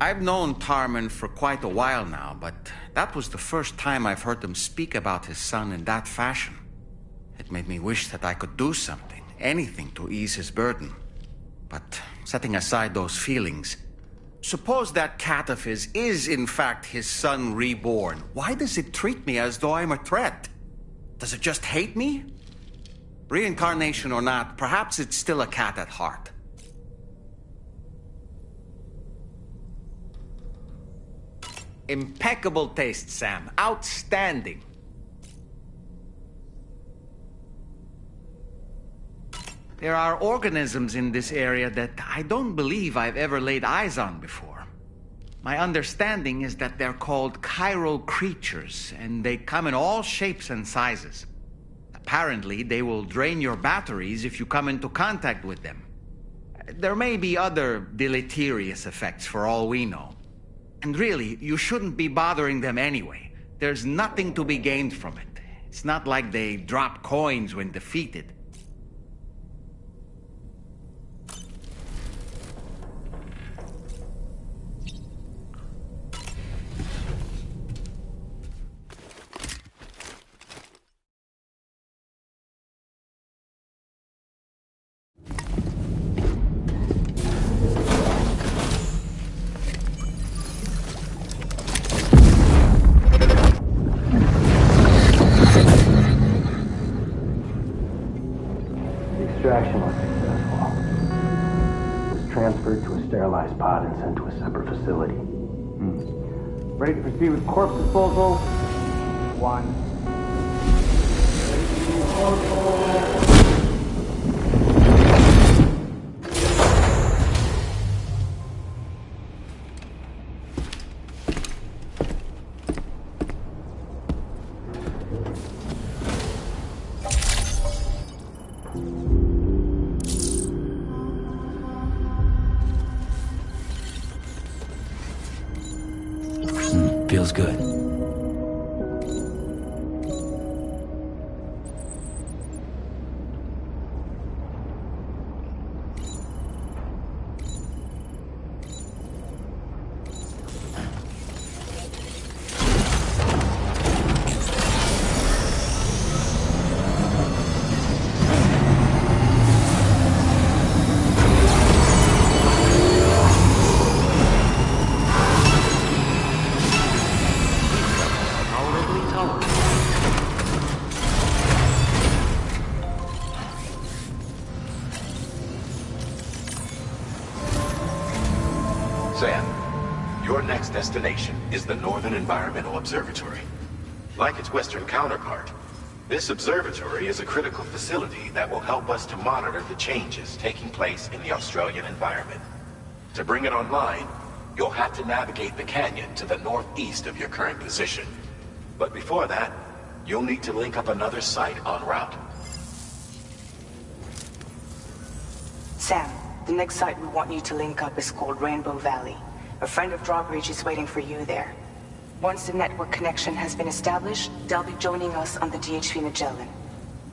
I've known Tarman for quite a while now, but that was the first time I've heard him speak about his son in that fashion. It made me wish that I could do something, anything to ease his burden. But setting aside those feelings, suppose that cat of his is in fact his son reborn. Why does it treat me as though I'm a threat? Does it just hate me? Reincarnation or not, perhaps it's still a cat at heart. Impeccable taste, Sam. Outstanding. There are organisms in this area that I don't believe I've ever laid eyes on before. My understanding is that they're called chiral creatures, and they come in all shapes and sizes. Apparently, they will drain your batteries if you come into contact with them. There may be other deleterious effects for all we know. And really, you shouldn't be bothering them anyway. There's nothing to be gained from it. It's not like they drop coins when defeated. Extraction was successful. It was transferred to a sterilized pod and sent to a separate facility. Ready to proceed with corpse disposal? 1. Feels good. Sam, your next destination is the Northern Environmental Observatory. Like its Western counterpart, this observatory is a critical facility that will help us to monitor the changes taking place in the Australian environment. To bring it online, you'll have to navigate the canyon to the northeast of your current position. But before that, you'll need to link up another site en route. Sam, the next site we want you to link up is called Rainbow Valley. A friend of Drawbridge is waiting for you there. Once the network connection has been established, they'll be joining us on the DHV Magellan.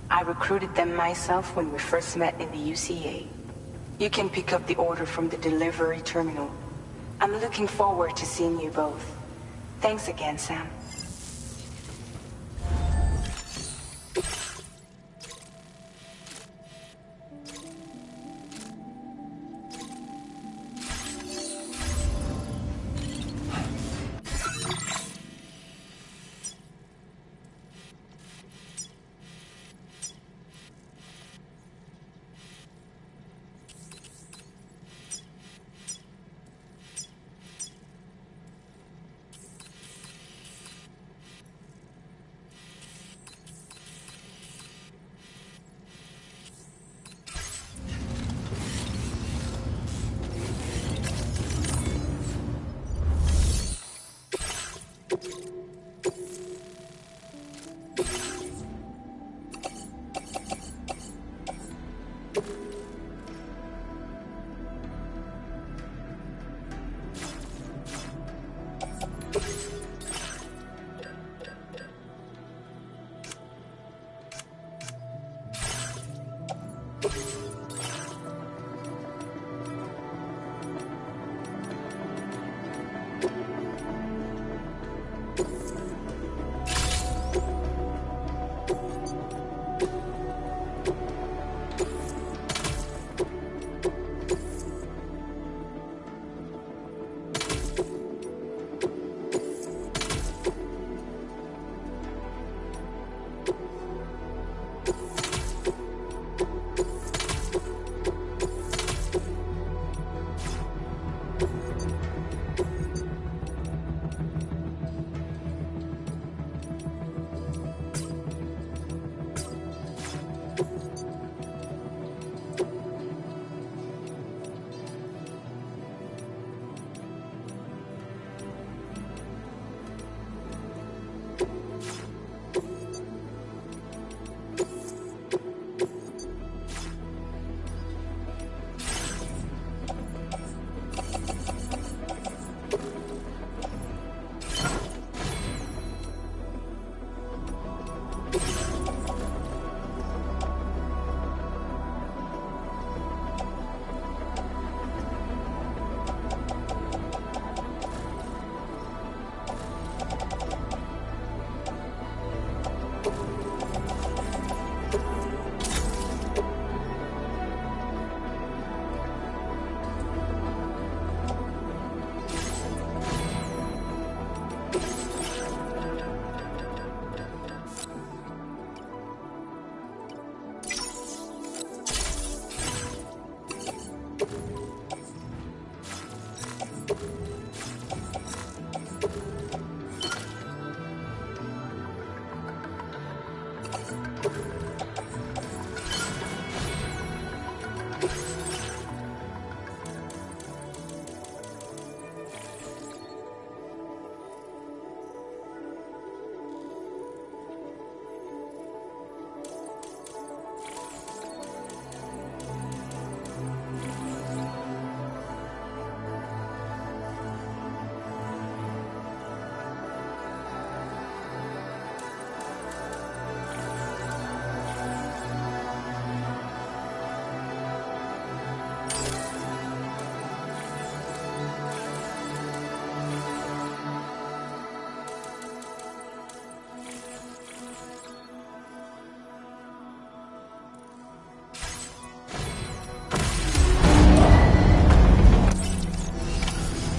I recruited them myself when we first met in the UCA. You can pick up the order from the delivery terminal. I'm looking forward to seeing you both. Thanks again, Sam.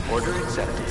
Order accepted.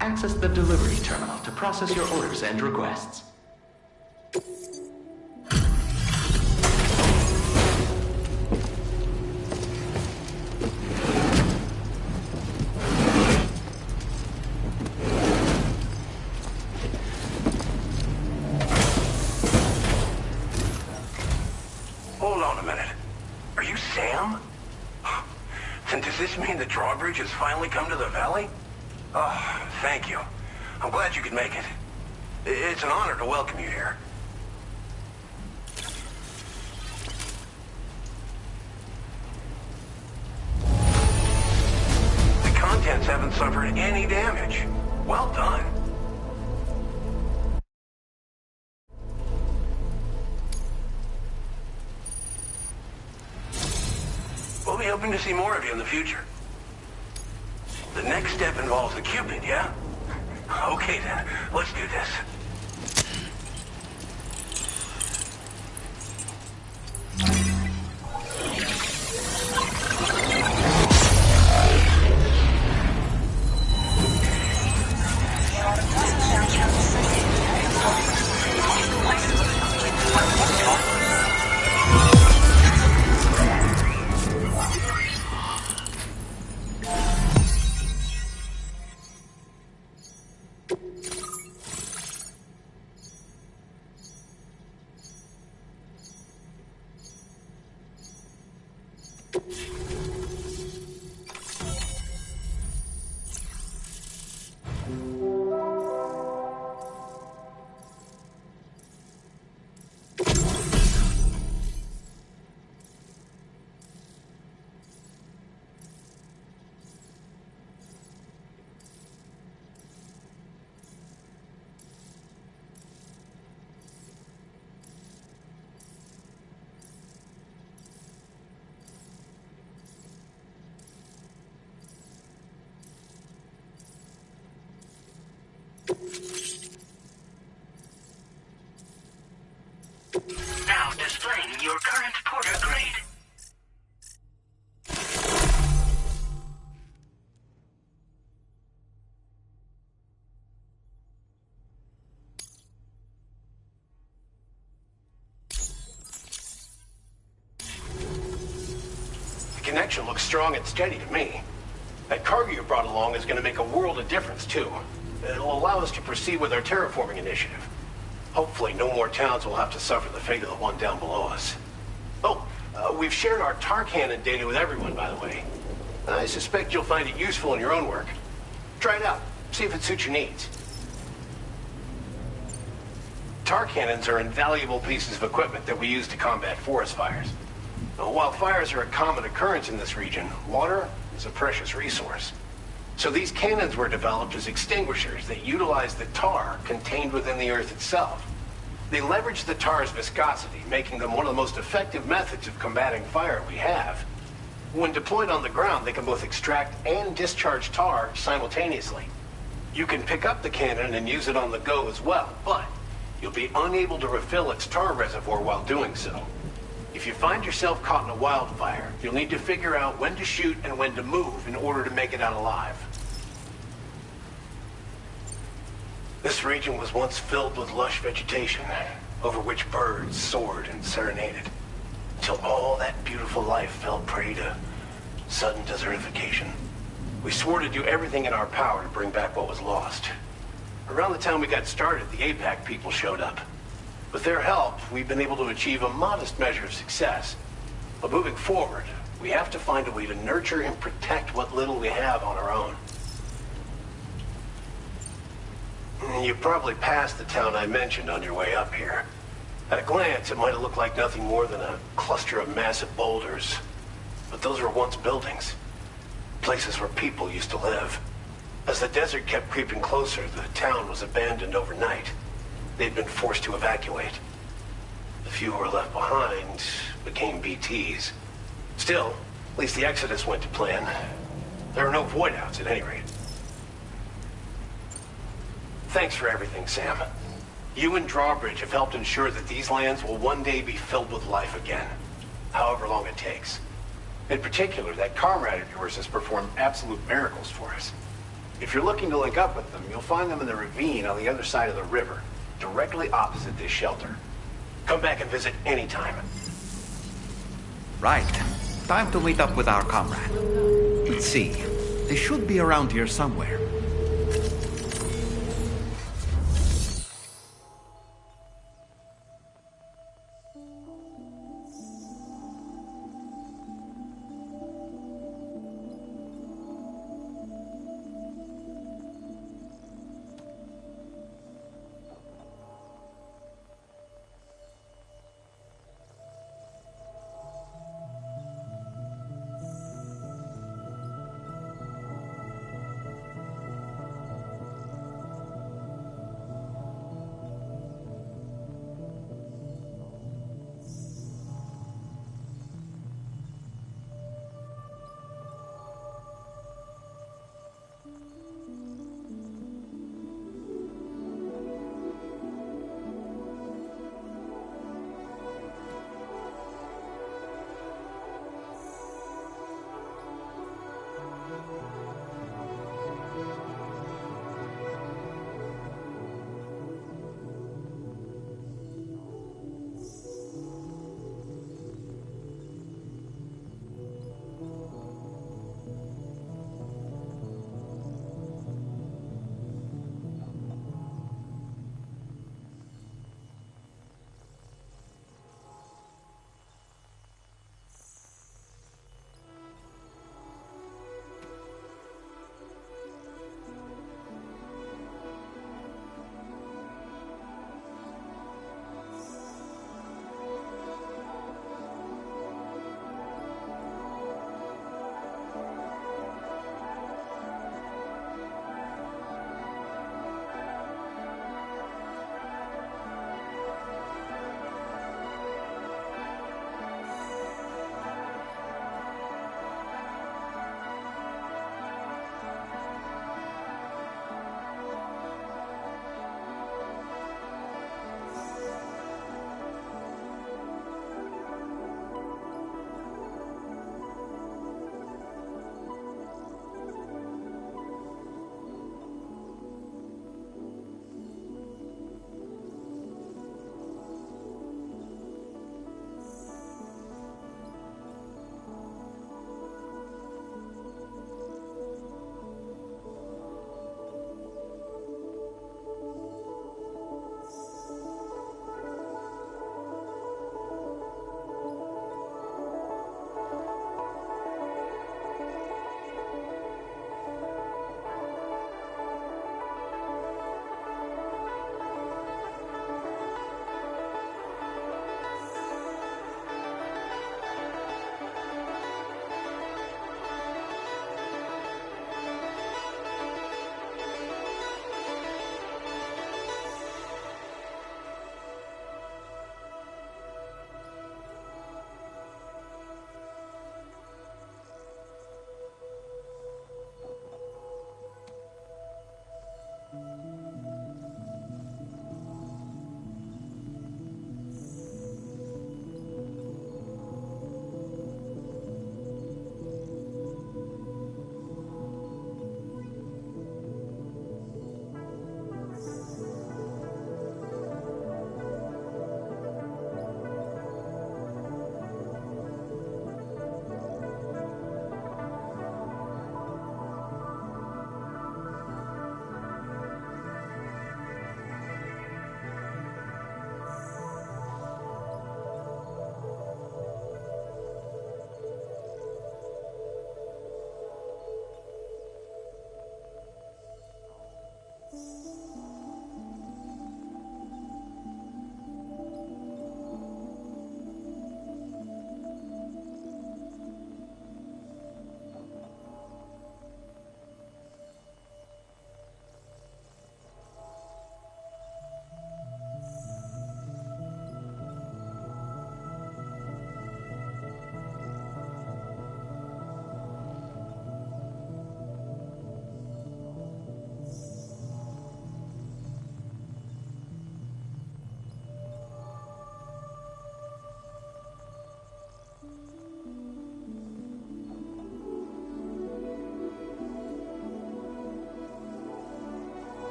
Access the delivery terminal to process your orders and requests. Listen, does this mean the drawbridge has finally come to the valley? Oh, thank you. I'm glad you could make it. It's an honor to welcome you here. The contents haven't suffered any damage. Well done. We'll be hoping to see more of you in the future. The next step involves the Cupid, yeah? Okay then, let's do this. Now displaying your current porter grade. The connection looks strong and steady to me. That cargo you brought along is going to make a world of difference, too. It'll allow us to proceed with our terraforming initiative. Hopefully, no more towns will have to suffer the fate of the one down below us. Oh, we've shared our tar cannon data with everyone, by the way. I suspect you'll find it useful in your own work. Try it out. See if it suits your needs. Tar cannons are invaluable pieces of equipment that we use to combat forest fires. While fires are a common occurrence in this region, water is a precious resource. So these cannons were developed as extinguishers that utilize the tar contained within the earth itself. They leverage the tar's viscosity, making them one of the most effective methods of combating fire we have. When deployed on the ground, they can both extract and discharge tar simultaneously. You can pick up the cannon and use it on the go as well, but you'll be unable to refill its tar reservoir while doing so. If you find yourself caught in a wildfire, you'll need to figure out when to shoot and when to move in order to make it out alive. This region was once filled with lush vegetation, over which birds soared and serenaded, until all that beautiful life fell prey to sudden desertification. We swore to do everything in our power to bring back what was lost. Around the time we got started, the APAC people showed up. With their help, we've been able to achieve a modest measure of success. But moving forward, we have to find a way to nurture and protect what little we have on our own. You probably passed the town I mentioned on your way up here. At a glance, it might have looked like nothing more than a cluster of massive boulders. But those were once buildings. Places where people used to live. As the desert kept creeping closer, the town was abandoned overnight. They'd been forced to evacuate. The few who were left behind became BTs. Still, at least the exodus went to plan. There are no void-outs at any rate. Thanks for everything, Sam. You and Drawbridge have helped ensure that these lands will one day be filled with life again, however long it takes. In particular, that comrade of yours has performed absolute miracles for us. If you're looking to link up with them, you'll find them in the ravine on the other side of the river, directly opposite this shelter. Come back and visit anytime. Right. Time to meet up with our comrade. Let's see. They should be around here somewhere.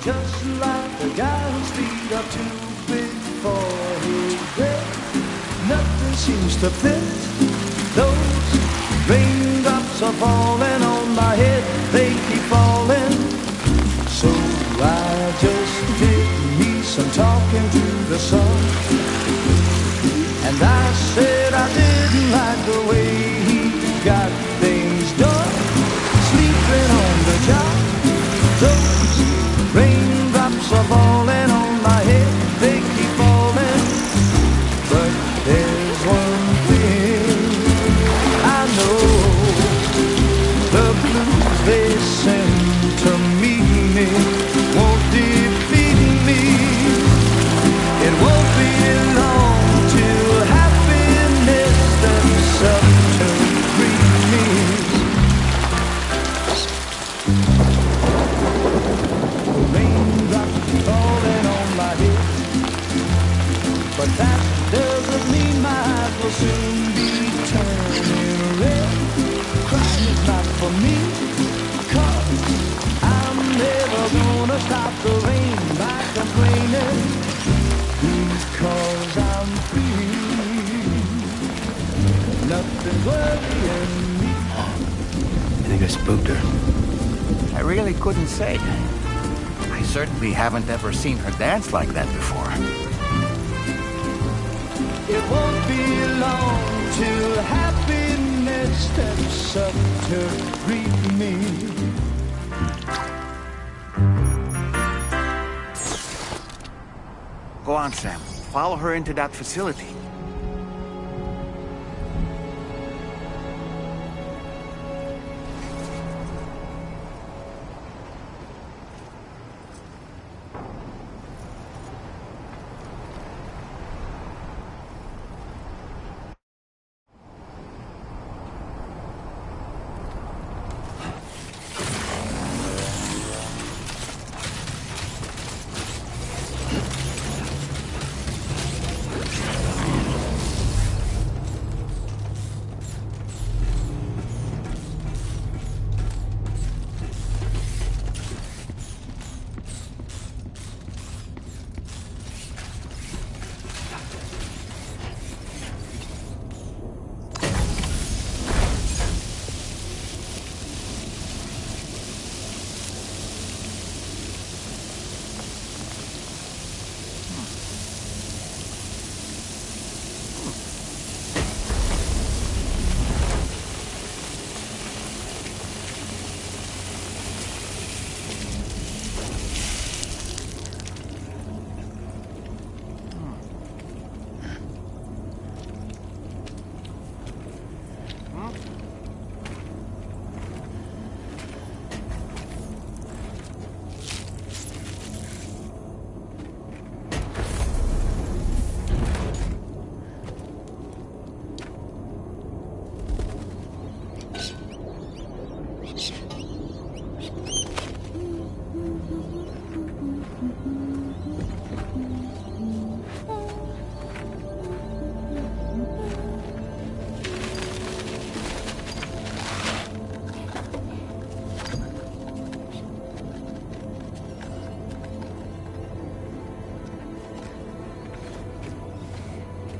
just like a guy whose feet are too big for his bed. Nothing seems to fit. Those raindrops are falling on my head, they keep falling. So I just did me some talking to the sun, and I said I didn't like the way he got things done. Sleeping on the job, those raindrops are falling on my head, they keep falling. But there's one thing I know, the blues they send to meet me won't defeat me. It won't be long till happiness steps up to greet me. Raindrops falling on my head, but that doesn't mean my eyes will soon be turning red. Crying is not for me, 'cause I'm never gonna stop the rain by complaining, because I'm free. Nothing's worrying me. I think I spooked her. I really couldn't say. I certainly haven't ever seen her dance like that before. It won't be long till happiness steps up to greet me. Go on, Sam. Follow her into that facility.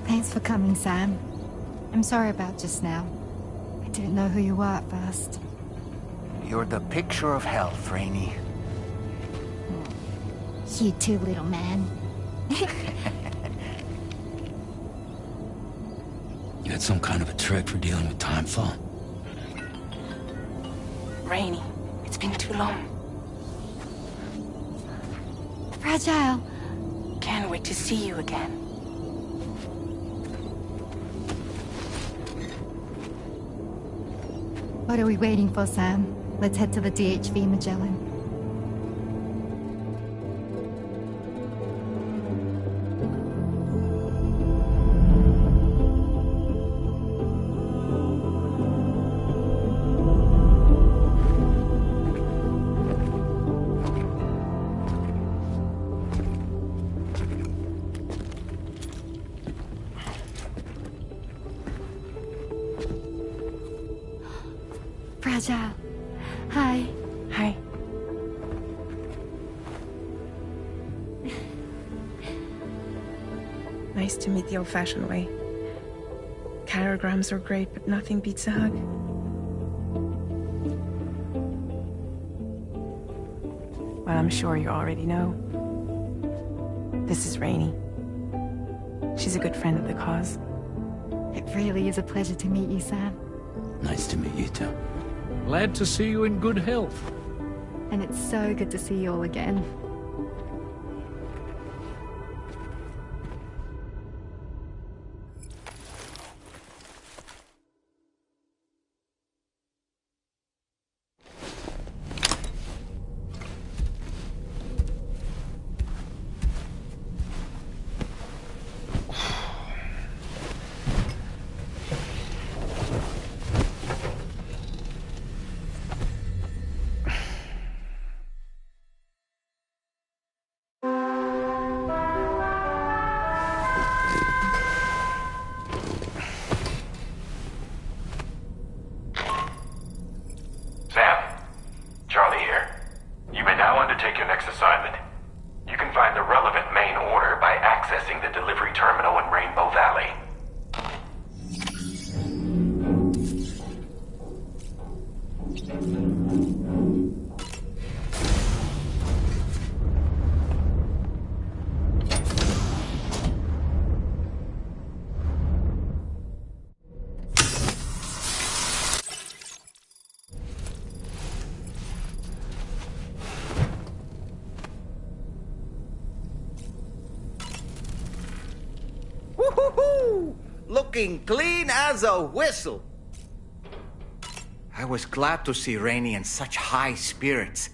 Thanks for coming, Sam. I'm sorry about just now. I didn't know who you were at first. You're the picture of health, Rainey. You too, little man. You had some kind of a trick for dealing with timefall? Rainey, it's been too long. Fragile. Can't wait to see you again. What are we waiting for, Sam? Let's head to the DHV Magellan. Fragile. Hi. Hi. Nice to meet the old-fashioned way. Carograms are great, but nothing beats a hug. Well, I'm sure you already know. This is Rainey. She's a good friend of the cause. It really is a pleasure to meet you, Sam. Nice to meet you too. Glad to see you in good health. And it's so good to see you all again. Looking clean as a whistle. I was glad to see Rainey in such high spirits.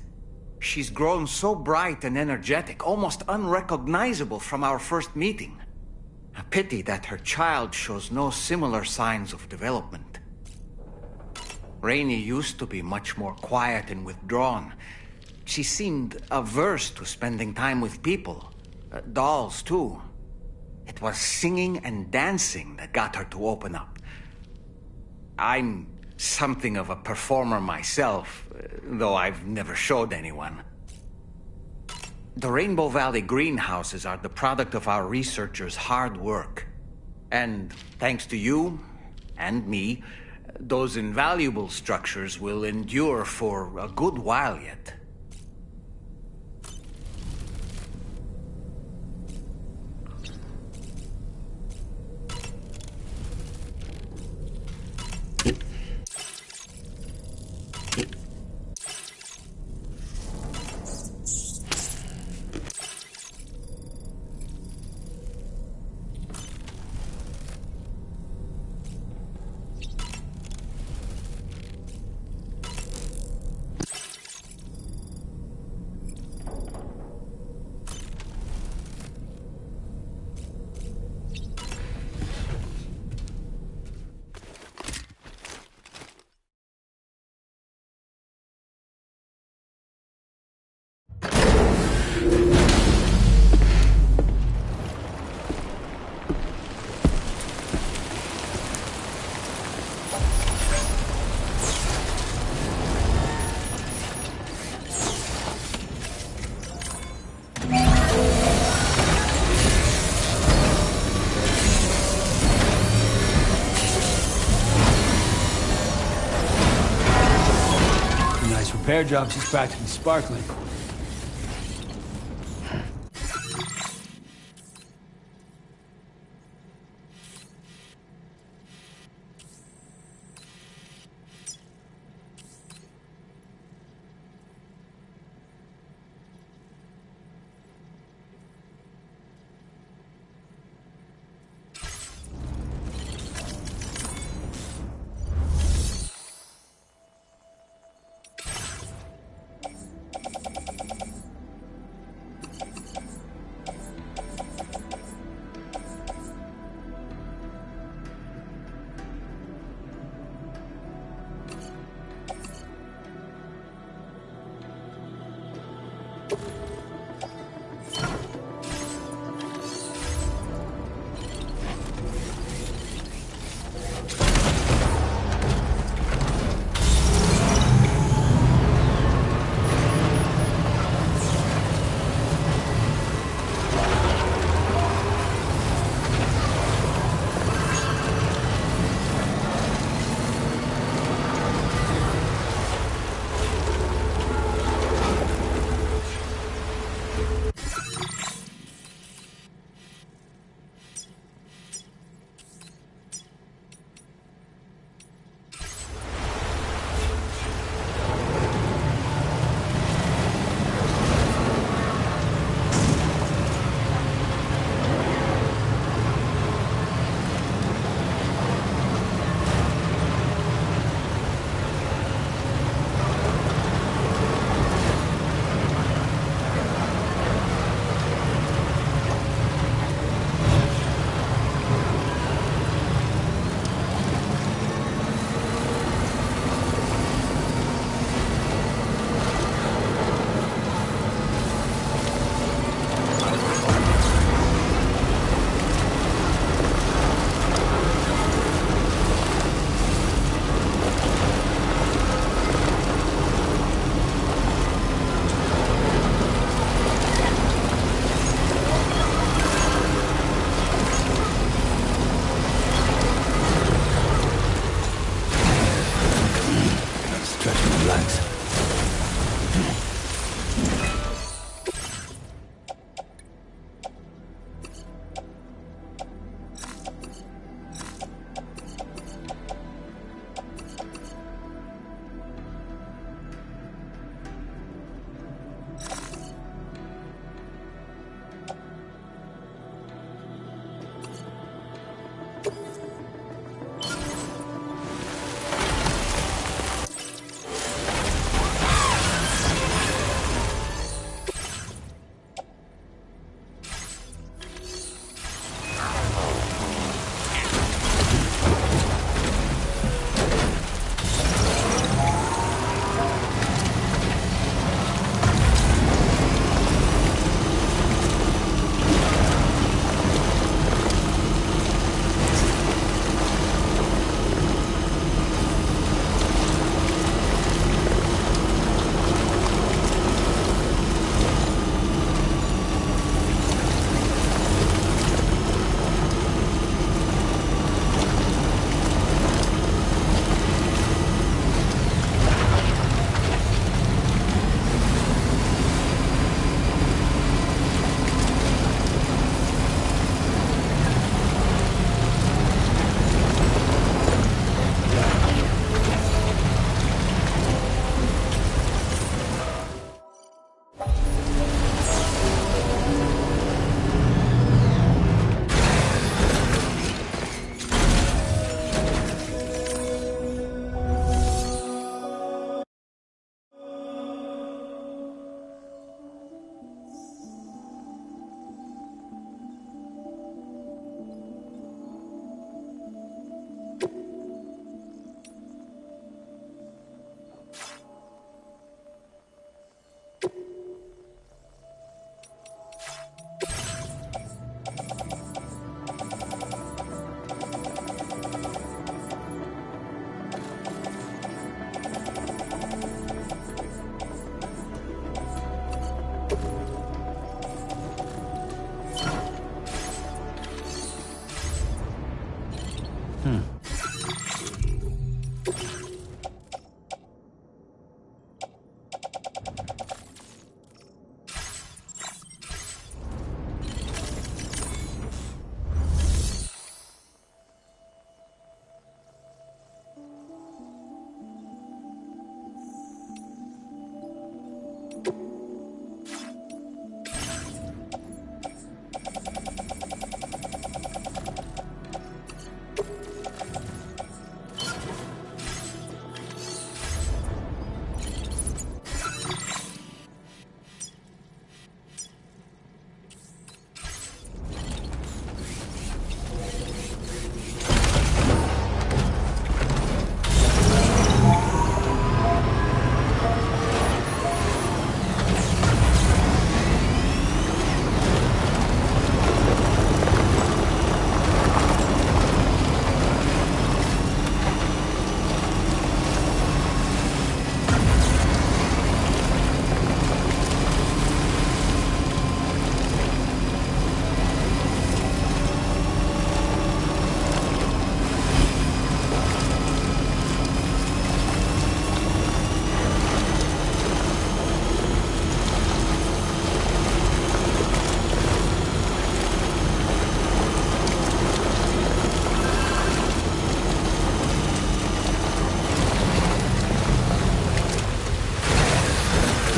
She's grown so bright and energetic, almost unrecognizable from our first meeting. A pity that her child shows no similar signs of development. Rainey used to be much more quiet and withdrawn. She seemed averse to spending time with people. Dolls, too. It was singing and dancing that got her to open up. I'm something of a performer myself, though I've never showed anyone. The Rainbow Valley greenhouses are the product of our researchers' hard work. And thanks to you and me, those invaluable structures will endure for a good while yet. Repair job, she's practically sparkling.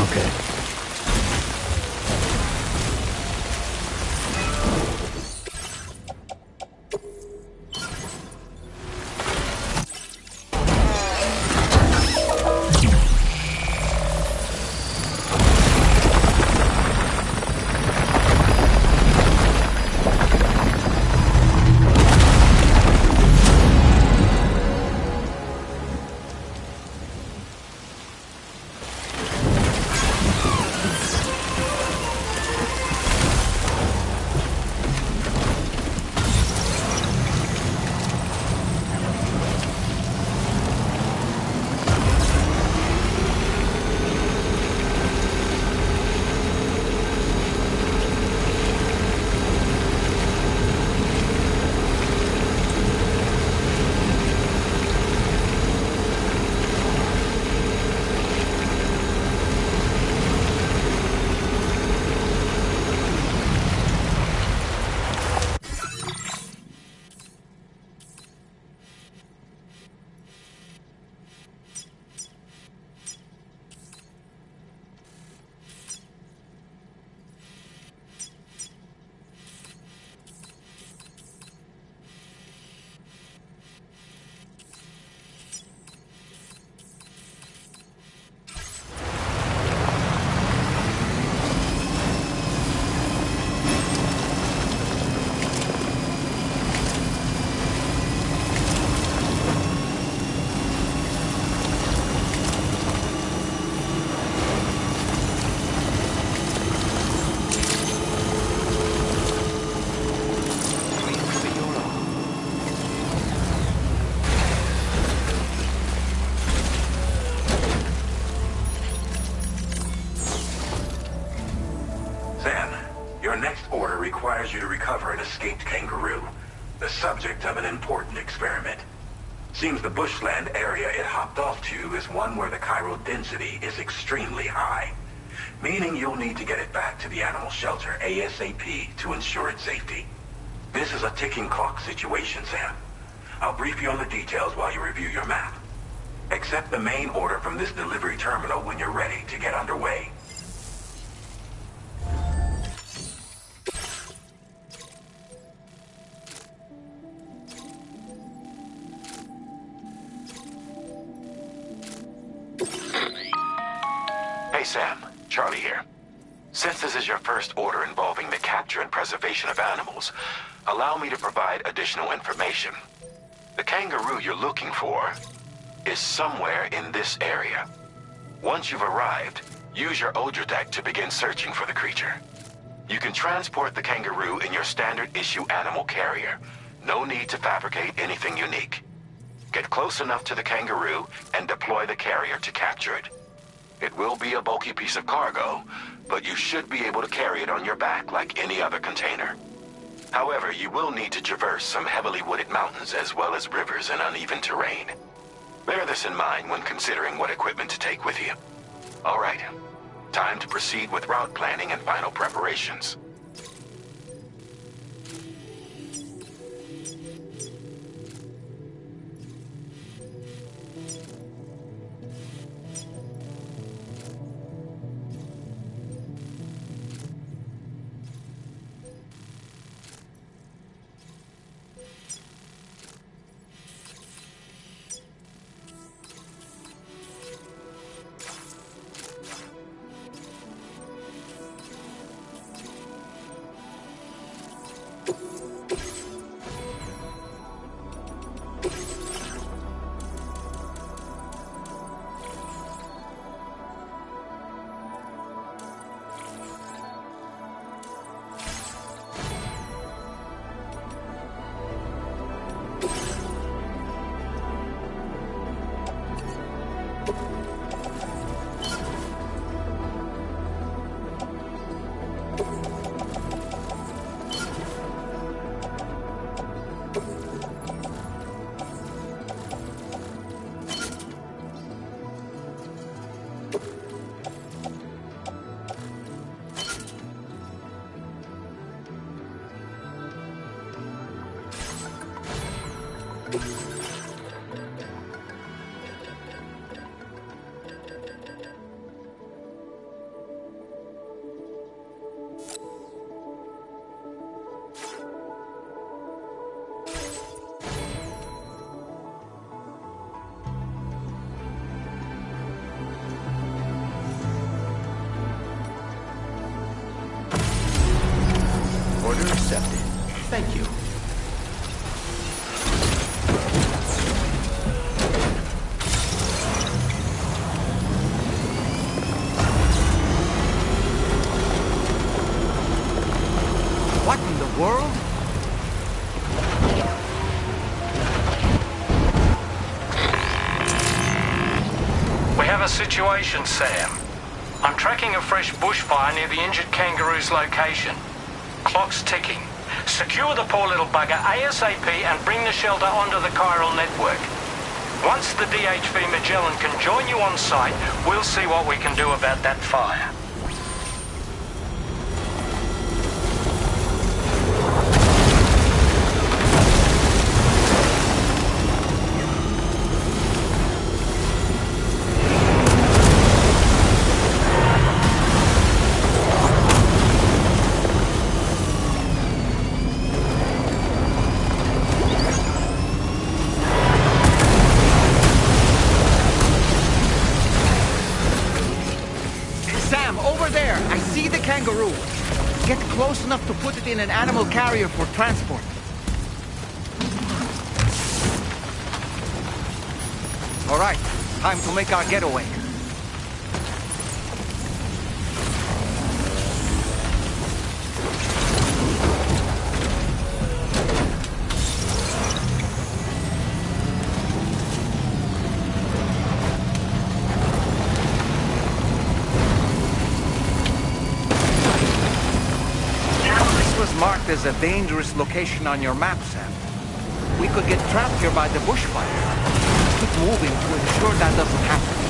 Okay. requires you to recover an escaped kangaroo, the subject of an important experiment. Seems the bushland area it hopped off to is one where the chiral density is extremely high, meaning you'll need to get it back to the animal shelter ASAP to ensure its safety. This is a ticking clock situation, Sam. I'll brief you on the details while you review your map. Accept the main order from this delivery terminal when you're ready to get underway. Hey Sam, Charlie here. Since this is your first order involving the capture and preservation of animals, allow me to provide additional information. The kangaroo you're looking for is somewhere in this area. Once you've arrived, use your Odradek to begin searching for the creature. You can transport the kangaroo in your standard issue animal carrier. No need to fabricate anything unique. Get close enough to the kangaroo and deploy the carrier to capture it. It will be a bulky piece of cargo, but you should be able to carry it on your back like any other container. However, you will need to traverse some heavily wooded mountains as well as rivers and uneven terrain. Bear this in mind when considering what equipment to take with you. All right, time to proceed with route planning and final preparations. Order accepted. Thank you. What in the world? We have a situation, Sam. I'm tracking a fresh bushfire near the injured kangaroo's location. Clock's ticking. Secure the poor little bugger ASAP and bring the shelter onto the chiral network. Once the DHV Magellan can join you on site, we'll see what we can do about that fire. Kangaroo. Get close enough to put it in an animal carrier for transport. All right, time to make our getaway. Marked as a dangerous location on your map, Sam. We could get trapped here by the bushfire. Keep moving to ensure that doesn't happen.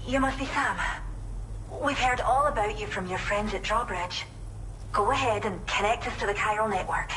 You must be Sam. We've heard all about you from your friends at Drawbridge. Go ahead and connect us to the chiral network.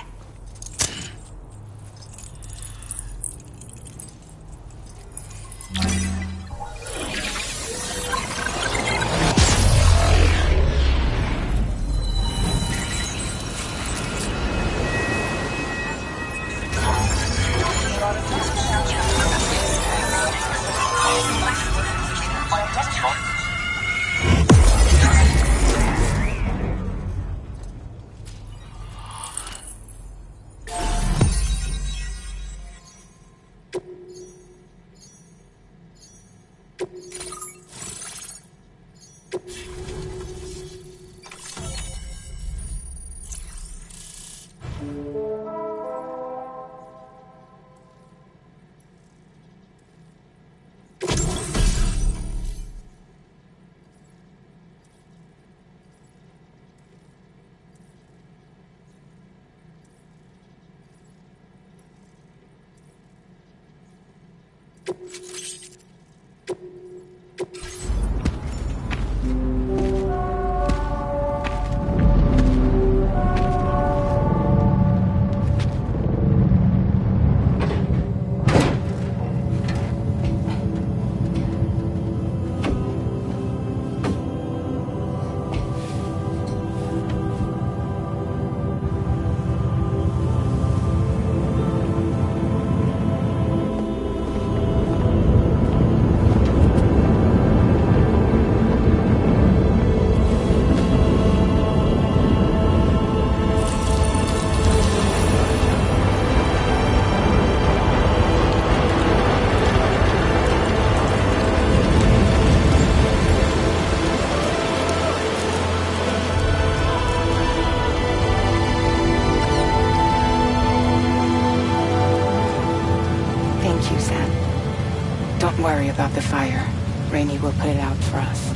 about the fire. Rainey will put it out for us.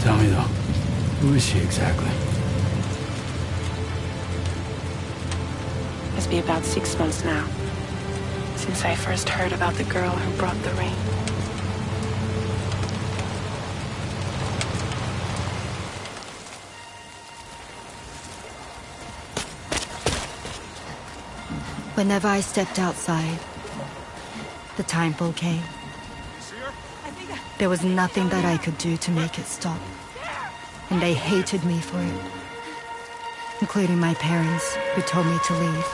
Tell me though, who is she exactly? Must be about 6 months now, since I first heard about the girl who brought the rain. Whenever I stepped outside, the timefall came. There was nothing that I could do to make it stop. And they hated me for it. Including my parents, who told me to leave.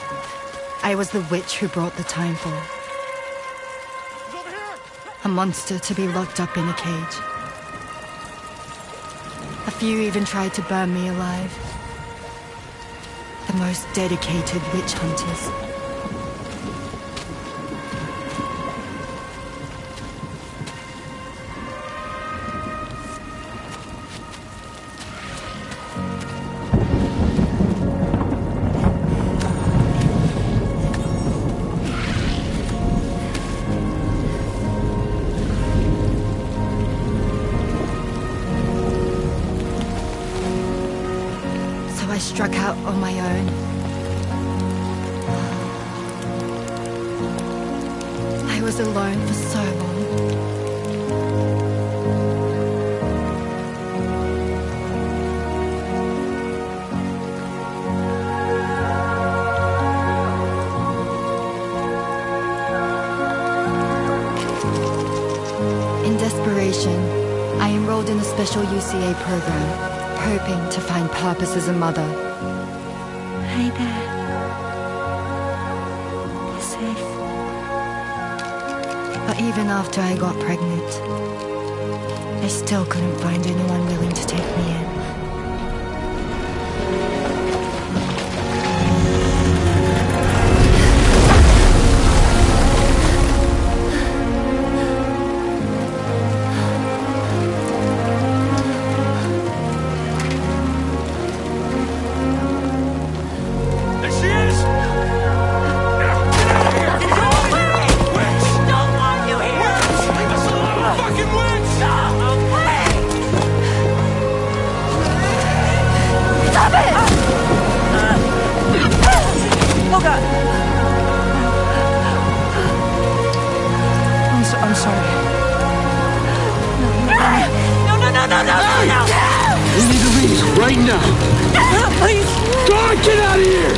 I was the witch who brought the timefall. A monster to be locked up in a cage. A few even tried to burn me alive. The most dedicated witch hunters. I struck out on my own. I was alone for so long. In desperation, I enrolled in a special UCA program. Hoping to find purpose as a mother. Hi there. You're safe. But even after I got pregnant, I still couldn't find anyone willing to take me in. I'm sorry. No. We need to leave right now. Please. God, get out of here!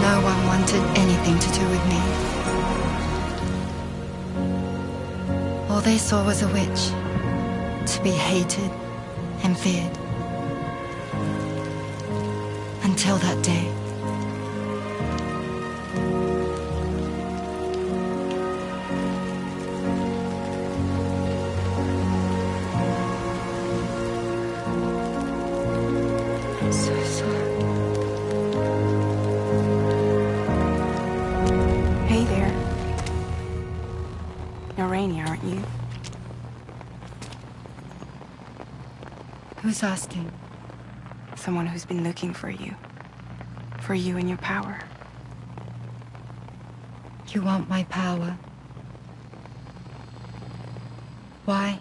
No one wanted anything to do with me. All they saw was a witch, to be hated and feared. Until that day. I'm so sorry. Hey there. You're Rainey, aren't you? Who's asking? Someone who's been looking for you. For you and your power. You want my power? Why?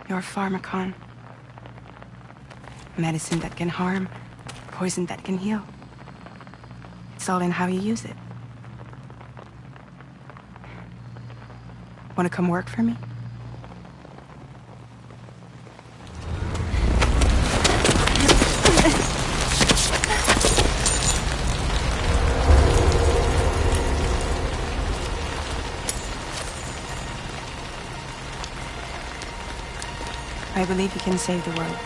You're a pharmacon. Medicine that can harm, poison that can heal. It's all in how you use it. Want to come work for me? I believe you can save the world.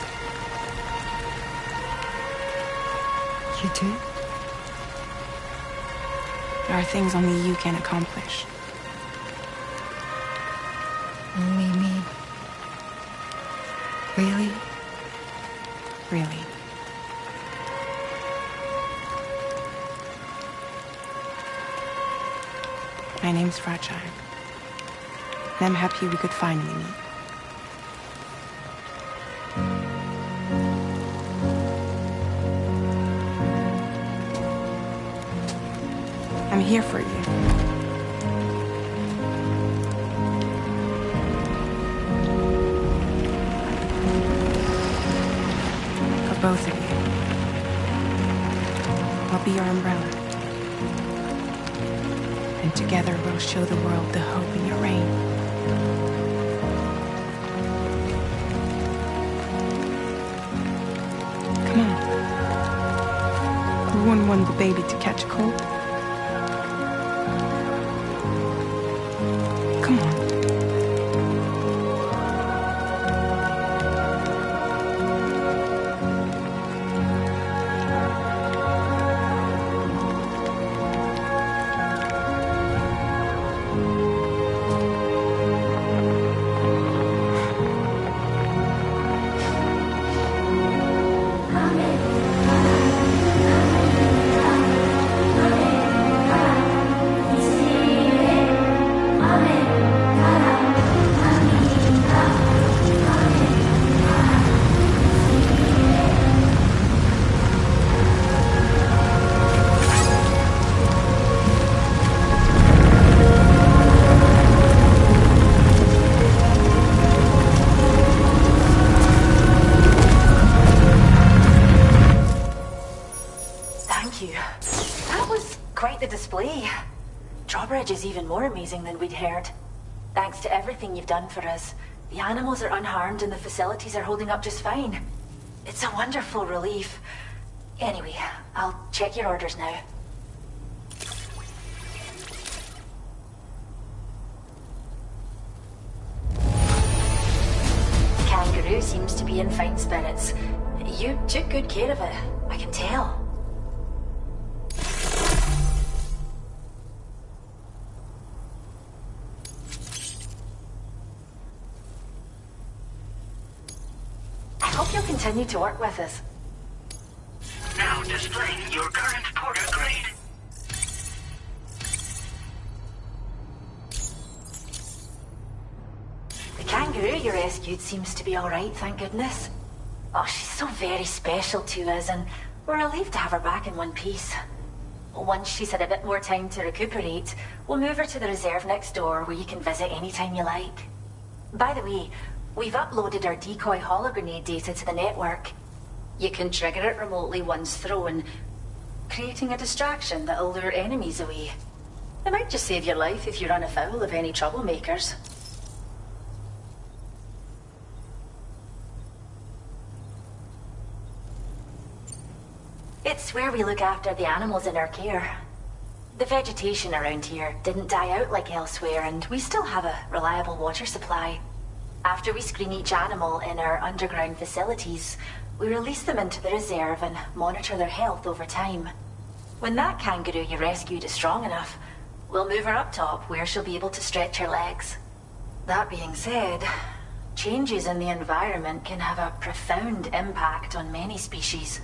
You do? There are things only you can accomplish. Only me. Really. My name's Fragile. And I'm happy we could finally meet. I'm here for you. For both of you. I'll be your umbrella. And together we'll show the world the hope in your reign. Come on. Who wouldn't want the baby to catch a cold? Come on. Drawbridge is even more amazing than we'd heard. Thanks to everything you've done for us, the animals are unharmed and the facilities are holding up just fine. It's a wonderful relief. Anyway, I'll check your orders now. Kangaroo seems to be in fine spirits. You took good care of it, I can tell. Continue to work with us. Now displaying your current porter grade. The kangaroo you rescued seems to be alright, thank goodness. Oh, she's so very special to us, and we're relieved to have her back in one piece. Once she's had a bit more time to recuperate, we'll move her to the reserve next door where you can visit anytime you like. By the way, we've uploaded our decoy hologrenade data to the network. You can trigger it remotely once thrown, creating a distraction that'll lure enemies away. It might just save your life if you run afoul of any troublemakers. It's where we look after the animals in our care. The vegetation around here didn't die out like elsewhere, and we still have a reliable water supply. After we screen each animal in our underground facilities, we release them into the reserve and monitor their health over time. When that kangaroo you rescued is strong enough, we'll move her up top where she'll be able to stretch her legs. That being said, changes in the environment can have a profound impact on many species,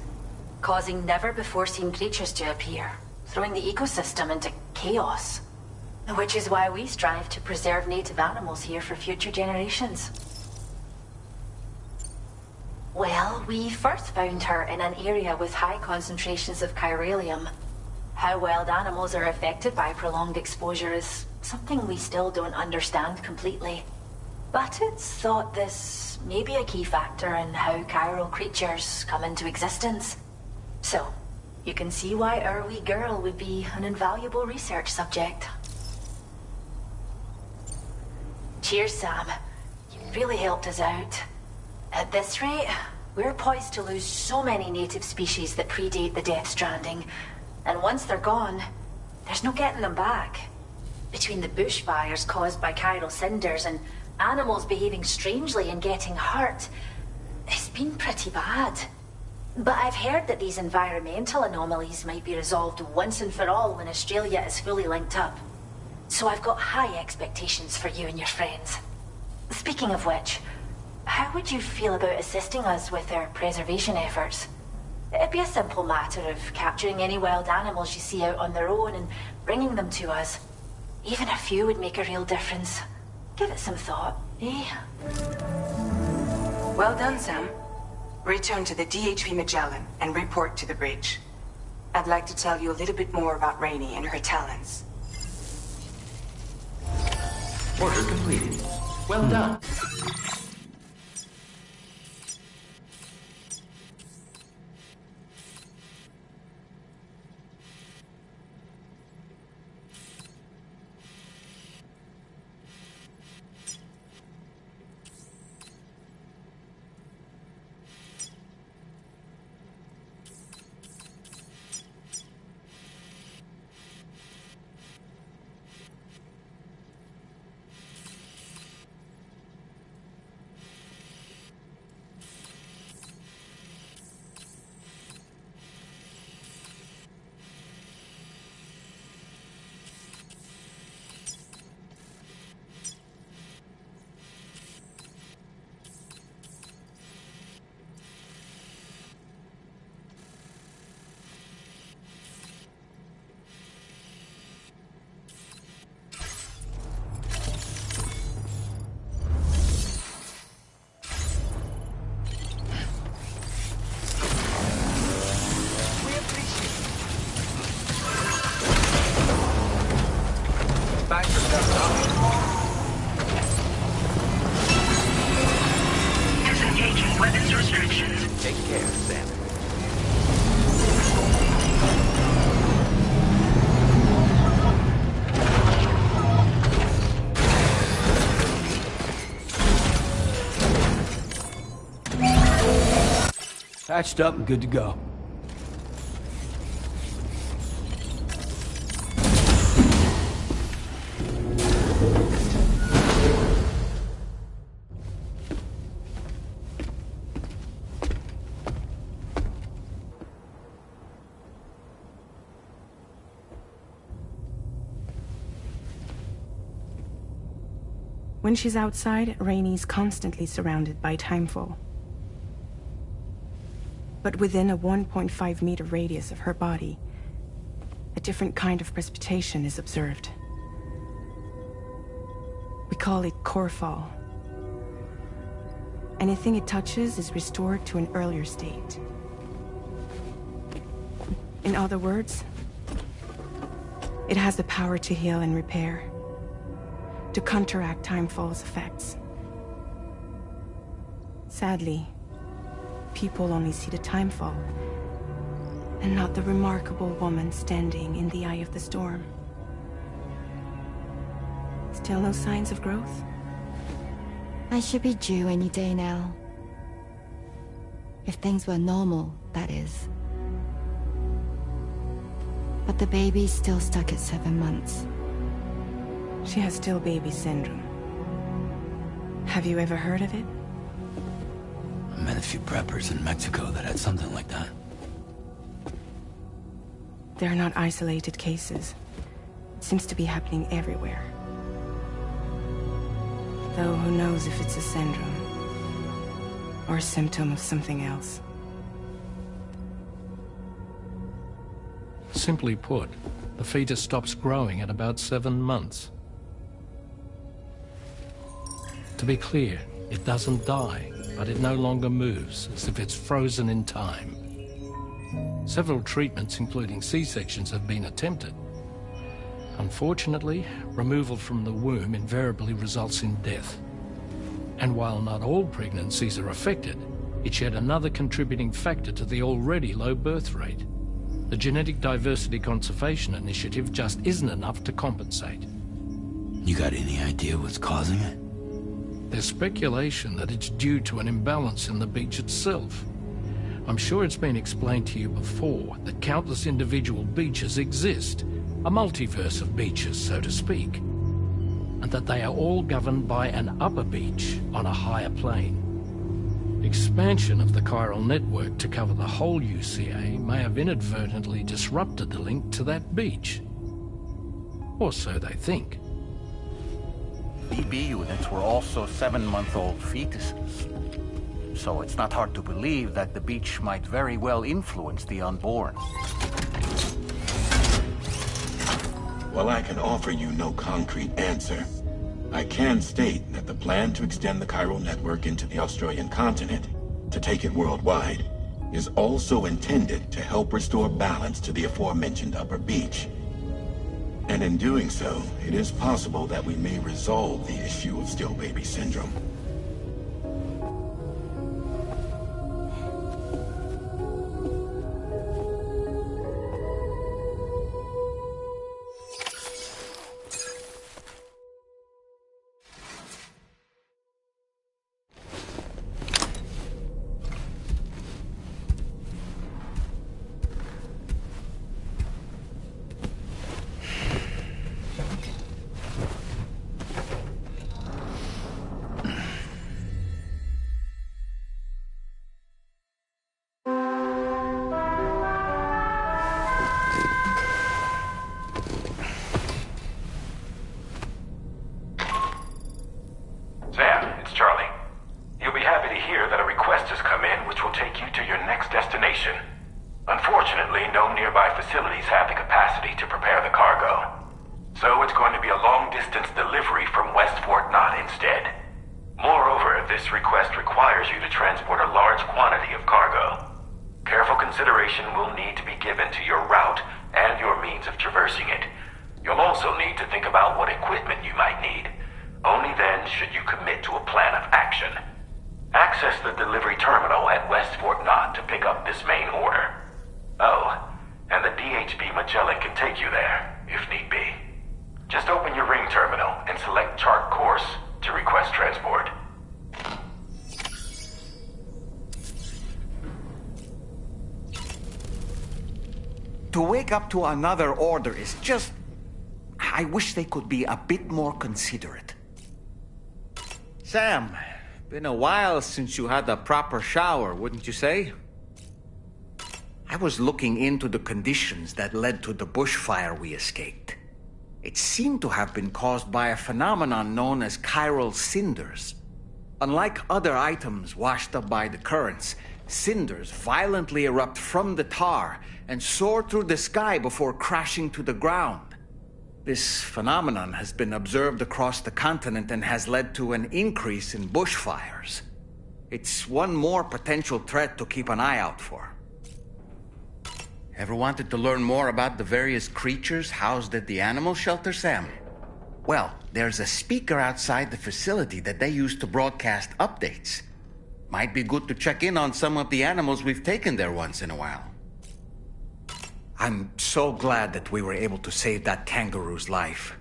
causing never-before-seen creatures to appear, throwing the ecosystem into chaos. Which is why we strive to preserve native animals here for future generations. Well, we first found her in an area with high concentrations of chiralium. How wild animals are affected by prolonged exposure is something we still don't understand completely. But it's thought this may be a key factor in how chiral creatures come into existence. So, you can see why our wee girl would be an invaluable research subject. Cheers, Sam. You really helped us out. At this rate, we're poised to lose so many native species that predate the Death Stranding. And once they're gone, there's no getting them back. Between the bushfires caused by chiral cinders and animals behaving strangely and getting hurt, it's been pretty bad. But I've heard that these environmental anomalies might be resolved once and for all when Australia is fully linked up. So I've got high expectations for you and your friends. Speaking of which, how would you feel about assisting us with our preservation efforts? It'd be a simple matter of capturing any wild animals you see out on their own and bringing them to us. Even a few would make a real difference. Give it some thought, eh? Well done, Sam. Return to the DHP Magellan and report to the bridge. I'd like to tell you a little bit more about Rainey and her talents. Order completed. Well done. Disengaging weapons restrictions. Take care, Sam. Patched up and good to go. When she's outside, Rainey's constantly surrounded by timefall. But within a 1.5-meter radius of her body, a different kind of precipitation is observed. We call it core fall. Anything it touches is restored to an earlier state. In other words, it has the power to heal and repair, to counteract timefall's effects. Sadly, people only see the timefall, and not the remarkable woman standing in the eye of the storm. Still no signs of growth? I should be due any day now. If things were normal, that is. But the baby's still stuck at 7 months. She has still baby syndrome. Have you ever heard of it? I met a few preppers in Mexico that had something like that. They're not isolated cases. It seems to be happening everywhere. Though who knows if it's a syndrome or a symptom of something else. Simply put, the fetus stops growing at about 7 months. To be clear, it doesn't die, but it no longer moves, as if it's frozen in time. Several treatments, including C-sections, have been attempted. Unfortunately, removal from the womb invariably results in death. And while not all pregnancies are affected, it's yet another contributing factor to the already low birth rate. The Genetic Diversity Conservation Initiative just isn't enough to compensate. You got any idea what's causing it? There's speculation that it's due to an imbalance in the beach itself. I'm sure it's been explained to you before that countless individual beaches exist, a multiverse of beaches, so to speak, and that they are all governed by an upper beach on a higher plane. Expansion of the chiral network to cover the whole UCA may have inadvertently disrupted the link to that beach. Or so they think. BB units were also 7-month-old fetuses. So it's not hard to believe that the beach might very well influence the unborn. While I can offer you no concrete answer, I can state that the plan to extend the chiral network into the Australian continent, to take it worldwide, is also intended to help restore balance to the aforementioned upper beach. And in doing so, it is possible that we may resolve the issue of still baby syndrome. To wake up to another order is just... I wish they could be a bit more considerate. Sam, been a while since you had a proper shower, wouldn't you say? I was looking into the conditions that led to the bushfire we escaped. It seemed to have been caused by a phenomenon known as chiral cinders. Unlike other items washed up by the currents, cinders violently erupt from the tar and soar through the sky before crashing to the ground. This phenomenon has been observed across the continent and has led to an increase in bushfires. It's one more potential threat to keep an eye out for. Ever wanted to learn more about the various creatures housed at the animal shelter, Sam? Well, there's a speaker outside the facility that they use to broadcast updates. Might be good to check in on some of the animals we've taken there once in a while. I'm so glad that we were able to save that kangaroo's life.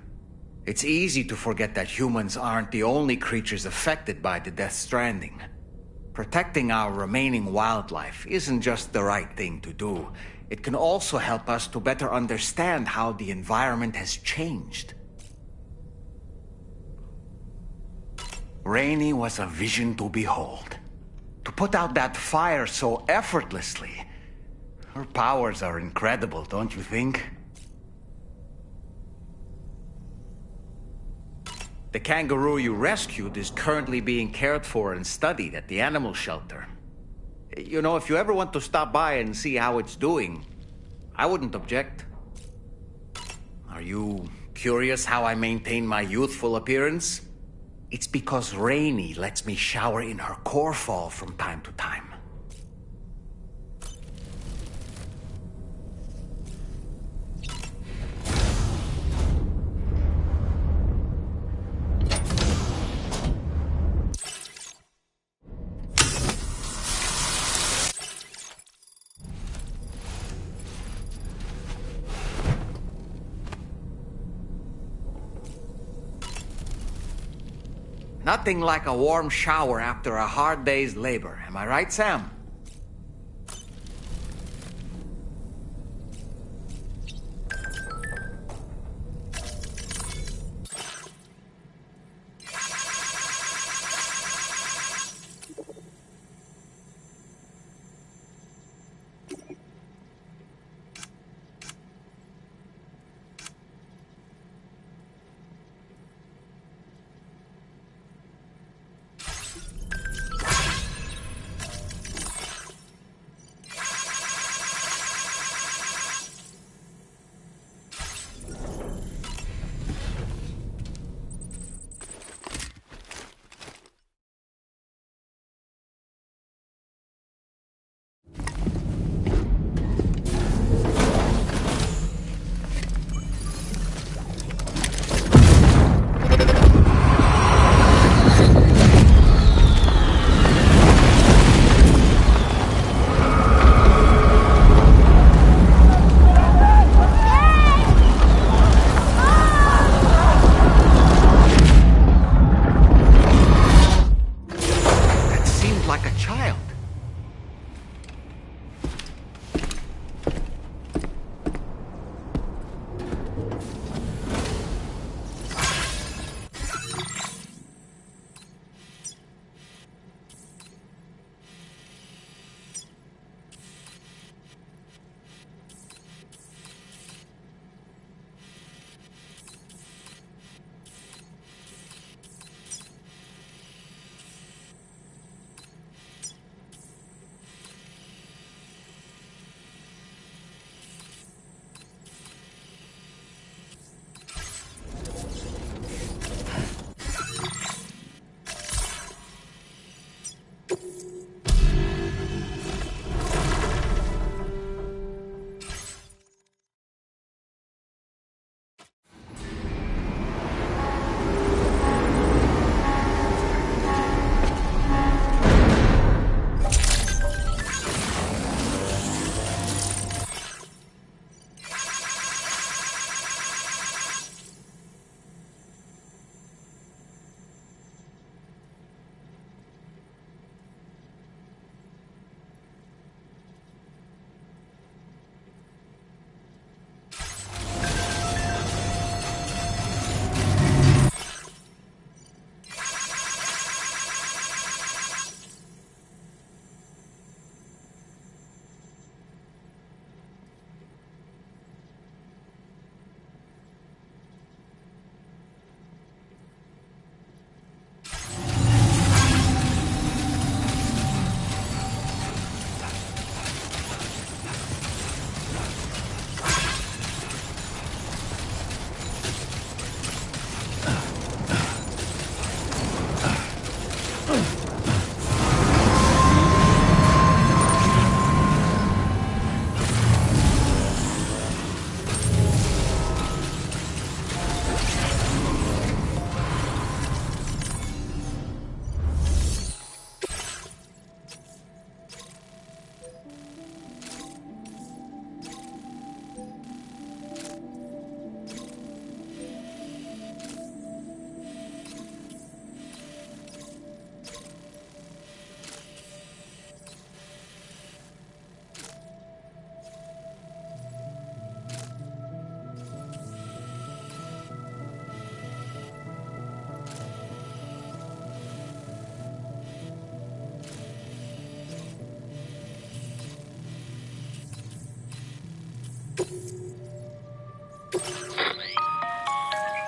It's easy to forget that humans aren't the only creatures affected by the Death Stranding. Protecting our remaining wildlife isn't just the right thing to do. It can also help us to better understand how the environment has changed. Rainey was a vision to behold. To put out that fire so effortlessly. Her powers are incredible, don't you think? The kangaroo you rescued is currently being cared for and studied at the animal shelter. You know, if you ever want to stop by and see how it's doing, I wouldn't object. Are you curious how I maintain my youthful appearance? It's because Rainey lets me shower in her core fall from time to time. Nothing like a warm shower after a hard day's labor. Am I right, Sam?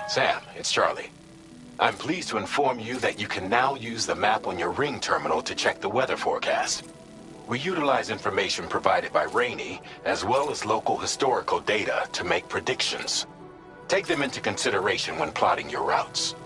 Sam, it's Charlie. I'm pleased to inform you that you can now use the map on your Ring terminal to check the weather forecast. We utilize information provided by Rainey, as well as local historical data, to make predictions. Take them into consideration when plotting your routes.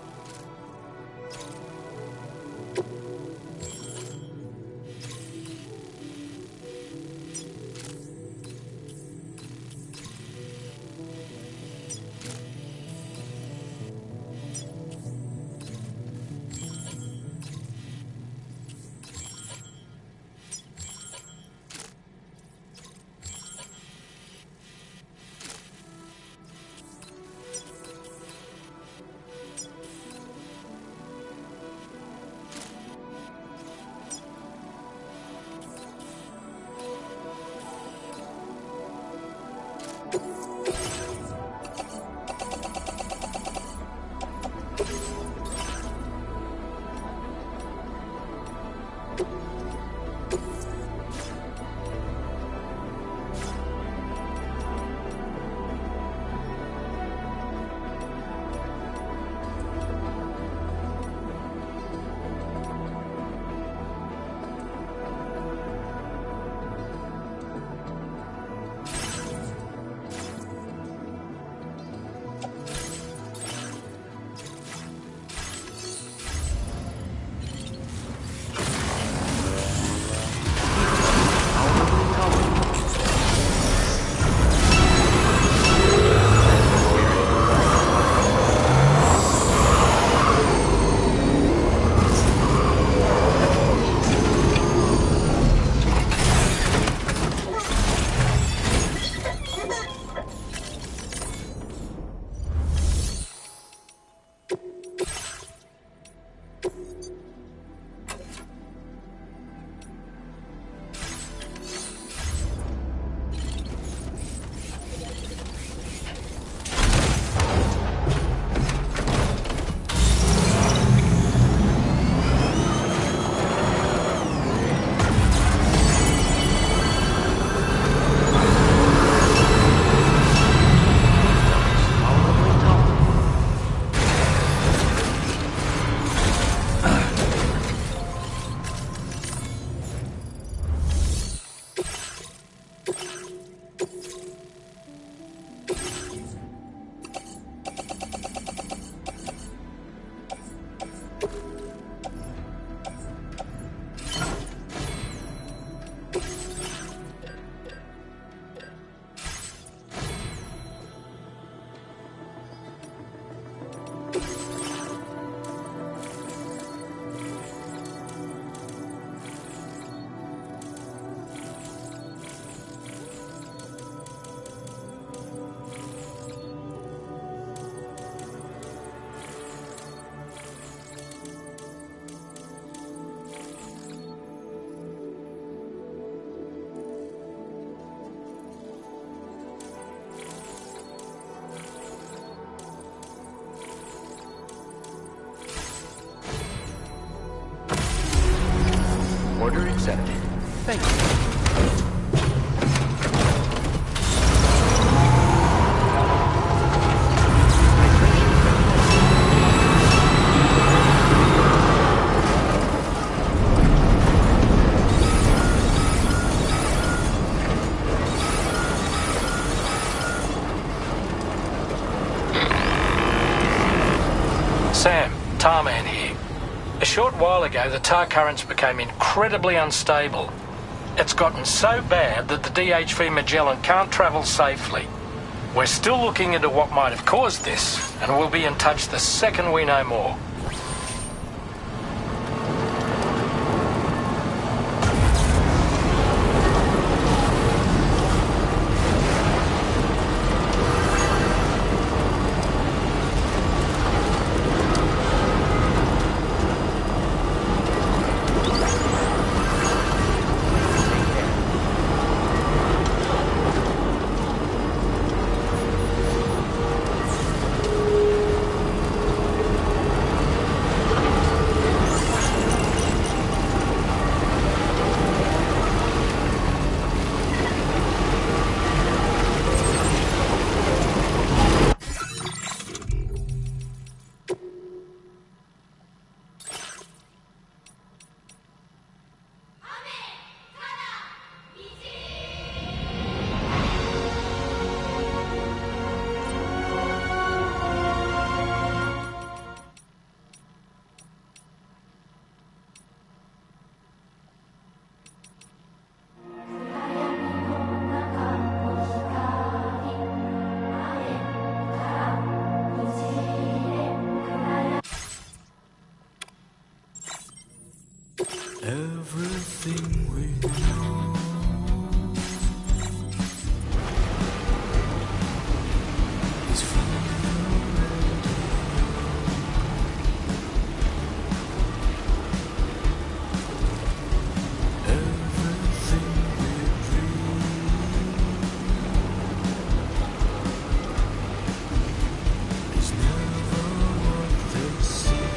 Order accepted. Thank you. Sam, Tarman here. A short while ago, the tar currents became incredibly unstable. It's gotten so bad that the DHV Magellan can't travel safely. We're still looking into what might have caused this, and we'll be in touch the second we know more. everything we know. Is from everything we dream is never what they seem.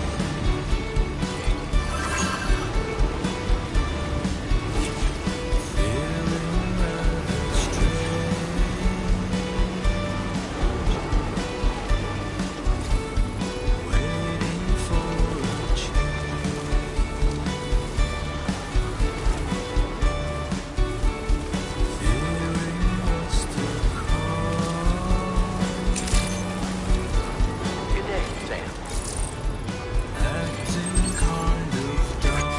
Good day, Sam. Acting kind of dumb.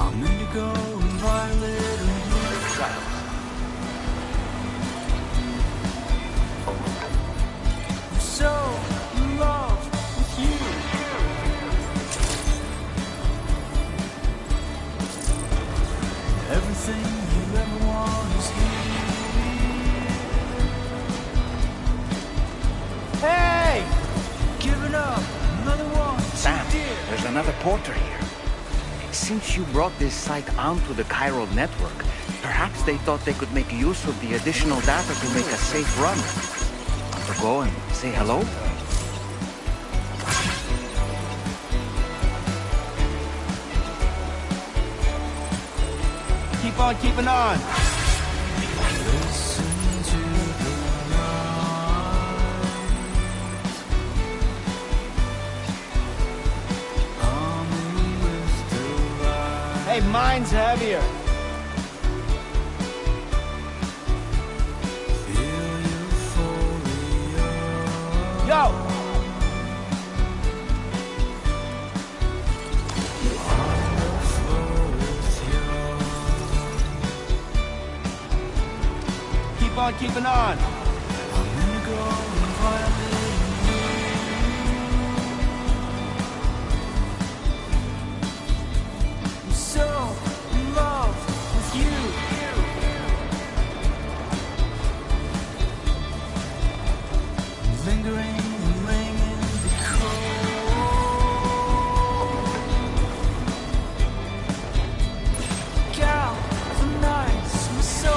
I'm indigo and violet and blue. I'm so in love with you. Everything you ever want is here. Hey! Giving up, another one. Sam, there's another porter here. Since you brought this site onto the chiral network, perhaps they thought they could make use of the additional data to make a safe run. Want to go and say hello? Keep on keeping on. Listen to the night. I'm in with the light. Hey, mine's heavier. Feel euphoria. Yo! Keep on keeping on. I'm indigo and violet and blue. I'm so in love with you. Lingering and laying in the cold. Gal, the nights were so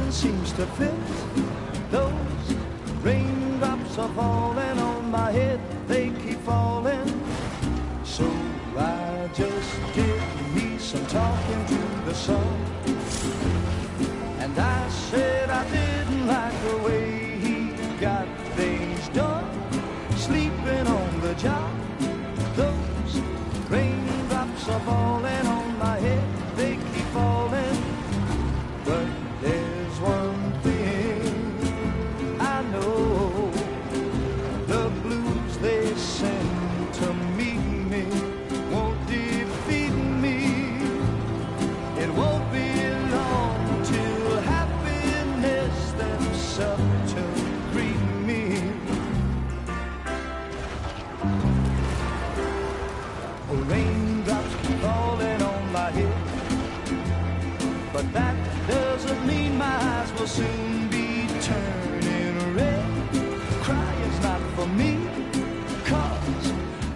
nothing seems to fit. Those raindrops are falling on my head, they keep falling. So I just did me some talking to the sun. And I said I didn't like the way he got things done, sleeping on the job. Those raindrops are falling on my head, they keep falling. But there's one thing I know, the blues they send to meet me won't defeat me. It won't be long till happiness steps up to greet me. Raindrops keep falling on my head, but that doesn't mean my eyes will soon be turning red. Crying's not for me, 'cause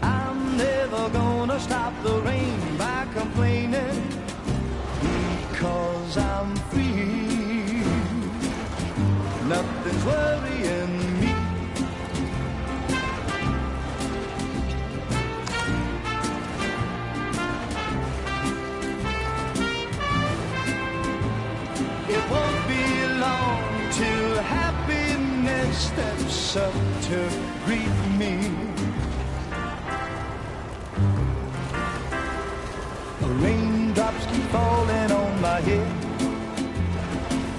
I'm never gonna stop the rain by complaining, because I'm free. Nothing's worrying me. It won't be long till happiness steps up to greet me. Raindrops keep falling on my head,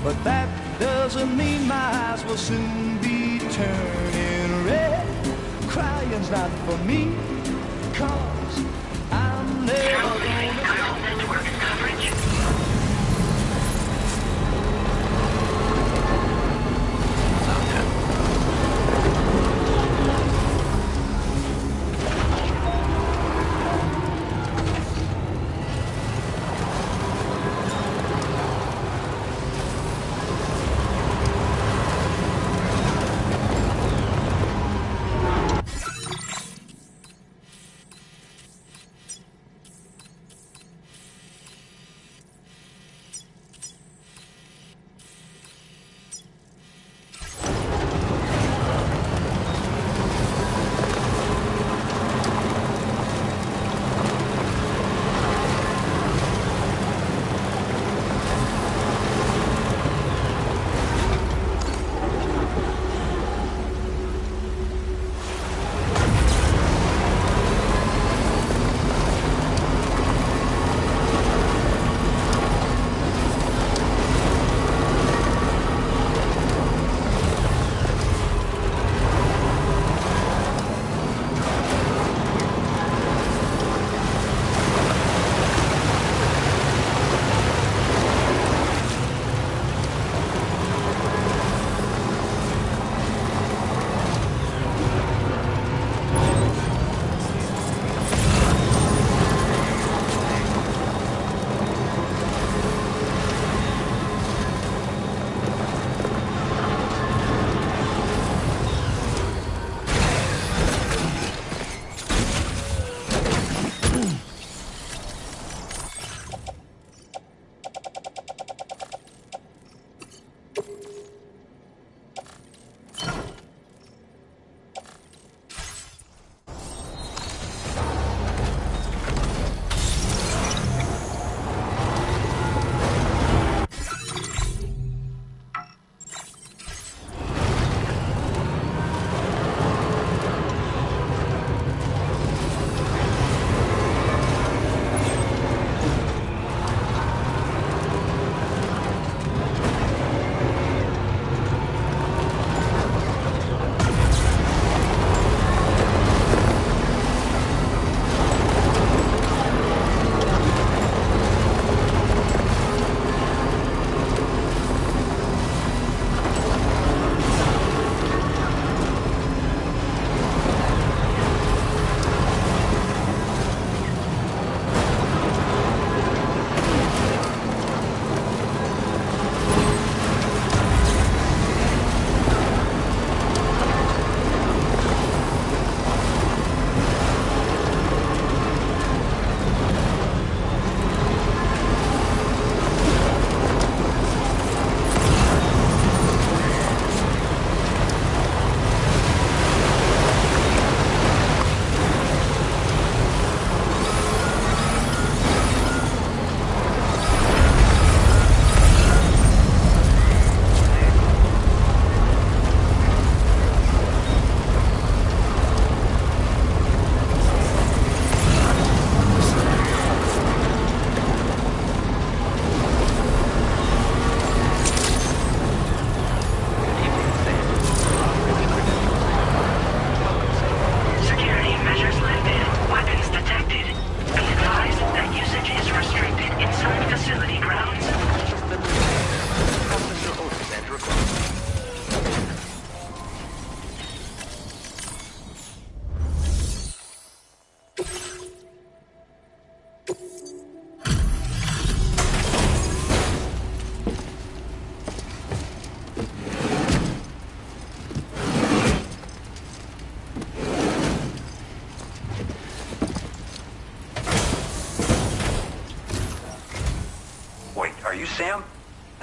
but that doesn't mean my eyes will soon be turning red. Crying's not for me, 'cause I'm never gonna network coverage.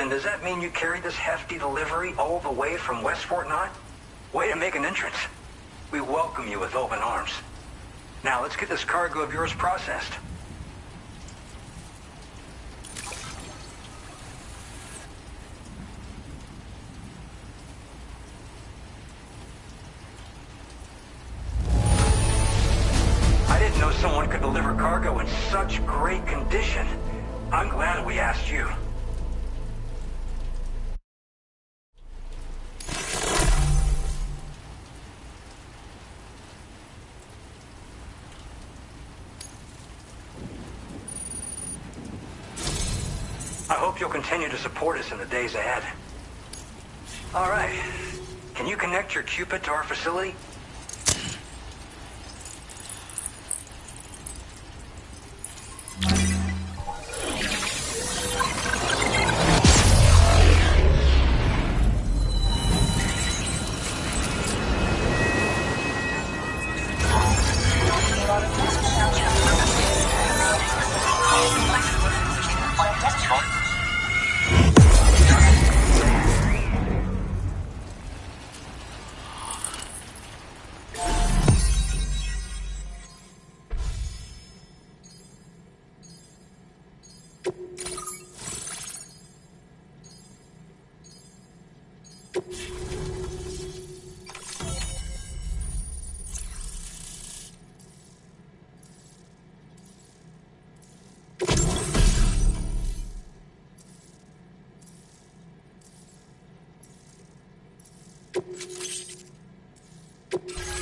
And does that mean you carried this hefty delivery all the way from West Fort Knott? Way to make an entrance. We welcome you with open arms. Now let's get this cargo of yours processed. I didn't know someone could deliver cargo in such great condition. I'm glad we asked you. I hope you'll continue to support us in the days ahead. All right. Can you connect your Cupid to our facility?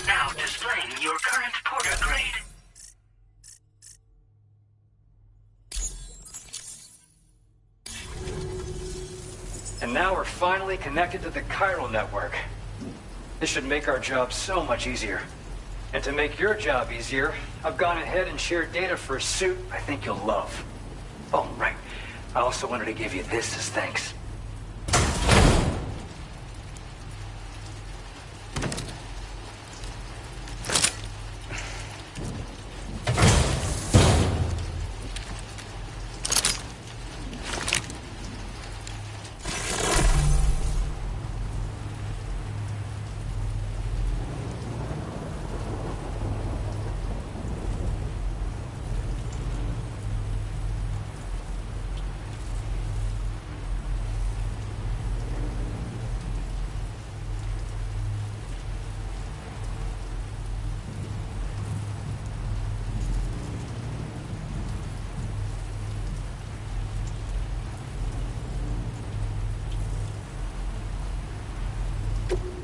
Now displaying your current porter grade. And now we're finally connected to the chiral network. This should make our job so much easier. And to make your job easier, I've gone ahead and shared data for a suit I think you'll love. Oh, right. I also wanted to give you this as thanks.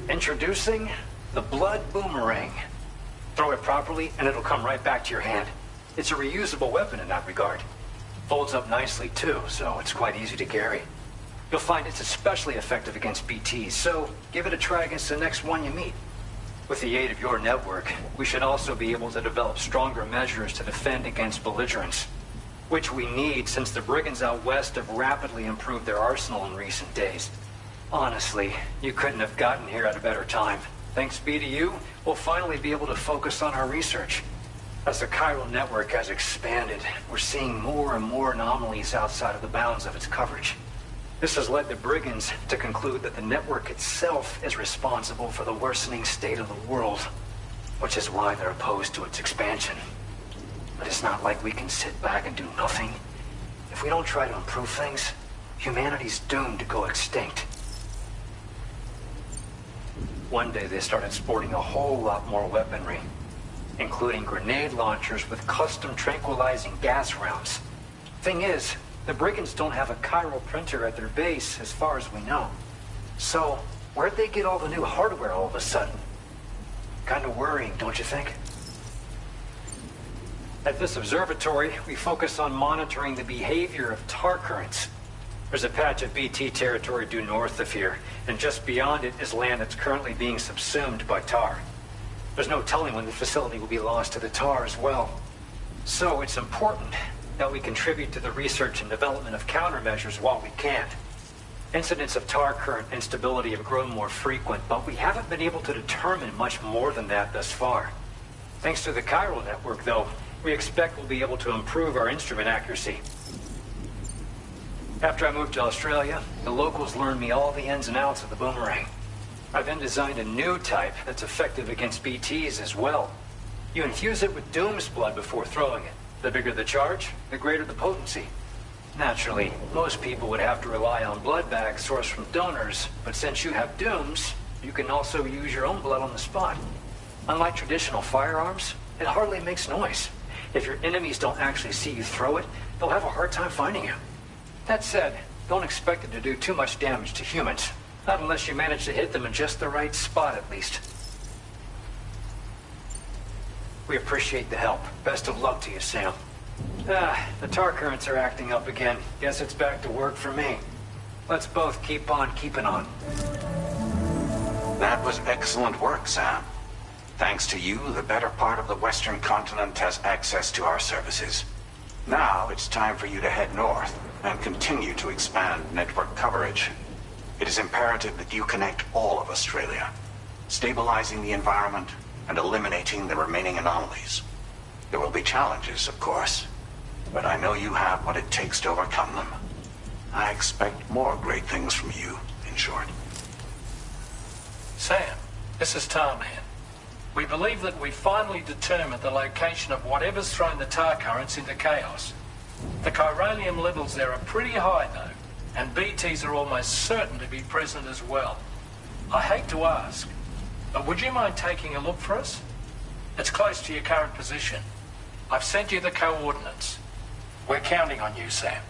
Introducing the Blood Boomerang. Throw it properly and it'll come right back to your hand. It's a reusable weapon in that regard. Folds up nicely too, so it's quite easy to carry. You'll find it's especially effective against BTs, so give it a try against the next one you meet. With the aid of your network, we should also be able to develop stronger measures to defend against belligerents. Which we need since the brigands out west have rapidly improved their arsenal in recent days. Honestly, you couldn't have gotten here at a better time. Thanks be to you, we'll finally be able to focus on our research. As the chiral network has expanded, we're seeing more and more anomalies outside of the bounds of its coverage. This has led the brigands to conclude that the network itself is responsible for the worsening state of the world, which is why they're opposed to its expansion. But it's not like we can sit back and do nothing. If we don't try to improve things, humanity's doomed to go extinct. One day they started sporting a whole lot more weaponry, including grenade launchers with custom tranquilizing gas rounds. Thing is, the brigands don't have a chiral printer at their base as far as we know. So, where'd they get all the new hardware all of a sudden? Kind of worrying, don't you think? At this observatory, we focus on monitoring the behavior of tar currents. There's a patch of BT territory due north of here, and just beyond it is land that's currently being subsumed by tar. There's no telling when the facility will be lost to the tar as well. So it's important that we contribute to the research and development of countermeasures while we can. Incidents of tar current instability have grown more frequent, but we haven't been able to determine much more than that thus far. Thanks to the chiral network, though, we expect we'll be able to improve our instrument accuracy. After I moved to Australia, the locals learned me all the ins and outs of the boomerang. I then designed a new type that's effective against BTs as well. You infuse it with Doom's blood before throwing it. The bigger the charge, the greater the potency. Naturally, most people would have to rely on blood bags sourced from donors, but since you have Doom's, you can also use your own blood on the spot. Unlike traditional firearms, it hardly makes noise. If your enemies don't actually see you throw it, they'll have a hard time finding you. That said, don't expect it to do too much damage to humans. Not unless you manage to hit them in just the right spot, at least. We appreciate the help. Best of luck to you, Sam. The tar currents are acting up again. Guess it's back to work for me. Let's both keep on keeping on. That was excellent work, Sam. Thanks to you, the better part of the Western continent has access to our services. Now it's time for you to head north and continue to expand network coverage. It is imperative that you connect all of Australia, stabilizing the environment and eliminating the remaining anomalies. There will be challenges, of course, but I know you have what it takes to overcome them. I expect more great things from you, in short. Sam, this is Tarman. We believe that we finally determined the location of whatever's thrown the tar currents into chaos. The chiralium levels there are pretty high, though, and BTs are almost certain to be present as well. I hate to ask, but would you mind taking a look for us? It's close to your current position. I've sent you the coordinates. We're counting on you, Sam.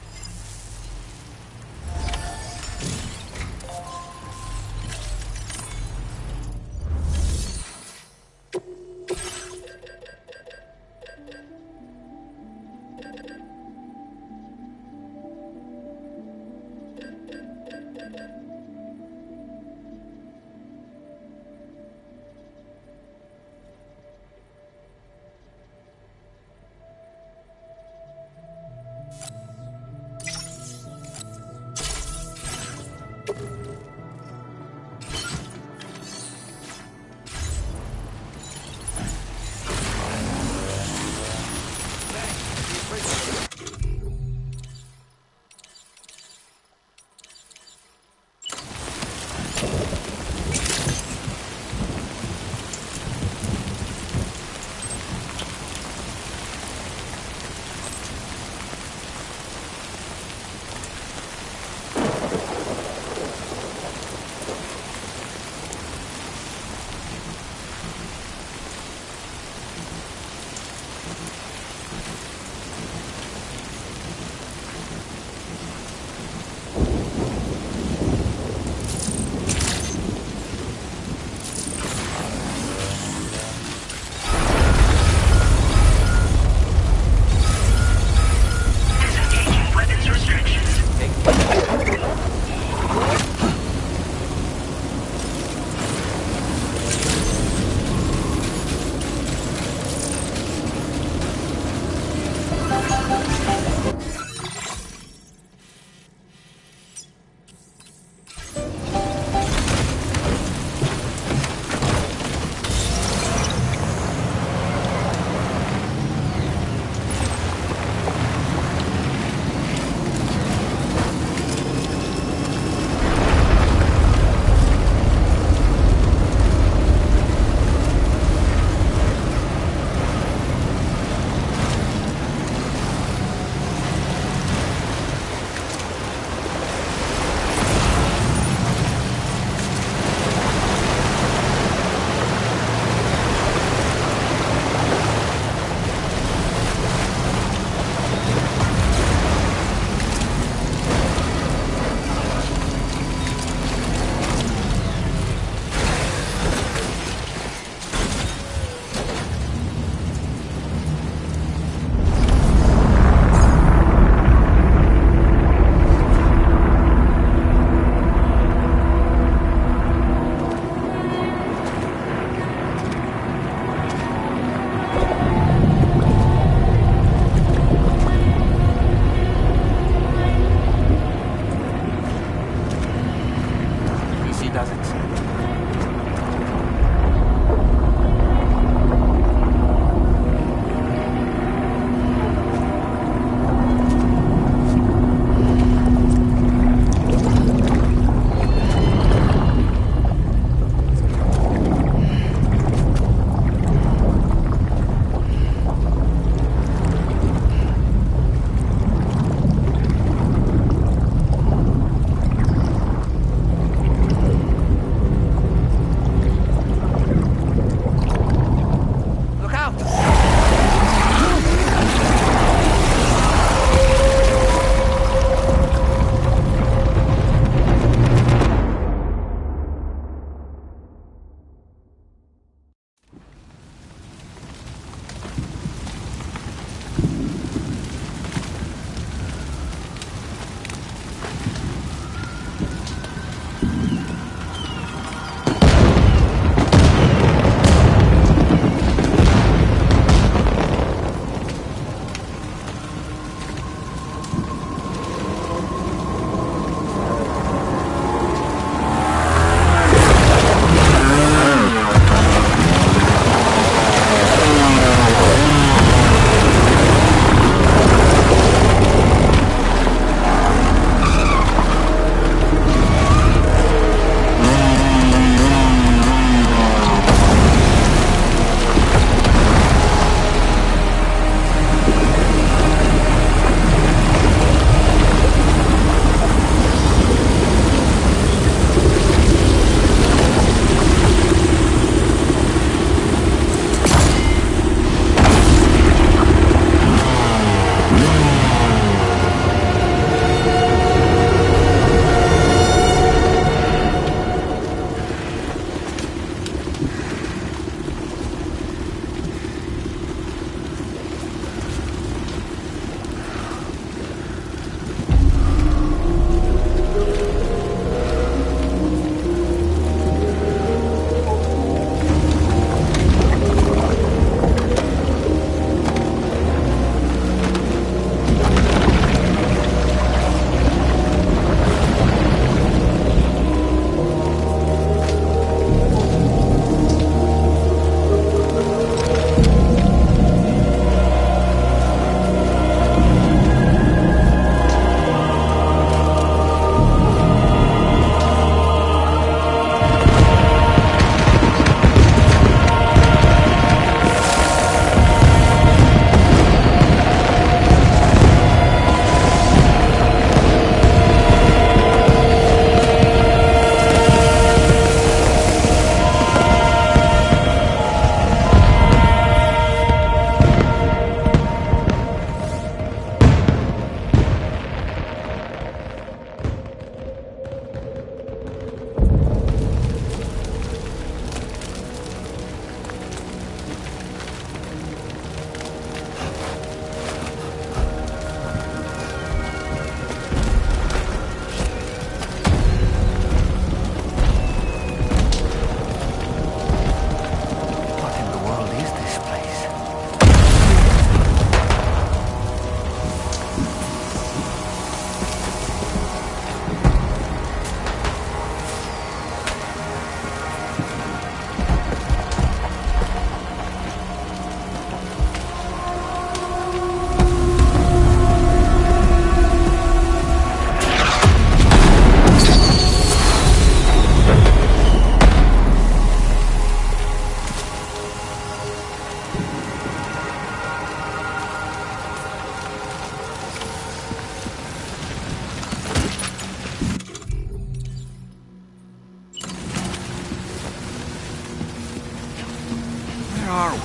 are we?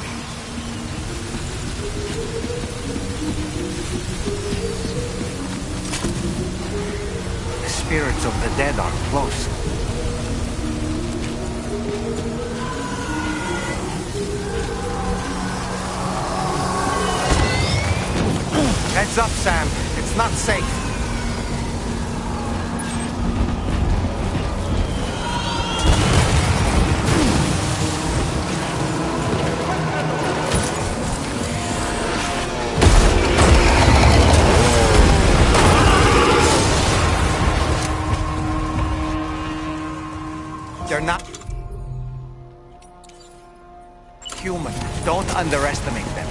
The spirits of the dead are close. Heads up, Sam. It's not safe. They're not human. Don't underestimate them.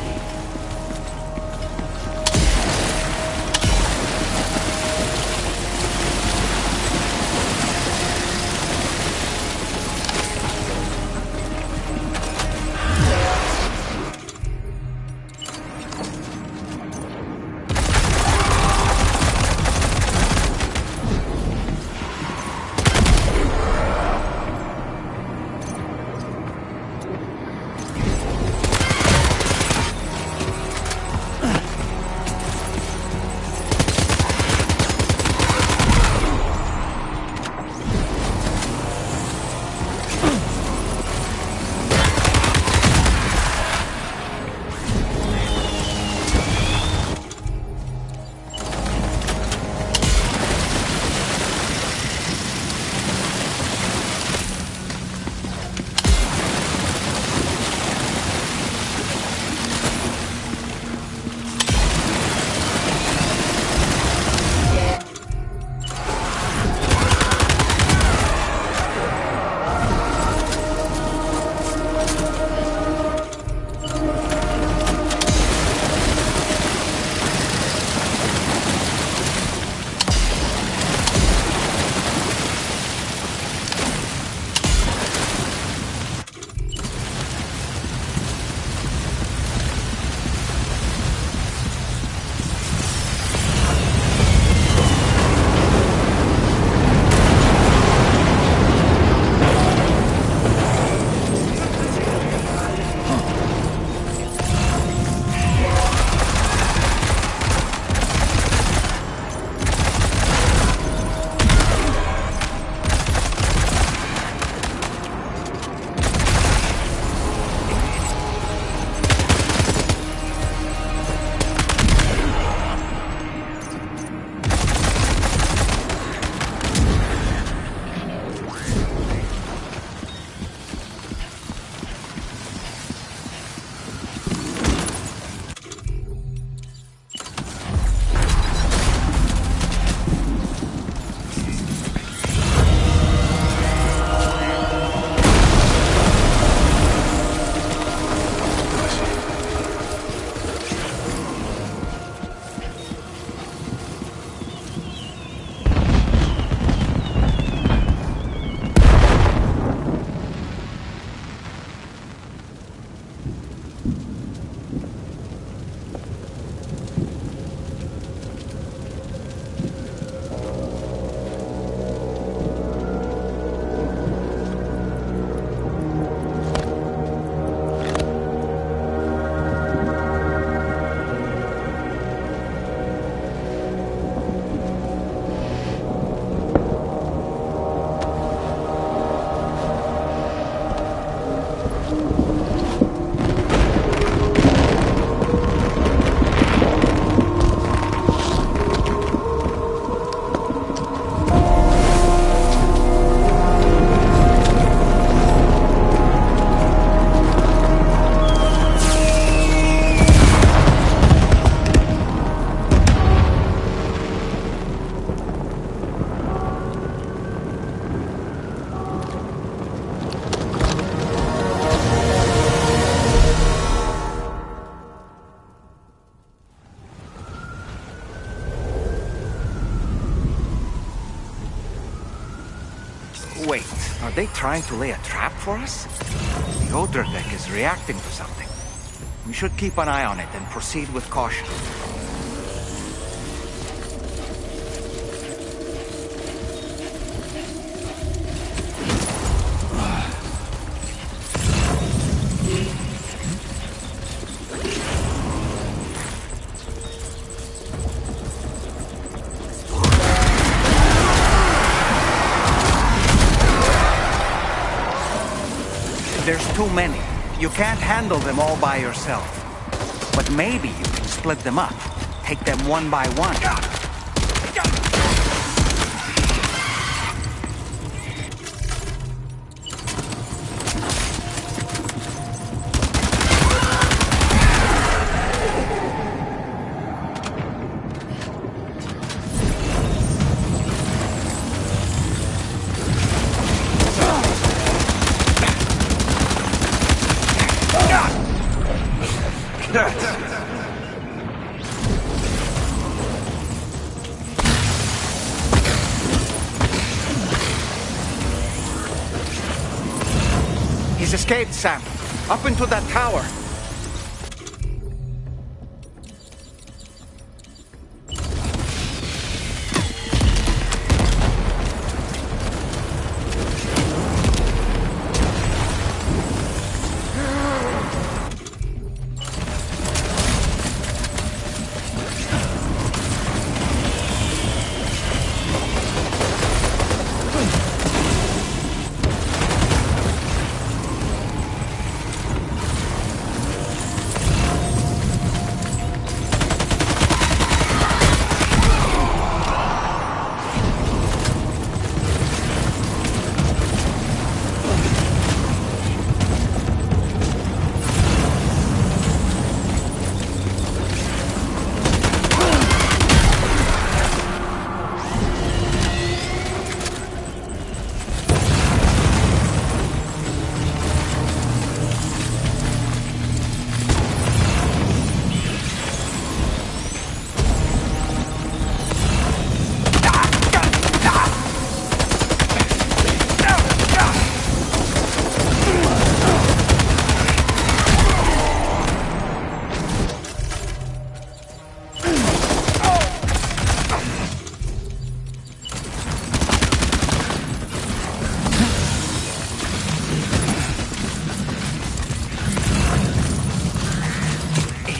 Wait, are they trying to lay a trap for us? The odor deck is reacting to something. We should keep an eye on it and proceed with caution. There's too many. You can't handle them all by yourself. But maybe you can split them up. Take them one by one. He's escaped, Sam. Up into that tower.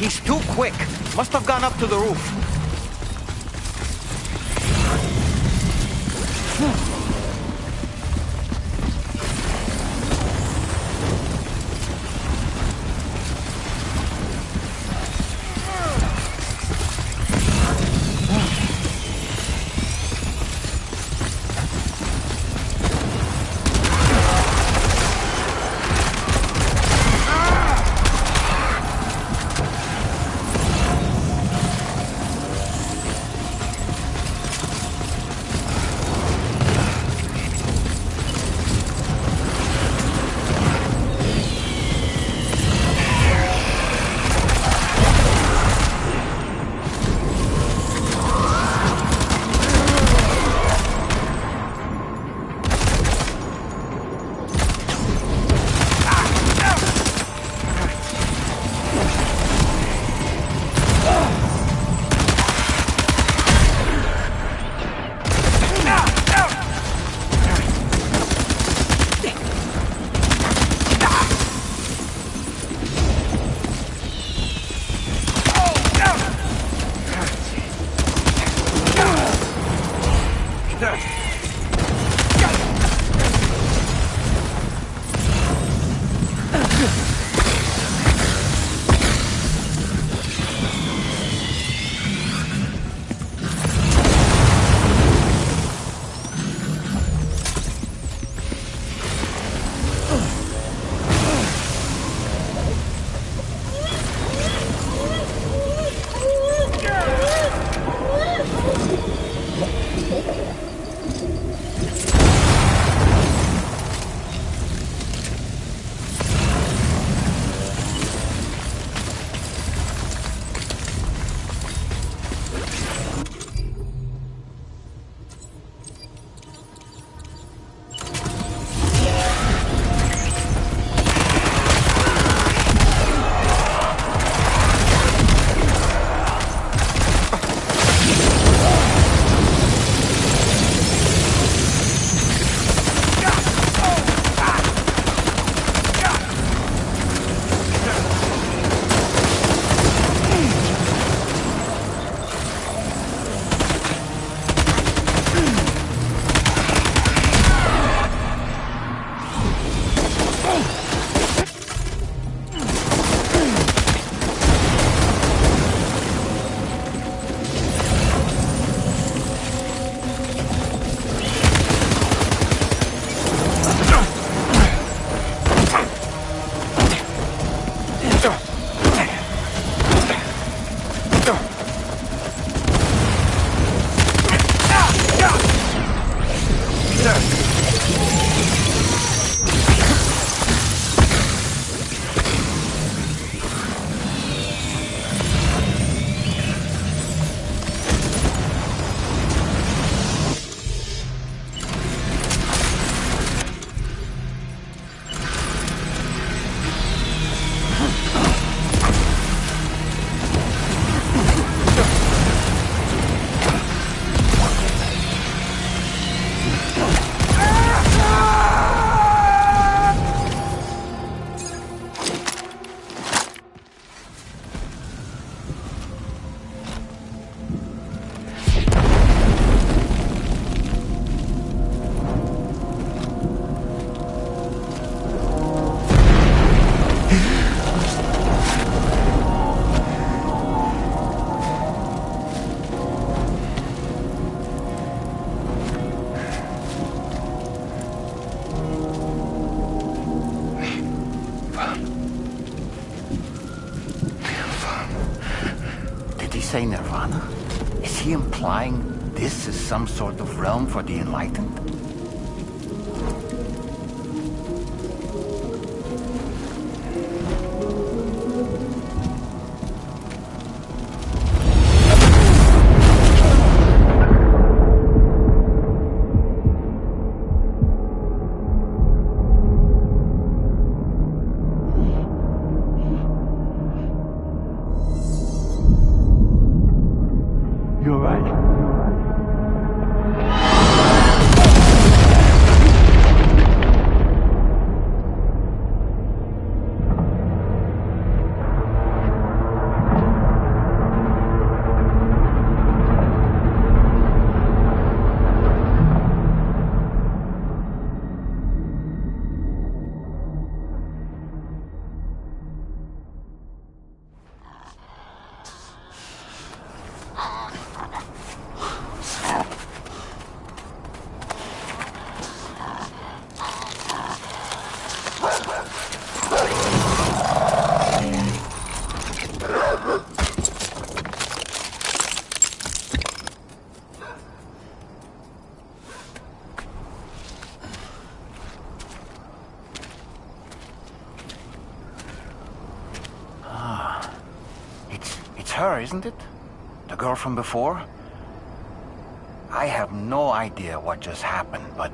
He's too quick. Must have gone up to the roof. say Nirvana? Is he implying this is some sort of realm for the enlightened? You're right. It's her, isn't it? The girl from before? I have no idea what just happened, but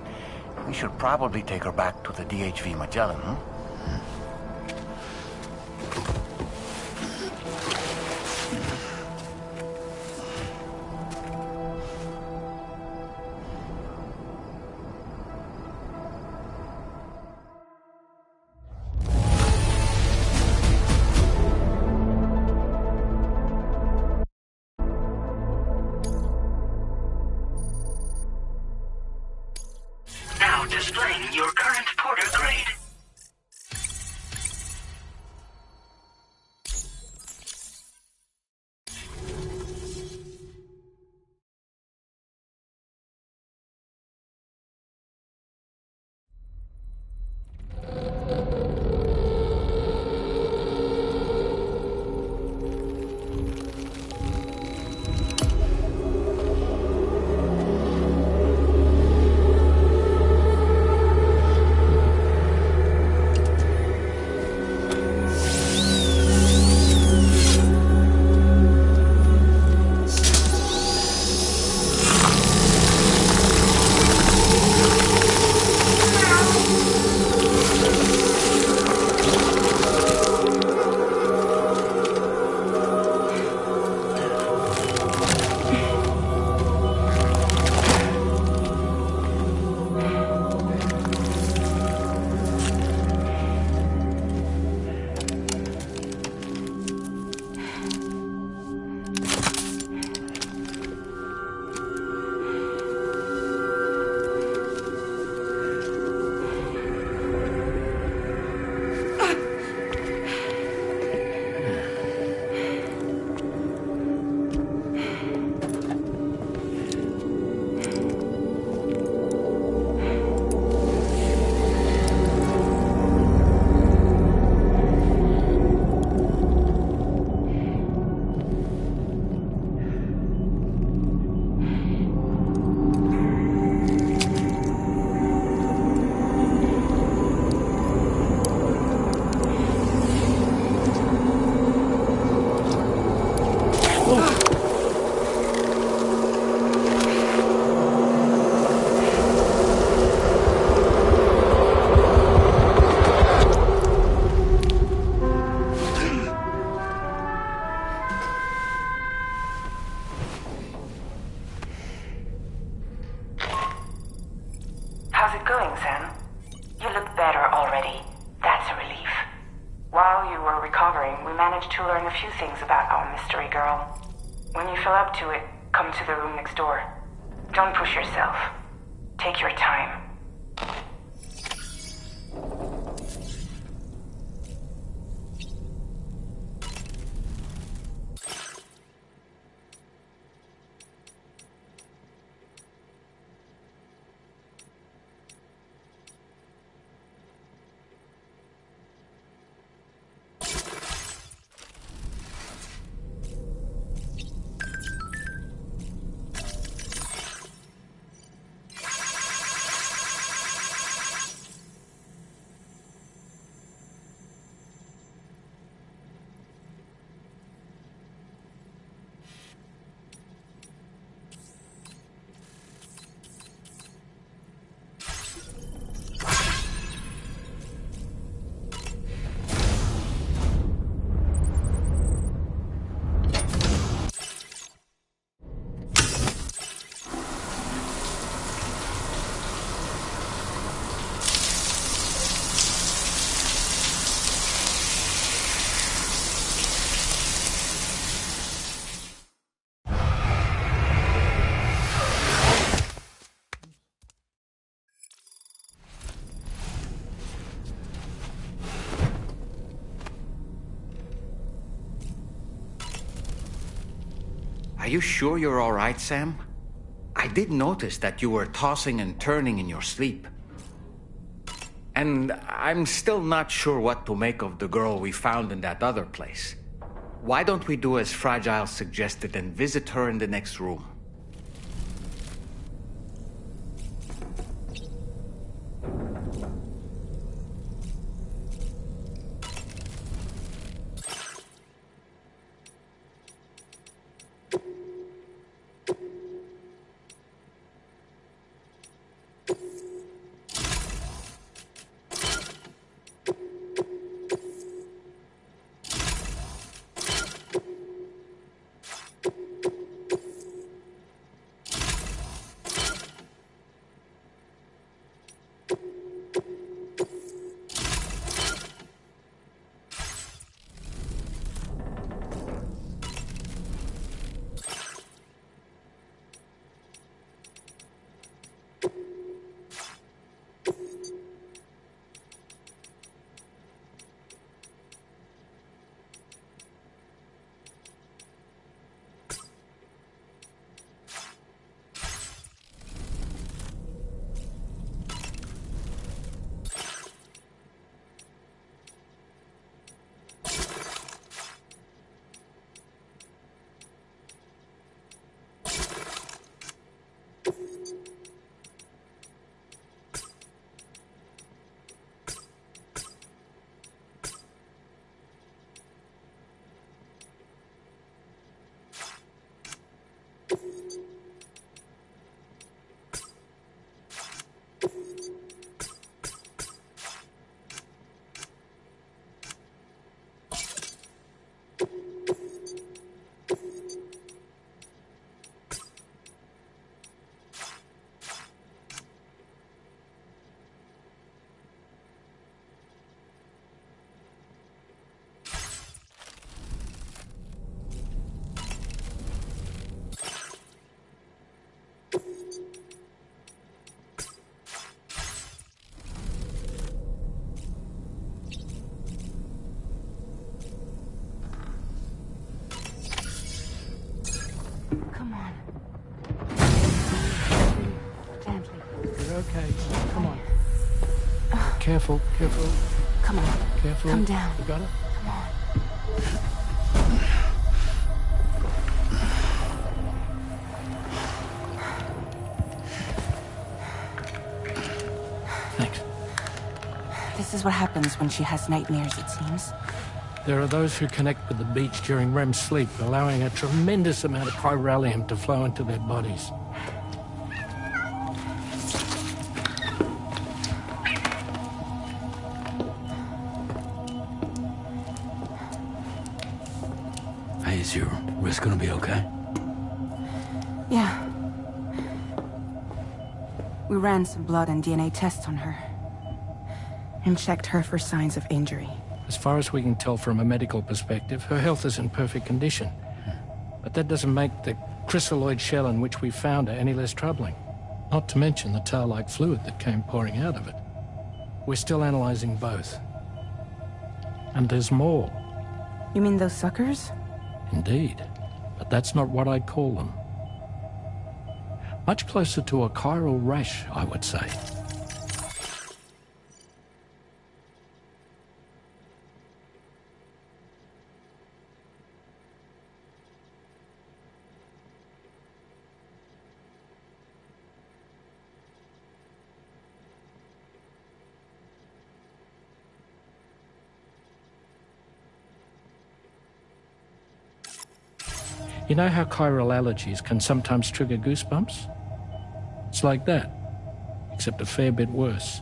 we should probably take her back to the DHV Magellan, huh? Now displaying your current porter grade. How's it going, Sam? You look better already. That's a relief. While you were recovering, we managed to learn a few things about our mystery girl. When you feel up to it, come to the room next door. Don't push yourself. Take your time. Are you sure you're all right, Sam? I did notice that you were tossing and turning in your sleep. And I'm still not sure what to make of the girl we found in that other place. Why don't we do as Fragile suggested and visit her in the next room? Come on. Gently. You're okay. Come on. Careful, careful. Come on. Careful. Come down. You got it? Come on. Thanks. This is what happens when she has nightmares, it seems. There are those who connect with the beach during REM sleep, allowing a tremendous amount of chiralium to flow into their bodies. Hey, is your wrist gonna be okay? Yeah. We ran some blood and DNA tests on her. And checked her for signs of injury. As far as we can tell from a medical perspective, her health is in perfect condition. But that doesn't make the chrysaloid shell in which we found her any less troubling. Not to mention the tar-like fluid that came pouring out of it. We're still analyzing both. And there's more. You mean those suckers? Indeed. But that's not what I'd call them. Much closer to a chiral rash, I would say. You know how chiral allergies can sometimes trigger goosebumps? It's like that, except a fair bit worse.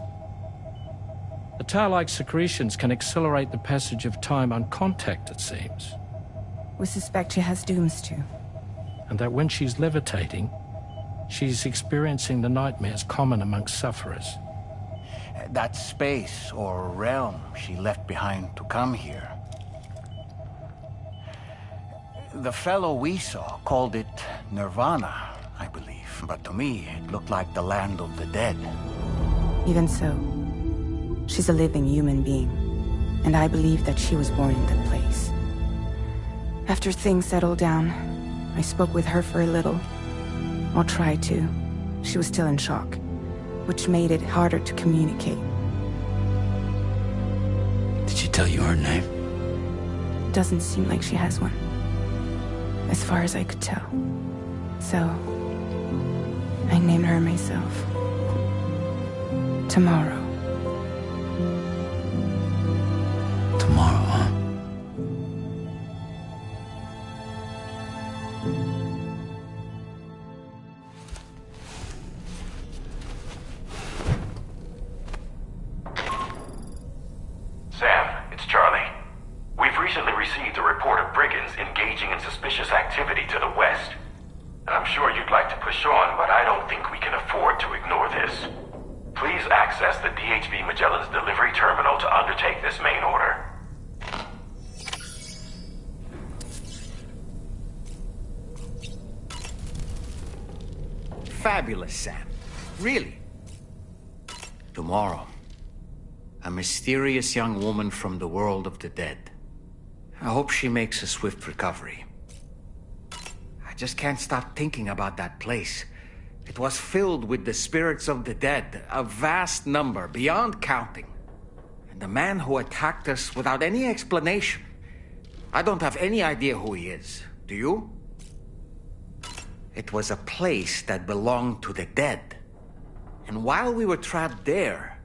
The tar-like secretions can accelerate the passage of time on contact, it seems. We suspect she has dooms too. And that when she's levitating, she's experiencing the nightmares common amongst sufferers. That space or realm she left behind to come here. The fellow we saw called it Nirvana, I believe. But to me, it looked like the land of the dead. Even so, she's a living human being. And I believe that she was born in that place. After things settled down, I spoke with her for a little. Or tried to. She was still in shock, which made it harder to communicate. Did she tell you her name? Doesn't seem like she has one. As far as I could tell. So, I named her myself. Tomorrow. Tomorrow, huh? Sam, it's Charlie. We've recently received a report of brigands engaging in suspicious activity to the west. I'm sure you'd like to push on, but I don't think we can afford to ignore this. Please access the DHV Magellan's delivery terminal to undertake this main order. Fabulous, Sam. Really. Tomorrow, a mysterious young woman from the world of the dead. I hope she makes a swift recovery. I just can't stop thinking about that place. It was filled with the spirits of the dead, a vast number, beyond counting. And the man who attacked us without any explanation. I don't have any idea who he is. Do you? It was a place that belonged to the dead. And while we were trapped there,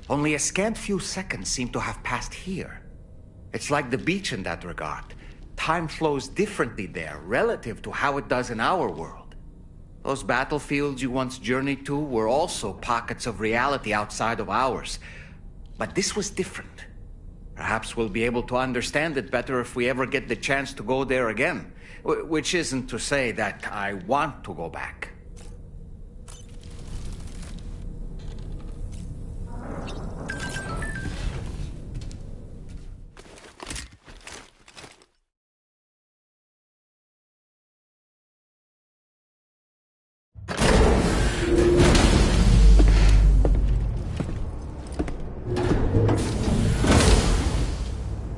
only a scant few seconds seemed to have passed here. It's like the beach in that regard. Time flows differently there, relative to how it does in our world. Those battlefields you once journeyed to were also pockets of reality outside of ours. But this was different. Perhaps we'll be able to understand it better if we ever get the chance to go there again. Which isn't to say that I want to go back.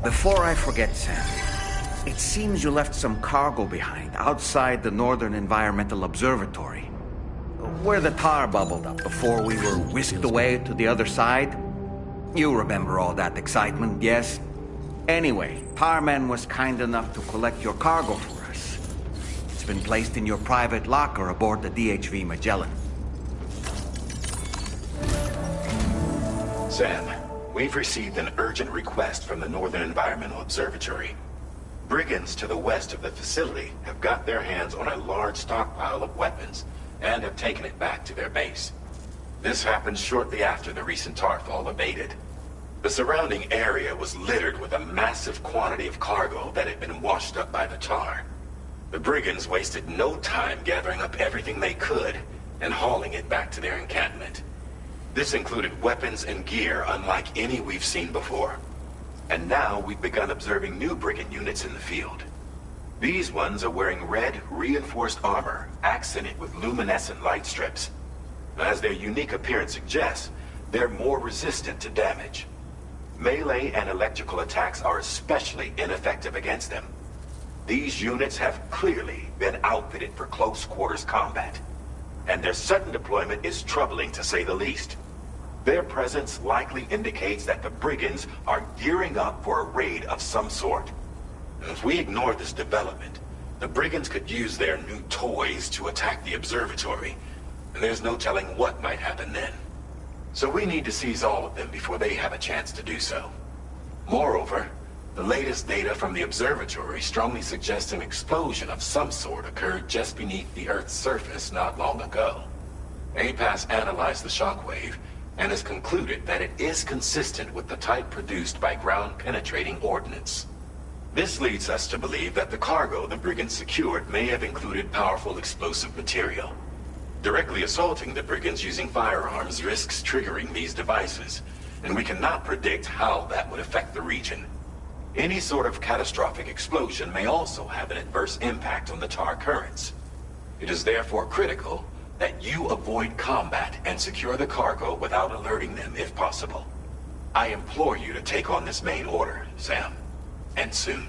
Before I forget, Sam, it seems you left some cargo behind outside the Northern Environmental Observatory, where the tar bubbled up before we were whisked away to the other side. You remember all that excitement, yes? Anyway, Tarman was kind enough to collect your cargo for us. It's been placed in your private locker aboard the DHV Magellan. Sam, we've received an urgent request from the Northern Environmental Observatory. Brigands to the west of the facility have got their hands on a large stockpile of weapons and have taken it back to their base. This happened shortly after the recent Tarfall abated. The surrounding area was littered with a massive quantity of cargo that had been washed up by the tar. The brigands wasted no time gathering up everything they could and hauling it back to their encampment. This included weapons and gear unlike any we've seen before. And now we've begun observing new brigand units in the field. These ones are wearing red, reinforced armor, accented with luminescent light strips. As their unique appearance suggests, they're more resistant to damage. Melee and electrical attacks are especially ineffective against them. These units have clearly been outfitted for close quarters combat, and their sudden deployment is troubling to say the least. Their presence likely indicates that the brigands are gearing up for a raid of some sort. If we ignore this development, the brigands could use their new toys to attack the observatory, and there's no telling what might happen then. So we need to seize all of them before they have a chance to do so. Moreover, the latest data from the observatory strongly suggests an explosion of some sort occurred just beneath the Earth's surface not long ago. APAS analyzed the shockwave and has concluded that it is consistent with the type produced by ground-penetrating ordnance. This leads us to believe that the cargo the brigands secured may have included powerful explosive material. Directly assaulting the brigands using firearms risks triggering these devices, and we cannot predict how that would affect the region. Any sort of catastrophic explosion may also have an adverse impact on the tar currents. It is therefore critical that you avoid combat and secure the cargo without alerting them if possible. I implore you to take on this main order, Sam. And soon.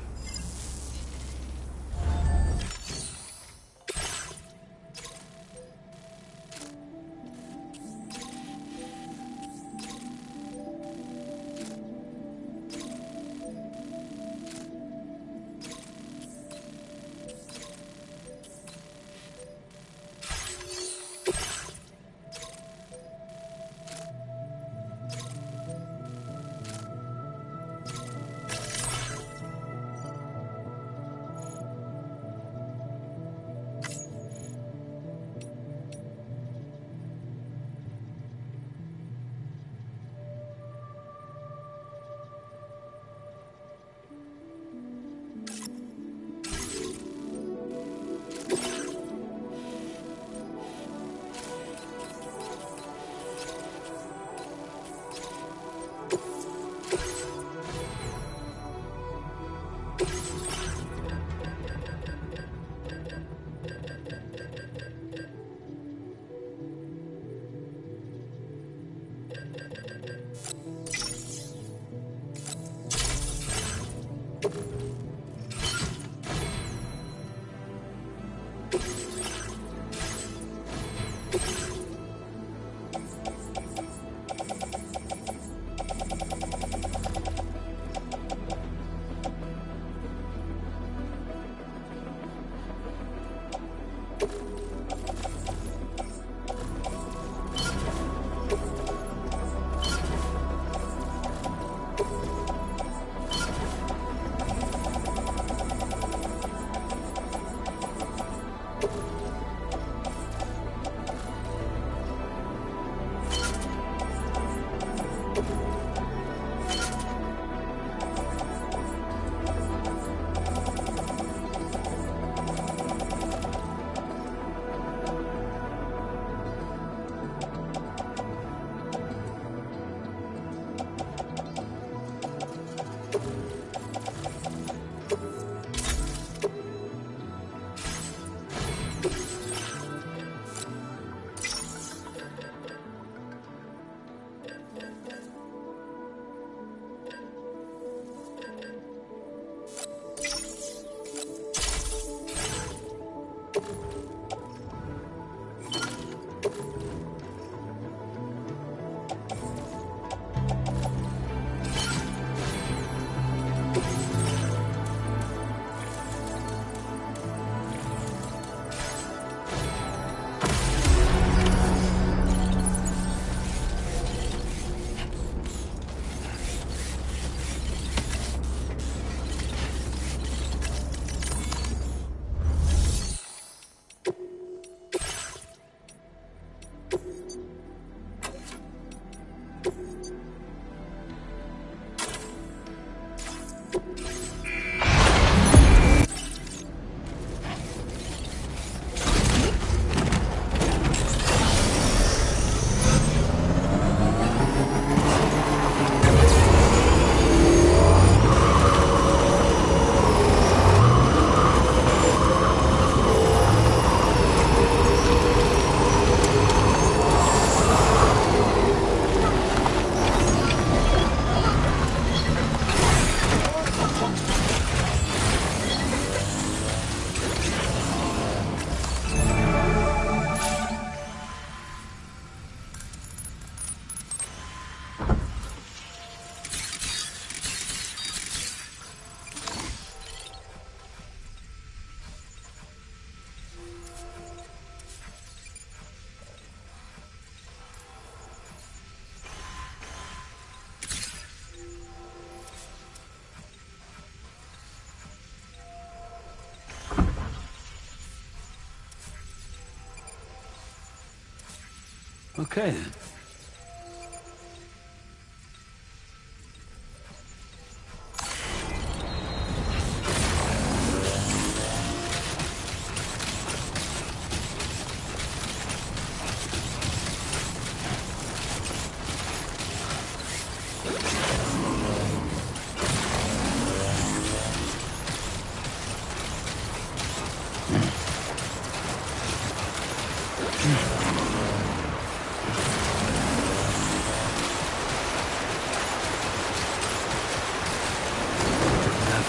Okay, then.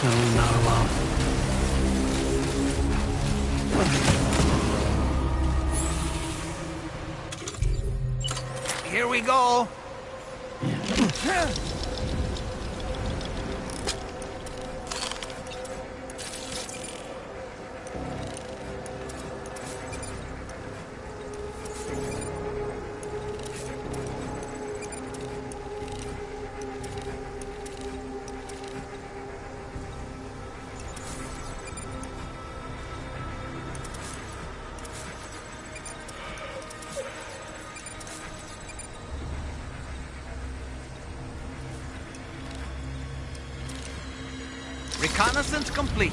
Definitely not alone. Here we go. Reconnaissance complete.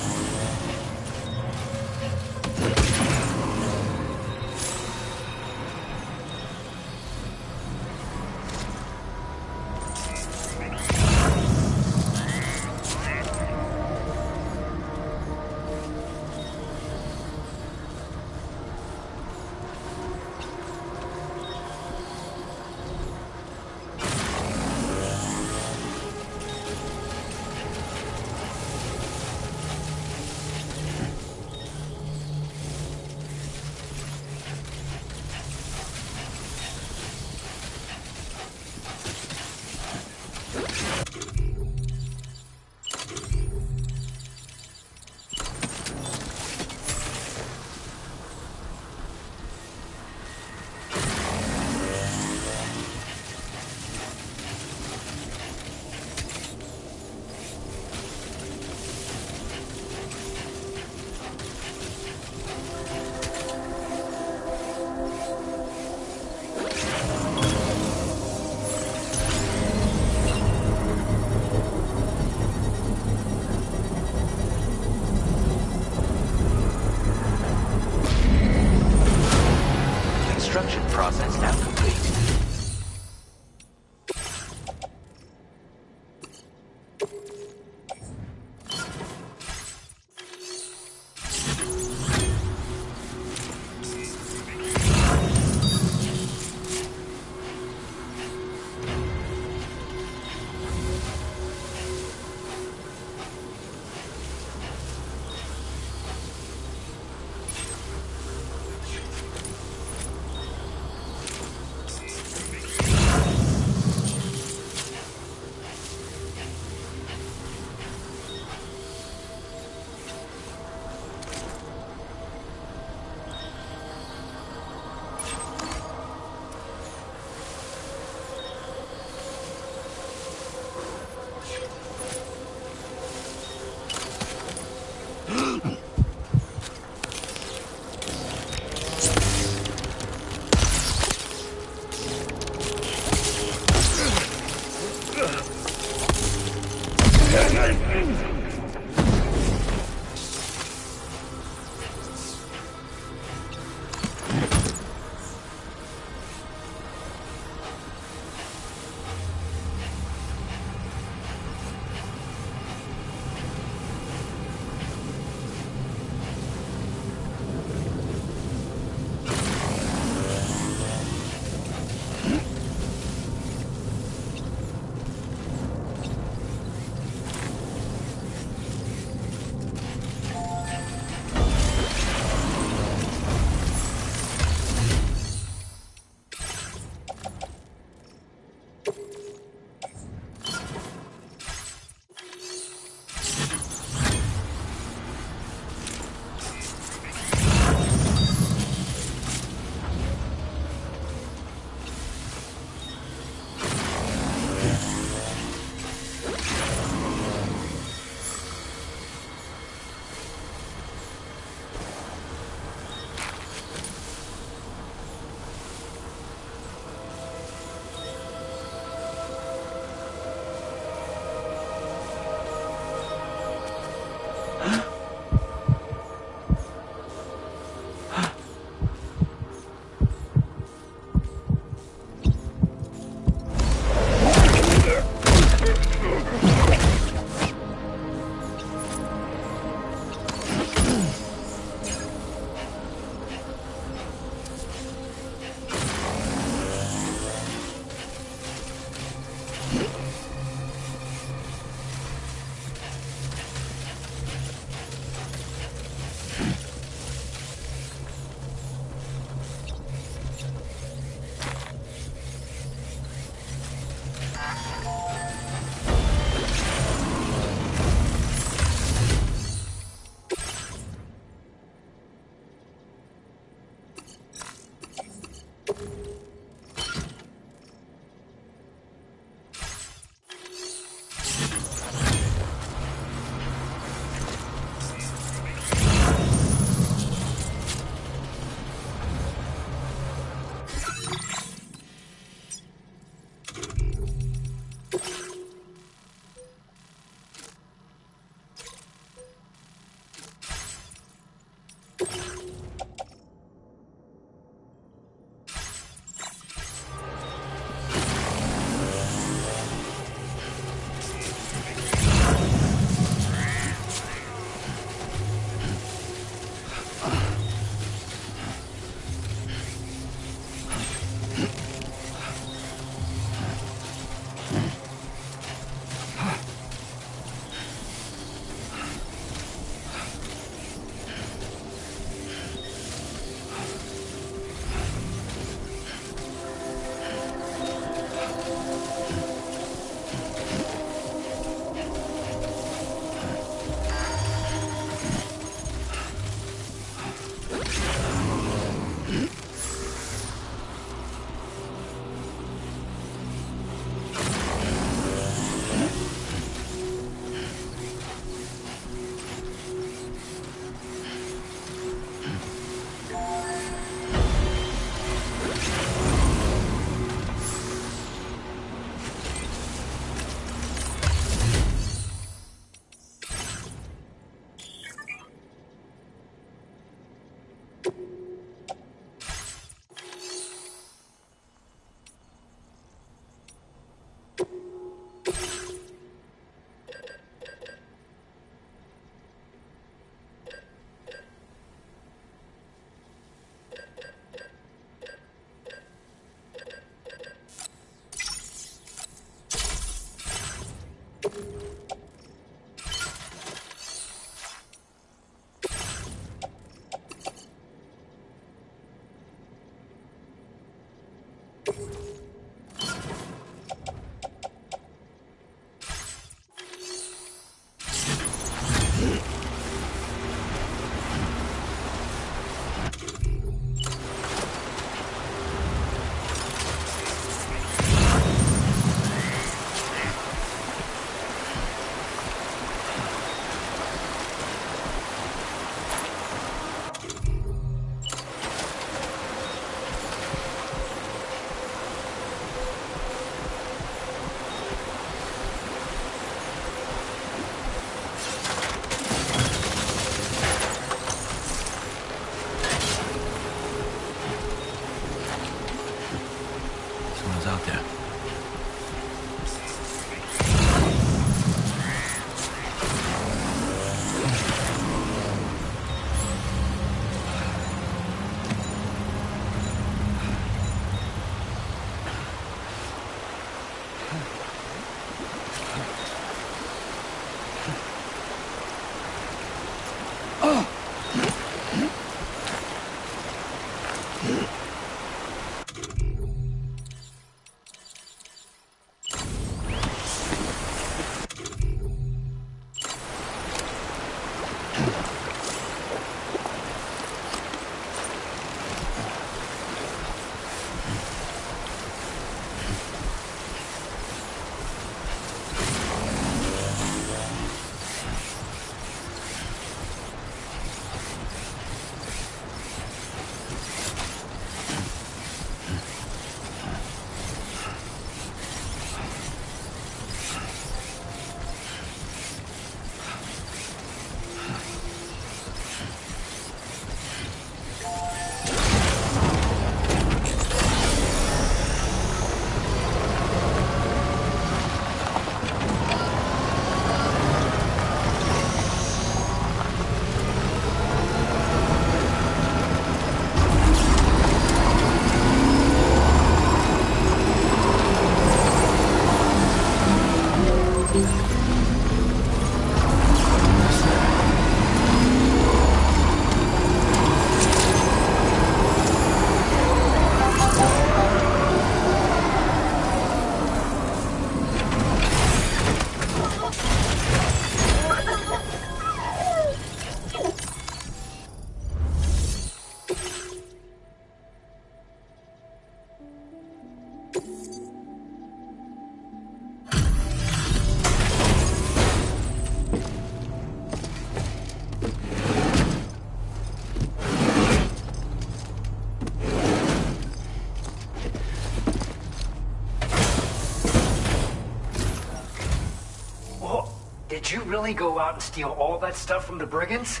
Did you really go out and steal all that stuff from the brigands?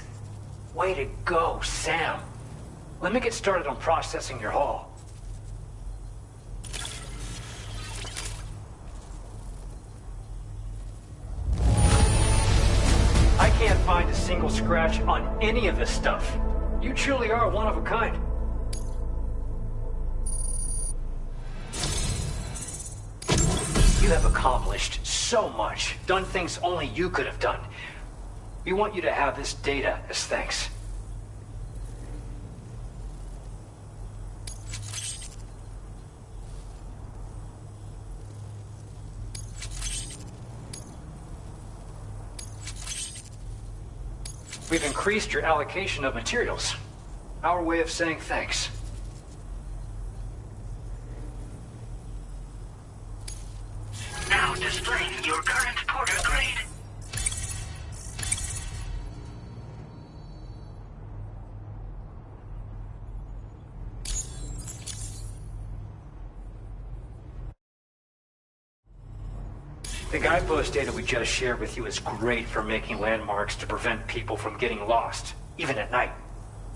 Way to go, Sam. Let me get started on processing your haul. I can't find a single scratch on any of this stuff. You truly are one of a kind. You have accomplished so much, done things only you could have done. We want you to have this data as thanks. We've increased your allocation of materials. Our way of saying thanks. Now displaying your current porter grade. The guidepost data we just shared with you is great for making landmarks to prevent people from getting lost, even at night.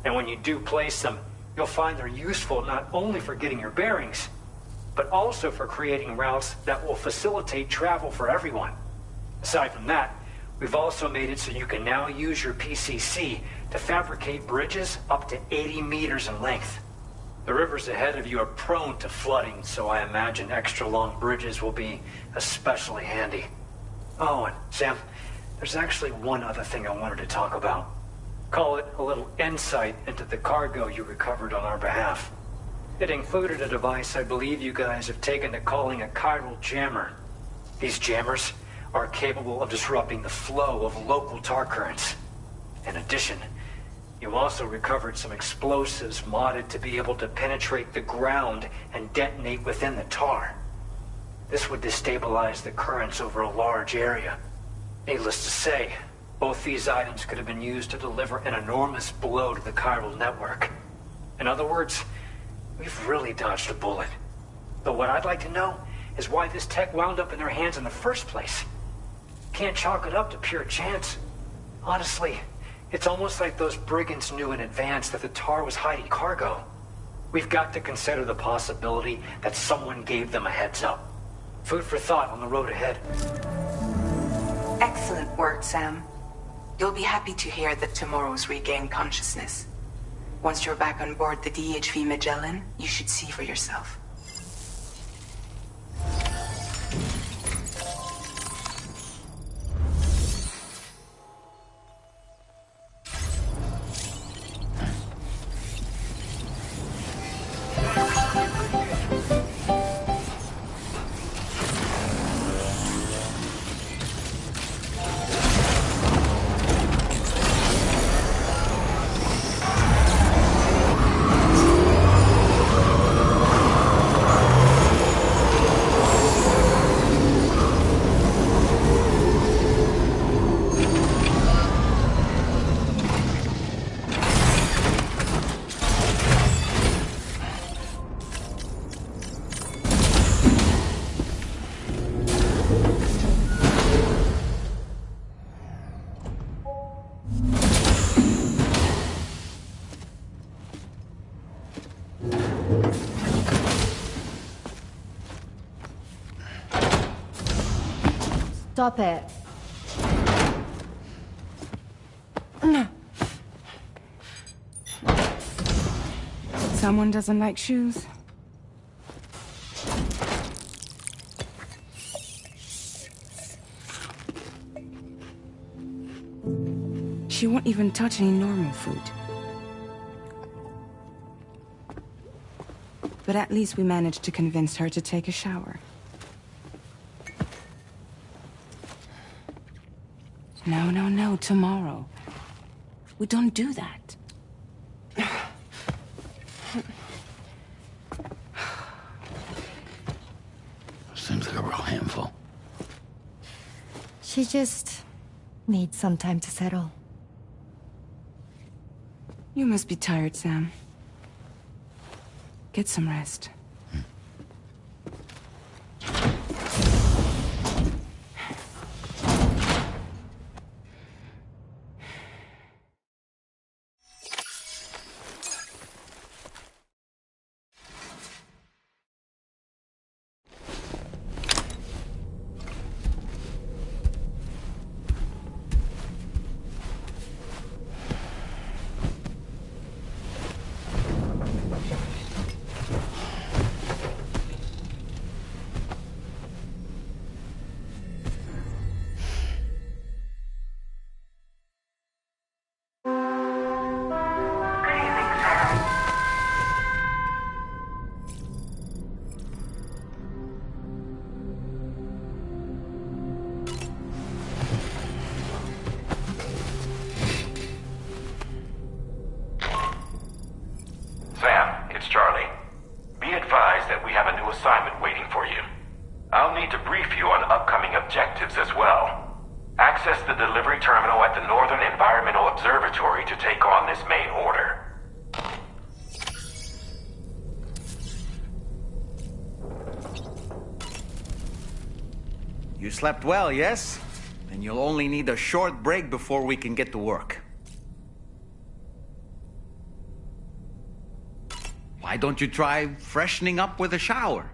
And when you do place them, you'll find they're useful not only for getting your bearings, but also for creating routes that will facilitate travel for everyone. Aside from that, we've also made it so you can now use your PCC to fabricate bridges up to 80 meters in length. The rivers ahead of you are prone to flooding, so I imagine extra long bridges will be especially handy. Oh, and Sam, there's actually one other thing I wanted to talk about. Call it a little insight into the cargo you recovered on our behalf. It included a device I believe you guys have taken to calling a chiral jammer. These jammers are capable of disrupting the flow of local tar currents. In addition, you also recovered some explosives modded to be able to penetrate the ground and detonate within the tar. This would destabilize the currents over a large area. Needless to say, both these items could have been used to deliver an enormous blow to the chiral network. In other words, we've really dodged a bullet. But what I'd like to know is why this tech wound up in their hands in the first place. Can't chalk it up to pure chance. Honestly, it's almost like those brigands knew in advance that the tar was hiding cargo. We've got to consider the possibility that someone gave them a heads up. Food for thought on the road ahead. Excellent work, Sam. You'll be happy to hear that tomorrow's regained consciousness. Once you're back on board the DHV Magellan, you should see for yourself. Stop it. Someone doesn't like shoes? She won't even touch any normal food. But at least we managed to convince her to take a shower. No, tomorrow. We don't do that. Seems like a real handful. She just needs some time to settle. You must be tired, Sam. Get some rest. it's Charlie. Be advised that we have a new assignment waiting for you. I'll need to brief you on upcoming objectives as well. Access the delivery terminal at the Northern Environmental Observatory to take on this main order. You slept well, yes? Then you'll only need a short break before we can get to work. Why don't you try freshening up with a shower?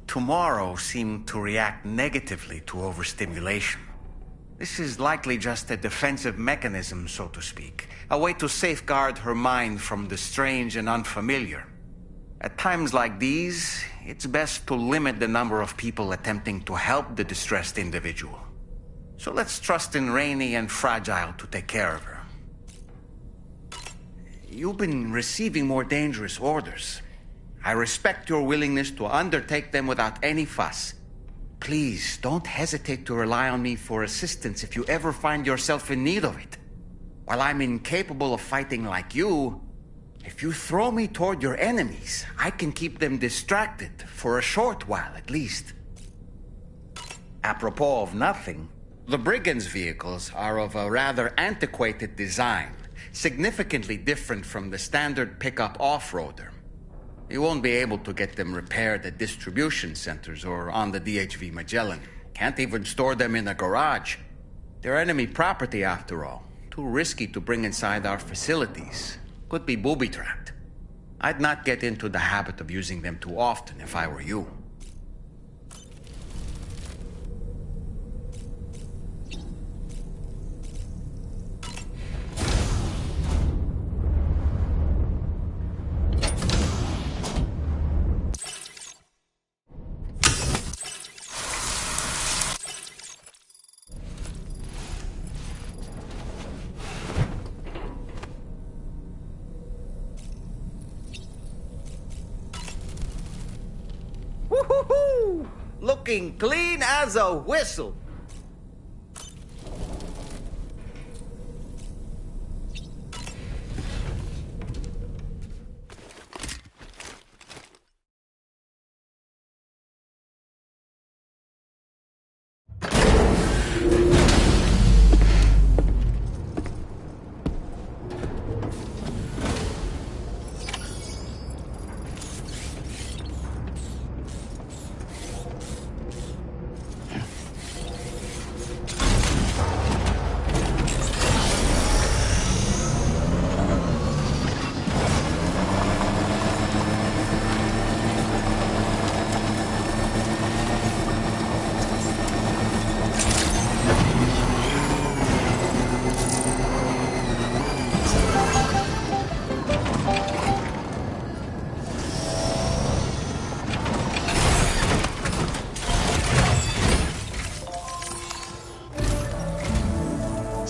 Tomorrow seemed to react negatively to overstimulation. This is likely just a defensive mechanism, so to speak. A way to safeguard her mind from the strange and unfamiliar. At times like these, it's best to limit the number of people attempting to help the distressed individual. So let's trust in Rainey and Fragile to take care of her. You've been receiving more dangerous orders. I respect your willingness to undertake them without any fuss. Please, don't hesitate to rely on me for assistance if you ever find yourself in need of it. While I'm incapable of fighting like you, if you throw me toward your enemies, I can keep them distracted for a short while at least. Apropos of nothing, the brigands' vehicles are of a rather antiquated design, significantly different from the standard pickup off-roader. You won't be able to get them repaired at distribution centers or on the DHV Magellan. Can't even store them in a garage. They're enemy property after all. Too risky to bring inside our facilities. Could be booby-trapped. I'd not get into the habit of using them too often if I were you. Woo-hoo-hoo! Looking clean as a whistle.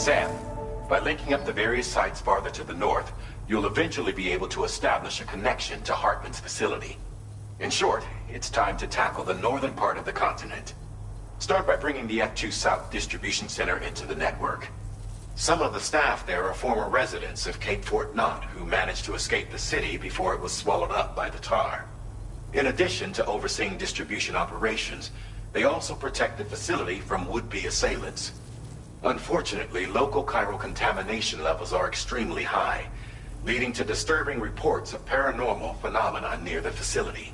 Sam, by linking up the various sites farther to the north, you'll eventually be able to establish a connection to Hartman's facility. In short, it's time to tackle the northern part of the continent. Start by bringing the F2 South Distribution Center into the network. Some of the staff there are former residents of Cape Fort Knott who managed to escape the city before it was swallowed up by the tar. In addition to overseeing distribution operations, they also protect the facility from would-be assailants. Unfortunately, local chiral contamination levels are extremely high, leading to disturbing reports of paranormal phenomena near the facility.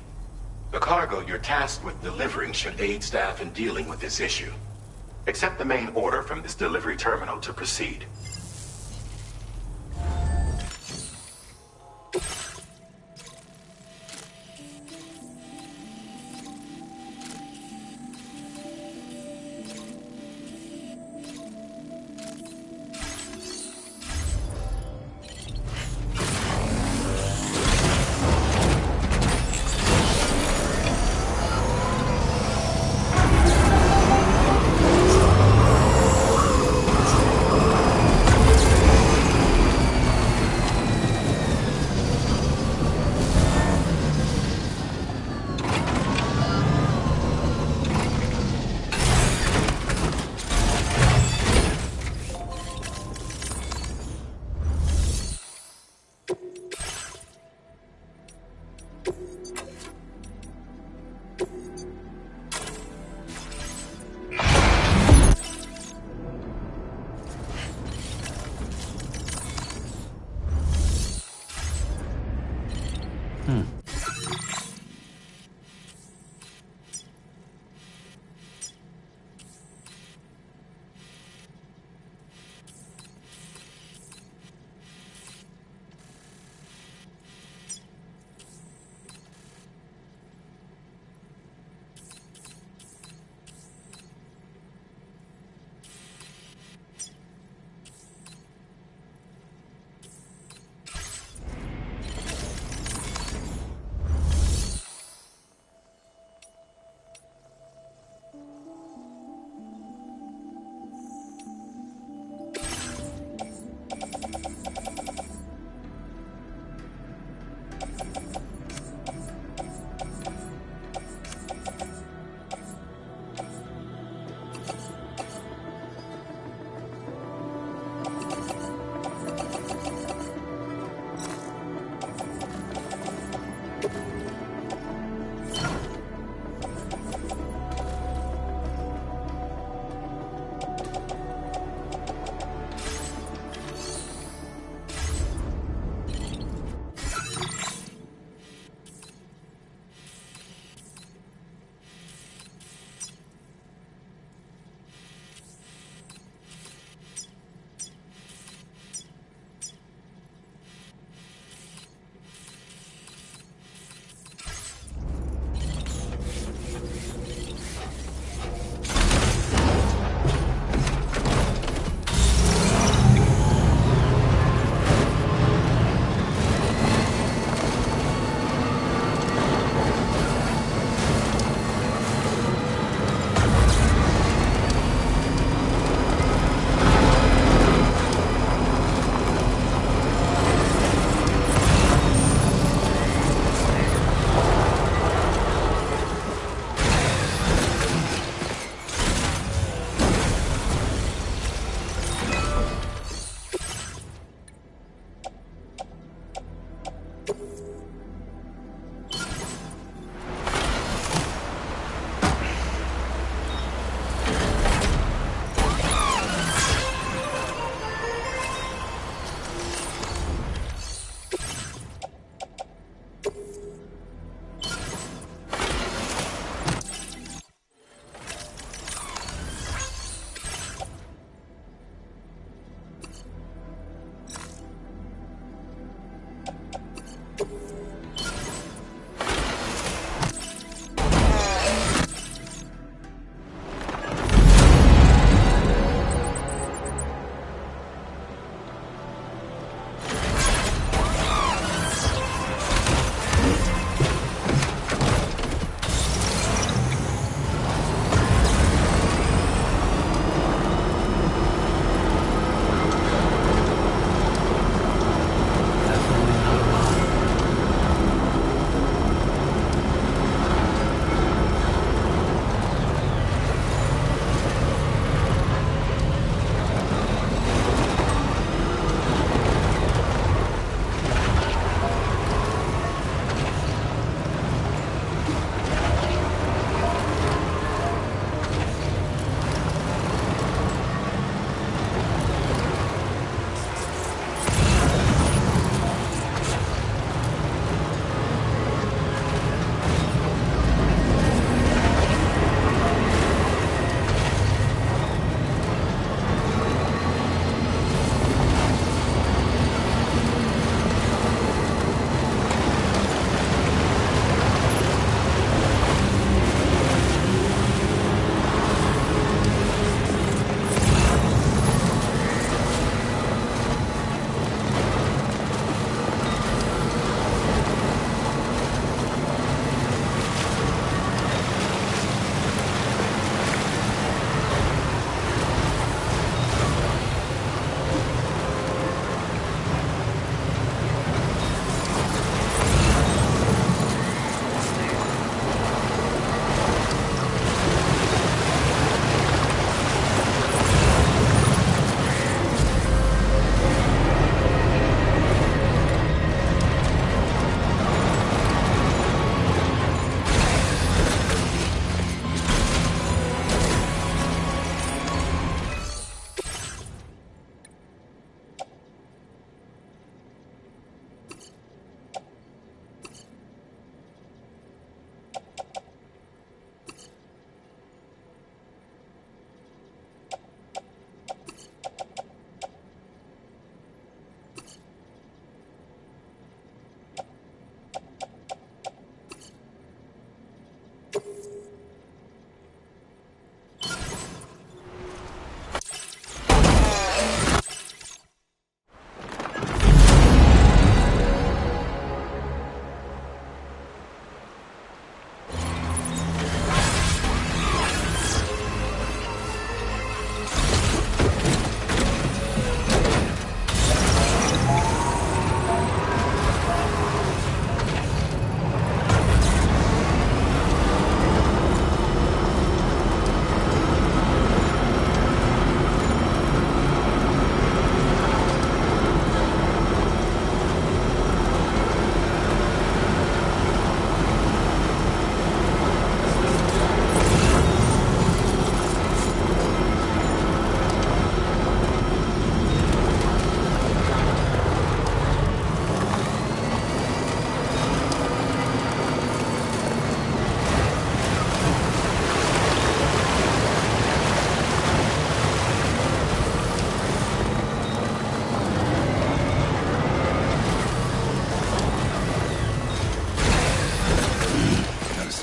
The cargo you're tasked with delivering should aid staff in dealing with this issue. Accept the main order from this delivery terminal to proceed.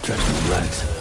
Stretch my legs.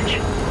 coverage.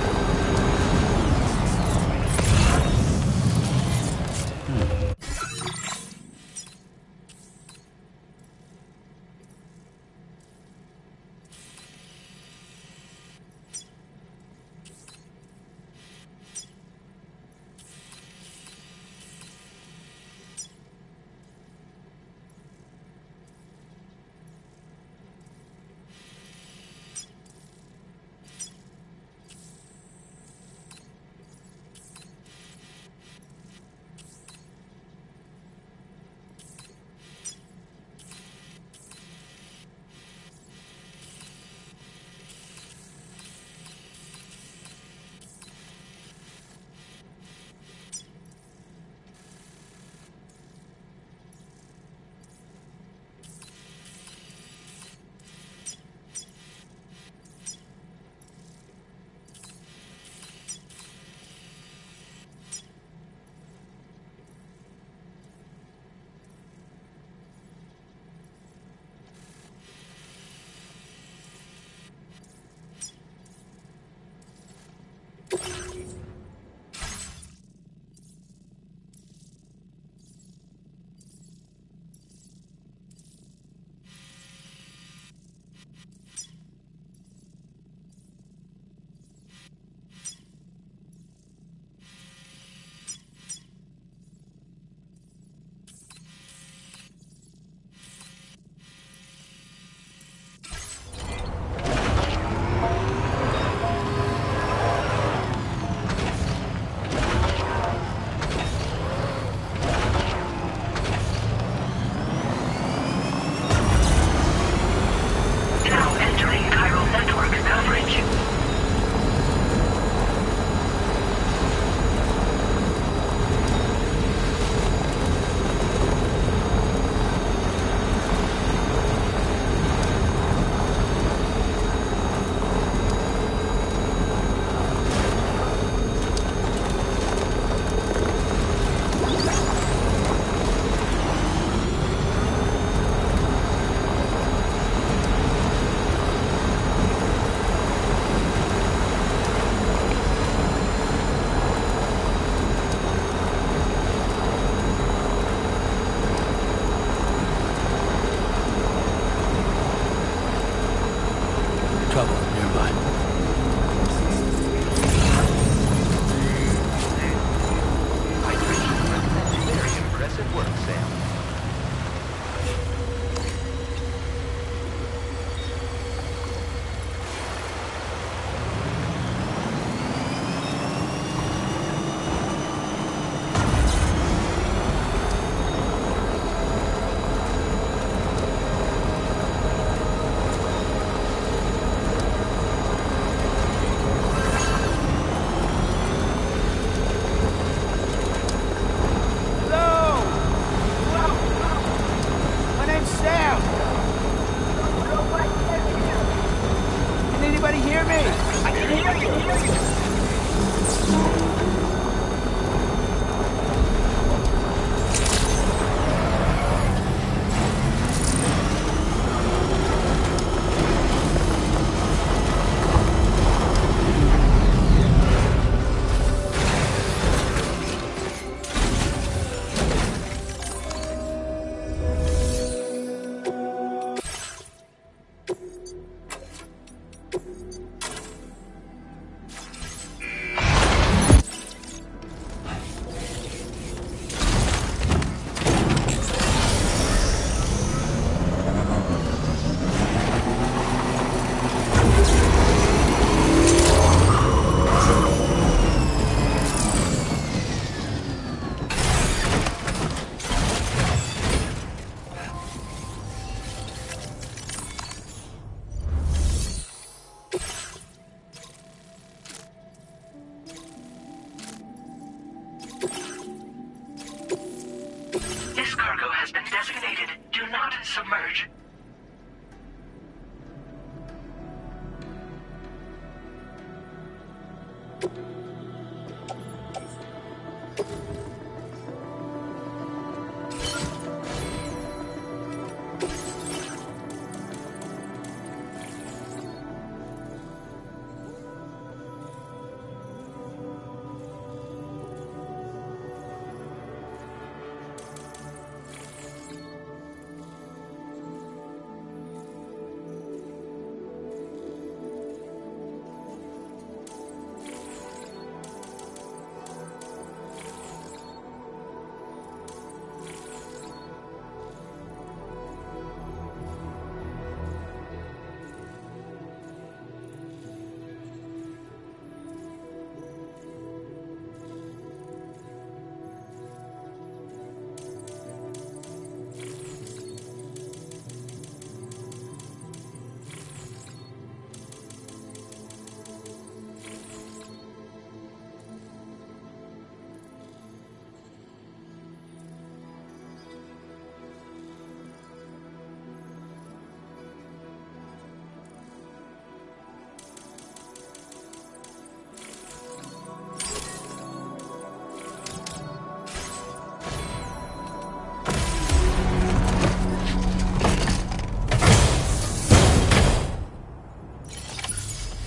submerge.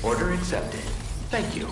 Order accepted. Thank you.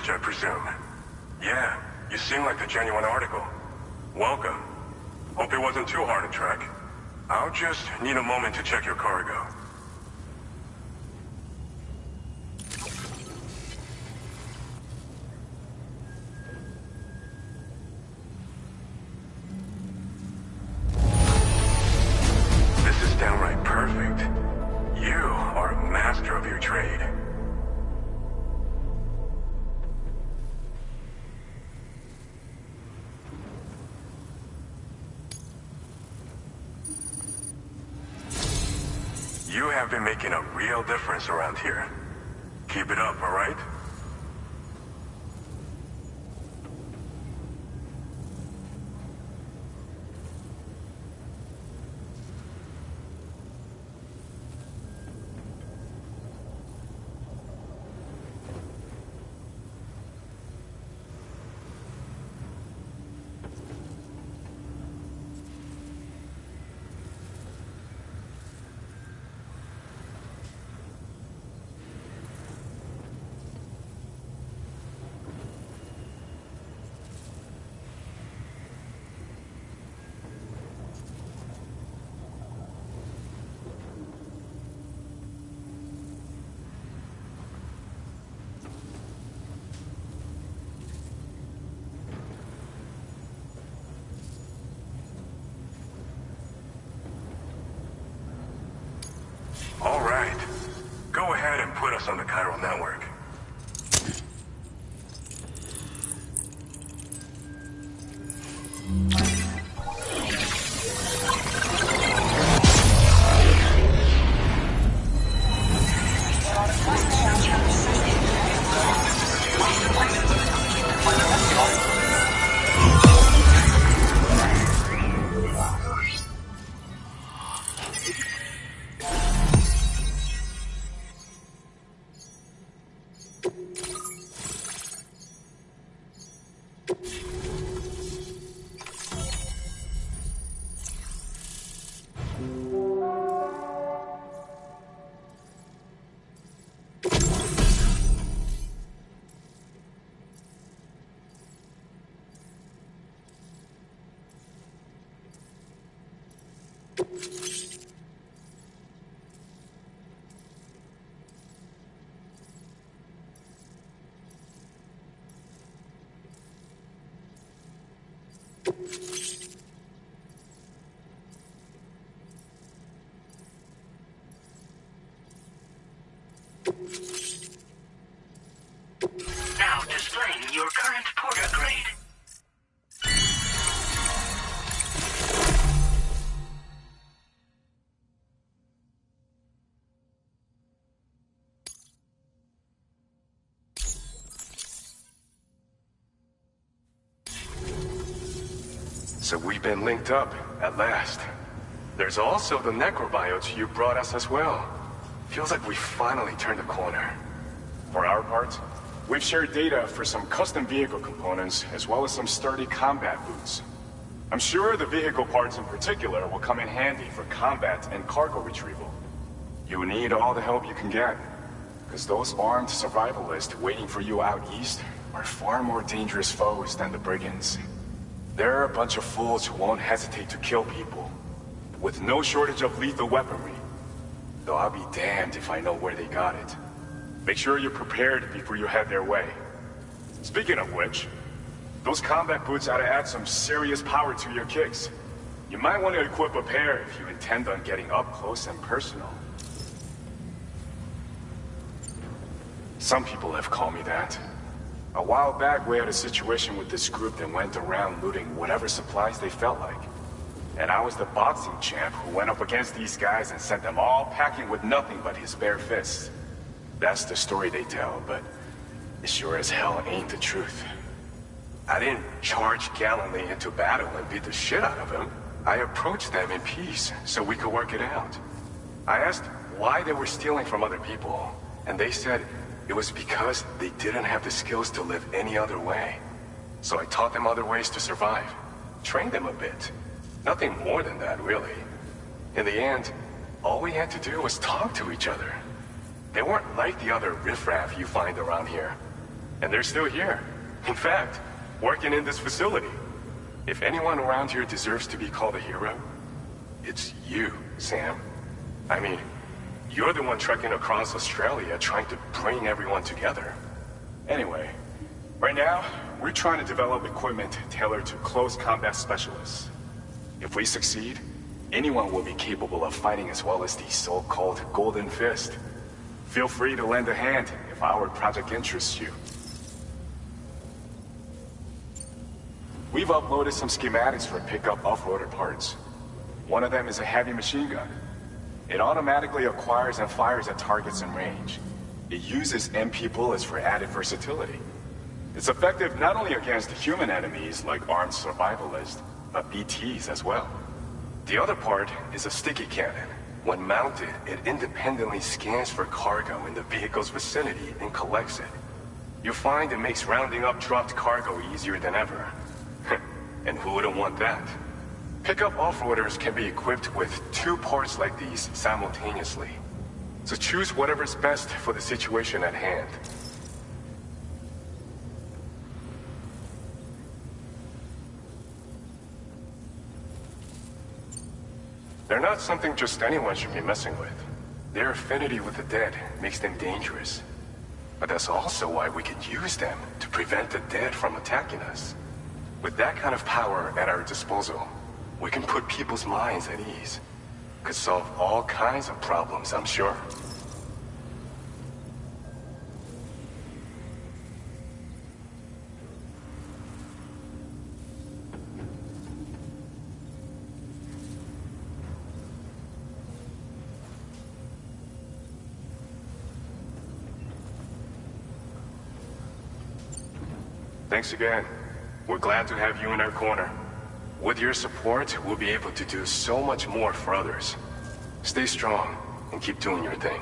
I presume. Yeah, you seem like the genuine article. Welcome. Hope it wasn't too hard to track. I'll just need a moment to check your cargo. This is downright perfect. You are a master of your trade. You have been making a real difference around here. Keep it up, all right? All right. Go ahead and put us on the chiral network. Now displaying your current porter grade. So we've been linked up, at last. There's also the necrobiotes you brought us as well. Feels like we finally turned a corner. For our part, we've shared data for some custom vehicle components, as well as some sturdy combat boots. I'm sure the vehicle parts in particular will come in handy for combat and cargo retrieval. You need all the help you can get, because those armed survivalists waiting for you out east are far more dangerous foes than the brigands. They're a bunch of fools who won't hesitate to kill people, with no shortage of lethal weaponry. Though I'll be damned if I know where they got it. Make sure you're prepared before you head their way. Speaking of which, those combat boots ought to add some serious power to your kicks. You might want to equip a pair if you intend on getting up close and personal. Some people have called me that. A while back, we had a situation with this group that went around looting whatever supplies they felt like. And I was the boxing champ who went up against these guys and sent them all packing with nothing but his bare fists. That's the story they tell, but it sure as hell ain't the truth. I didn't charge gallantly into battle and beat the shit out of them. I approached them in peace so we could work it out. I asked why they were stealing from other people, and they said it was because they didn't have the skills to live any other way. So I taught them other ways to survive, trained them a bit. Nothing more than that, really. In the end, all we had to do was talk to each other. They weren't like the other riffraff you find around here. And they're still here. In fact, working in this facility. If anyone around here deserves to be called a hero, it's you, Sam. I mean, you're the one trekking across Australia trying to bring everyone together. Anyway, right now, we're trying to develop equipment tailored to close combat specialists. If we succeed, anyone will be capable of fighting as well as the so-called Golden Fist. Feel free to lend a hand if our project interests you. We've uploaded some schematics for pickup off-roader parts. One of them is a heavy machine gun. It automatically acquires and fires at targets in range. It uses MP bullets for added versatility. It's effective not only against human enemies like armed survivalists, but BTs as well. The other part is a sticky cannon. When mounted, it independently scans for cargo in the vehicle's vicinity and collects it. You'll find it makes rounding up dropped cargo easier than ever. And who wouldn't want that? Pickup off-roaders can be equipped with 2 parts like these simultaneously. So choose whatever's best for the situation at hand. They're not something just anyone should be messing with. Their affinity with the dead makes them dangerous. But that's also why we can use them to prevent the dead from attacking us. With that kind of power at our disposal, we can put people's minds at ease. Could solve all kinds of problems, I'm sure. Thanks again. We're glad to have you in our corner. With your support, we'll be able to do so much more for others. Stay strong and keep doing your thing.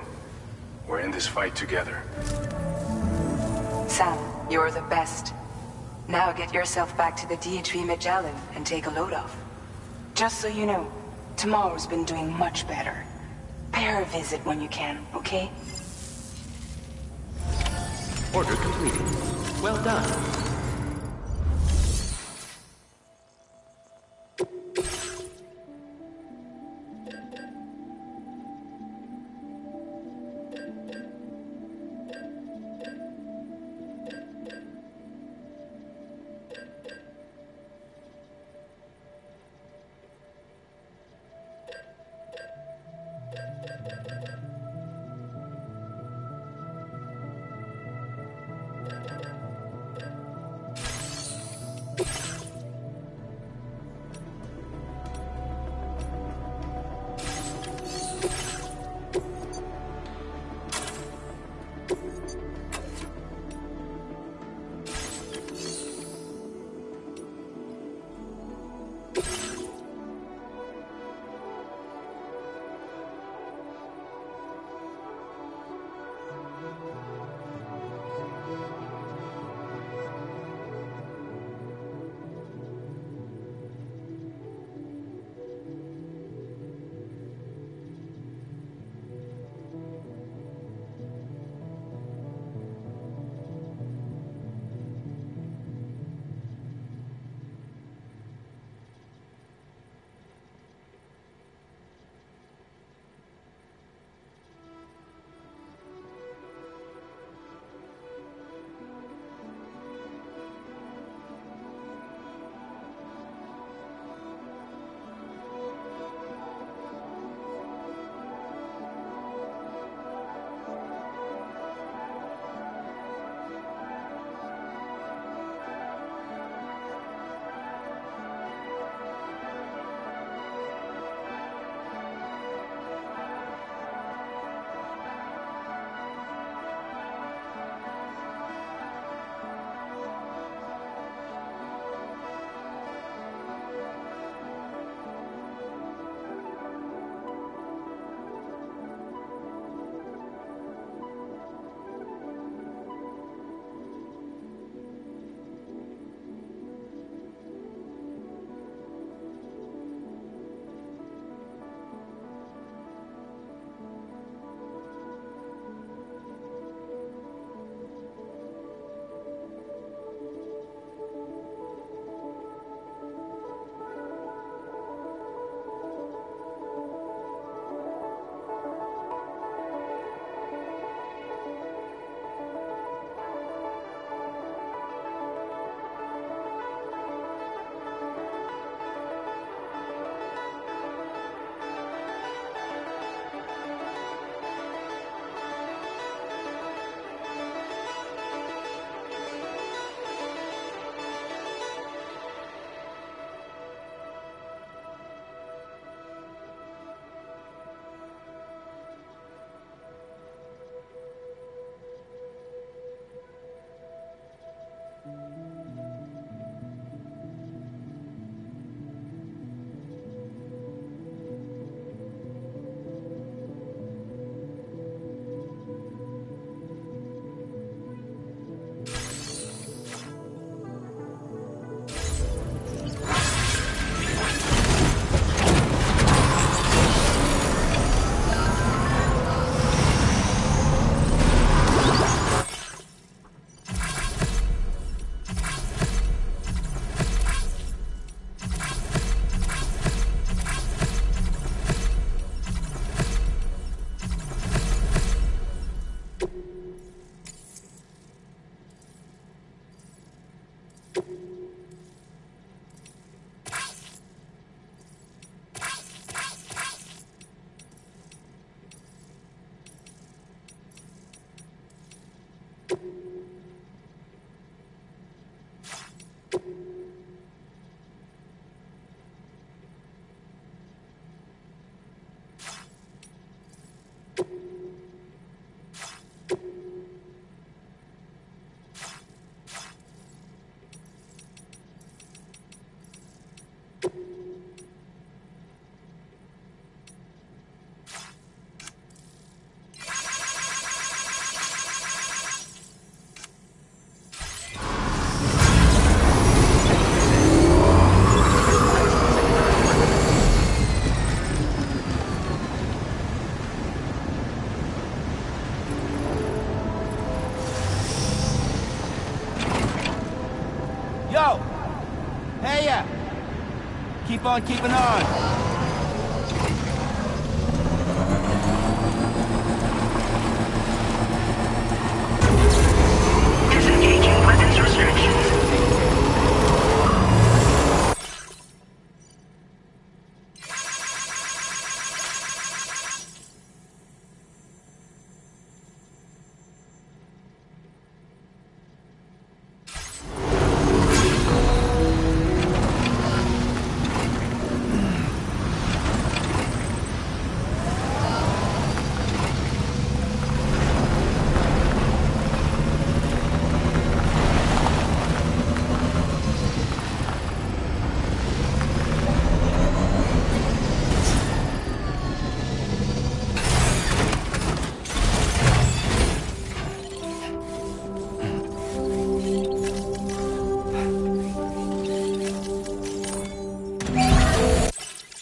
We're in this fight together. Sam, you're the best. Now get yourself back to the DHV Magellan and take a load off. Just so you know, tomorrow's been doing much better. Pay her a visit when you can, okay? Order completed. Well done. ya! Keep on keeping on! Disengaging weapons restrictions.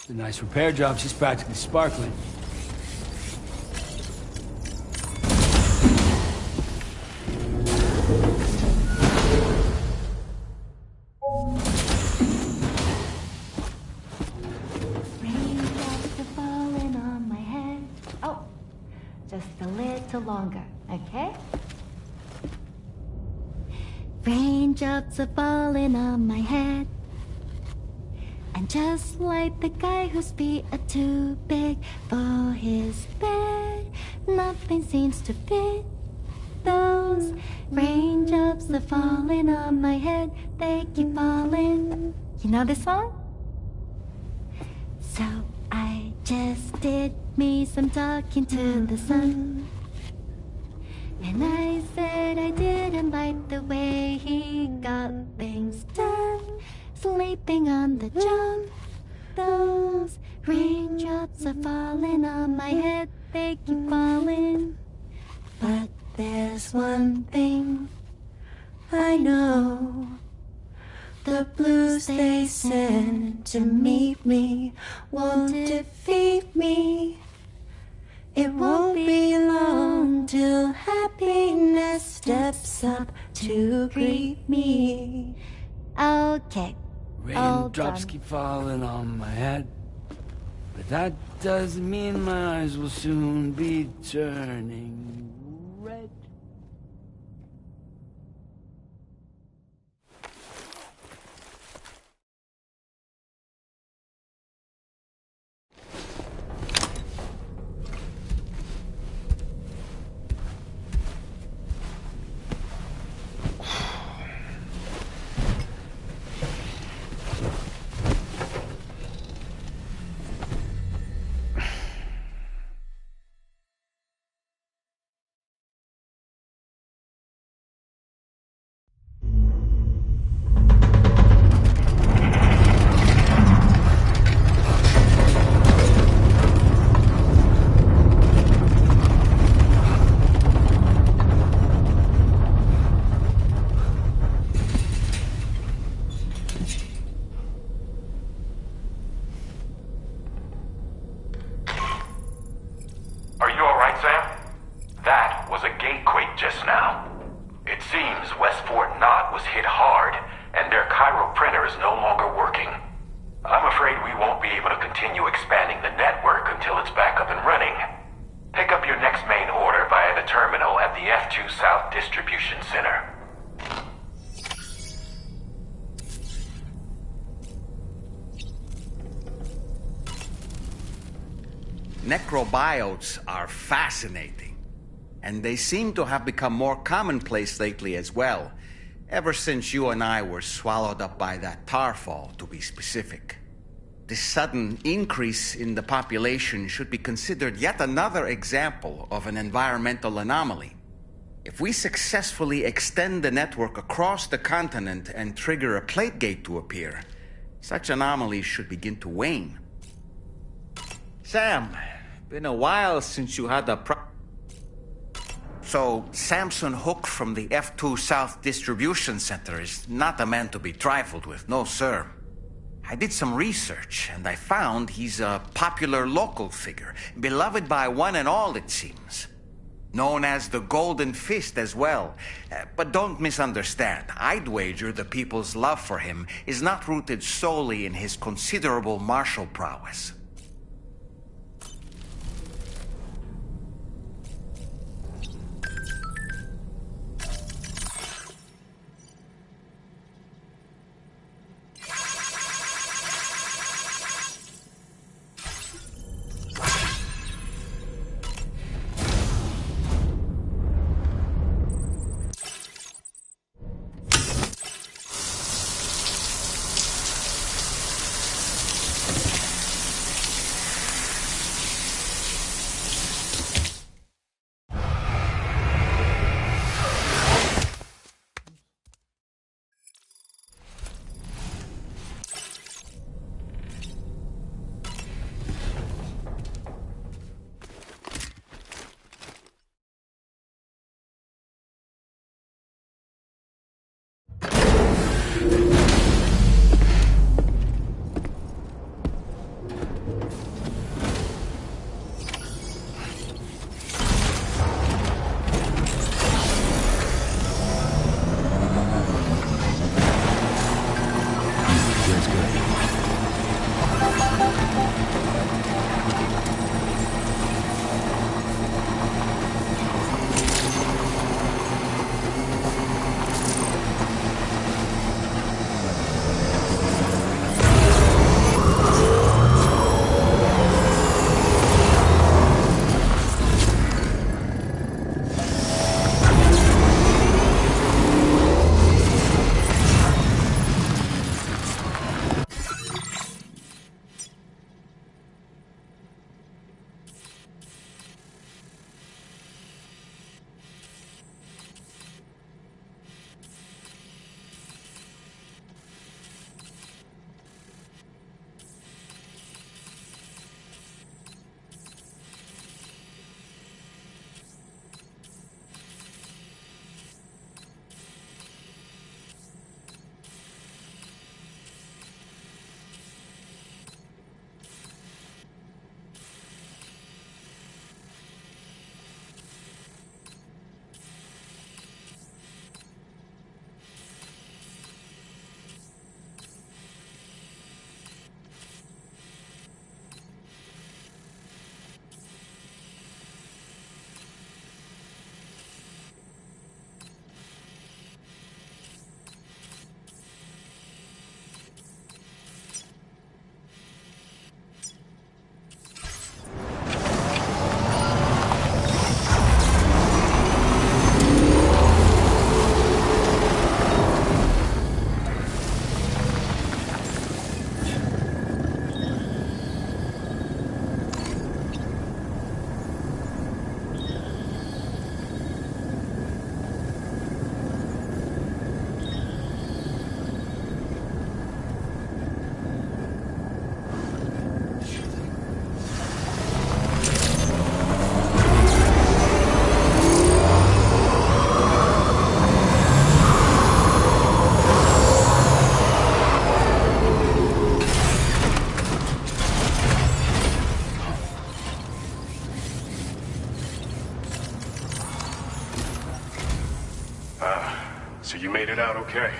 Nice repair job. She's practically sparkling. Raindrops are falling on my head. Oh, just a little longer, okay? Raindrops are falling on my head. And just like the guy whose feet are too big for his bed, nothing seems to fit. Those raindrops are falling on my head, they keep falling. You know this song? So I just did me some talking to the sun. And I said I didn't like the way he got things done. Sleeping on the job. Those raindrops are falling on my head, they keep falling. But there's one thing I know. The blues they send to meet me won't defeat me. It won't be long till happiness steps up to greet me. Okay. Raindrops keep falling on my head, but that doesn't mean my eyes will soon be turning red. Necrobiotes are fascinating, and they seem to have become more commonplace lately as well, ever since you and I were swallowed up by that tarfall, to be specific. This sudden increase in the population should be considered yet another example of an environmental anomaly. If we successfully extend the network across the continent and trigger a plate gate to appear, such anomalies should begin to wane. Sam, been a while since you had a So, Samson Hook from the F2 South Distribution Center is not a man to be trifled with, no sir. I did some research, and I found he's a popular local figure, beloved by one and all, it seems. known as the Golden Fist as well. But don't misunderstand. I'd wager the people's love for him is not rooted solely in his considerable martial prowess. So you made it out okay.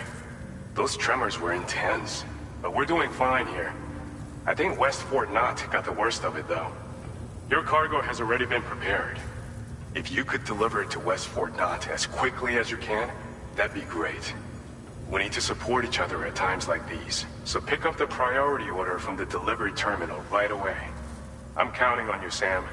Those tremors were intense, but we're doing fine here. I think West Fort Knott got the worst of it, though. Your cargo has already been prepared. If you could deliver it to West Fort Knott as quickly as you can, that'd be great. We need to support each other at times like these, so pick up the priority order from the delivery terminal right away. I'm counting on you, Sam.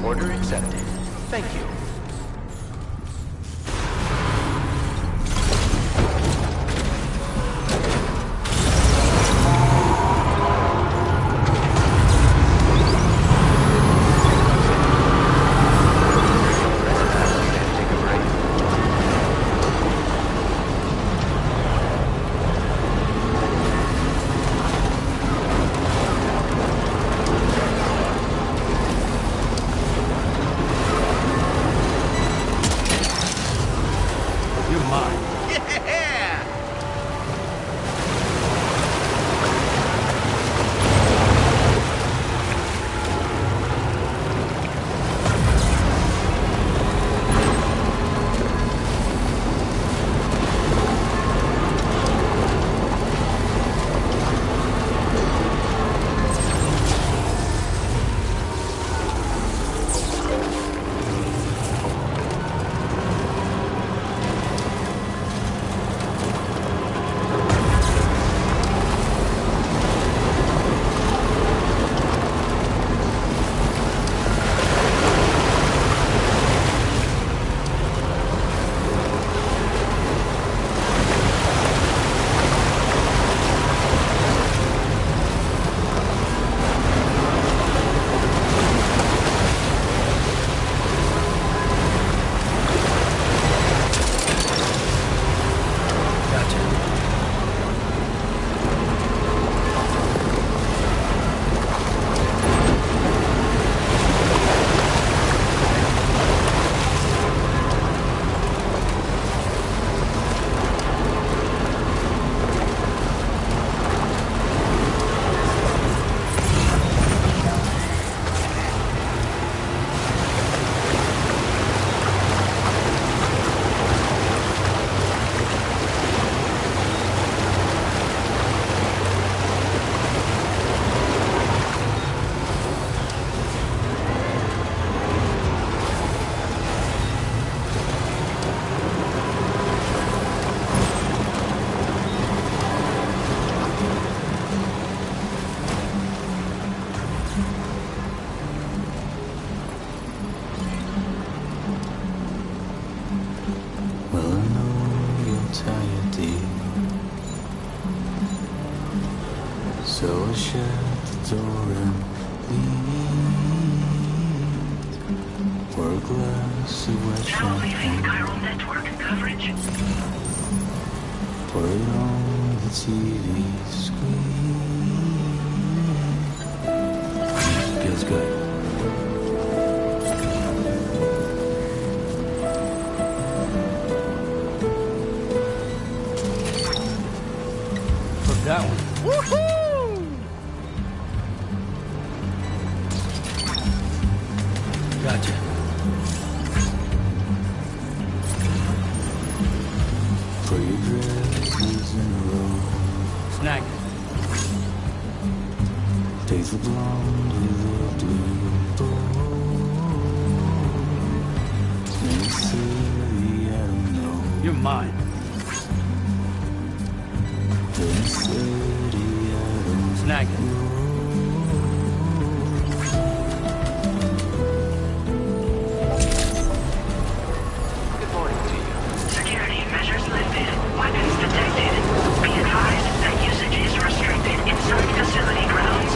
Order accepted. Thank you. So shut the door and leave. Pour a glass of wet champagne. Chiral network coverage. Put it on the TV screen. Feels good. Took that one. Woohoo! Gotcha. Put your dresses in a row. Snack. Take the blonde with the blue bow. In the city, I don't know. You're mine. In the city, I don't Snag it. Security measures lifted. Weapons detected. Be advised that usage is restricted inside facility grounds.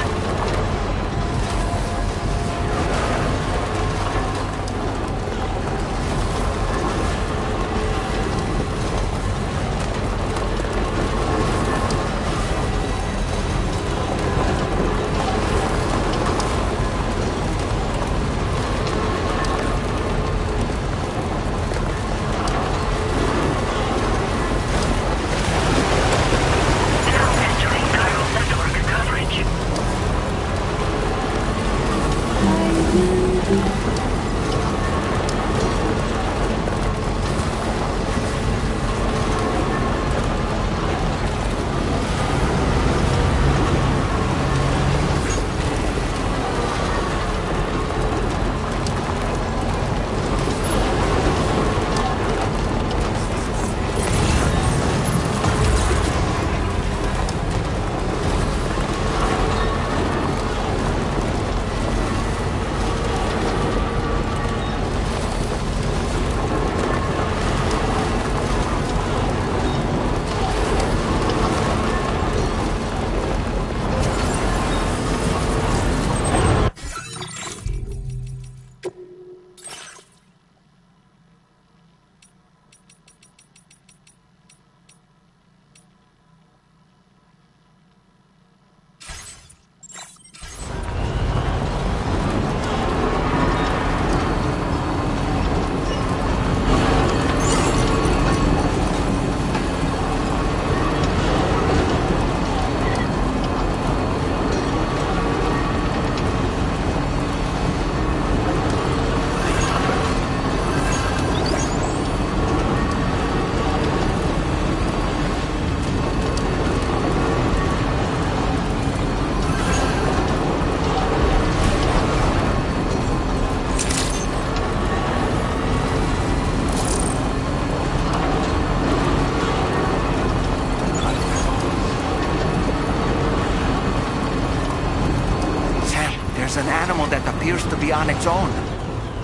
there's an animal that appears to be on its own.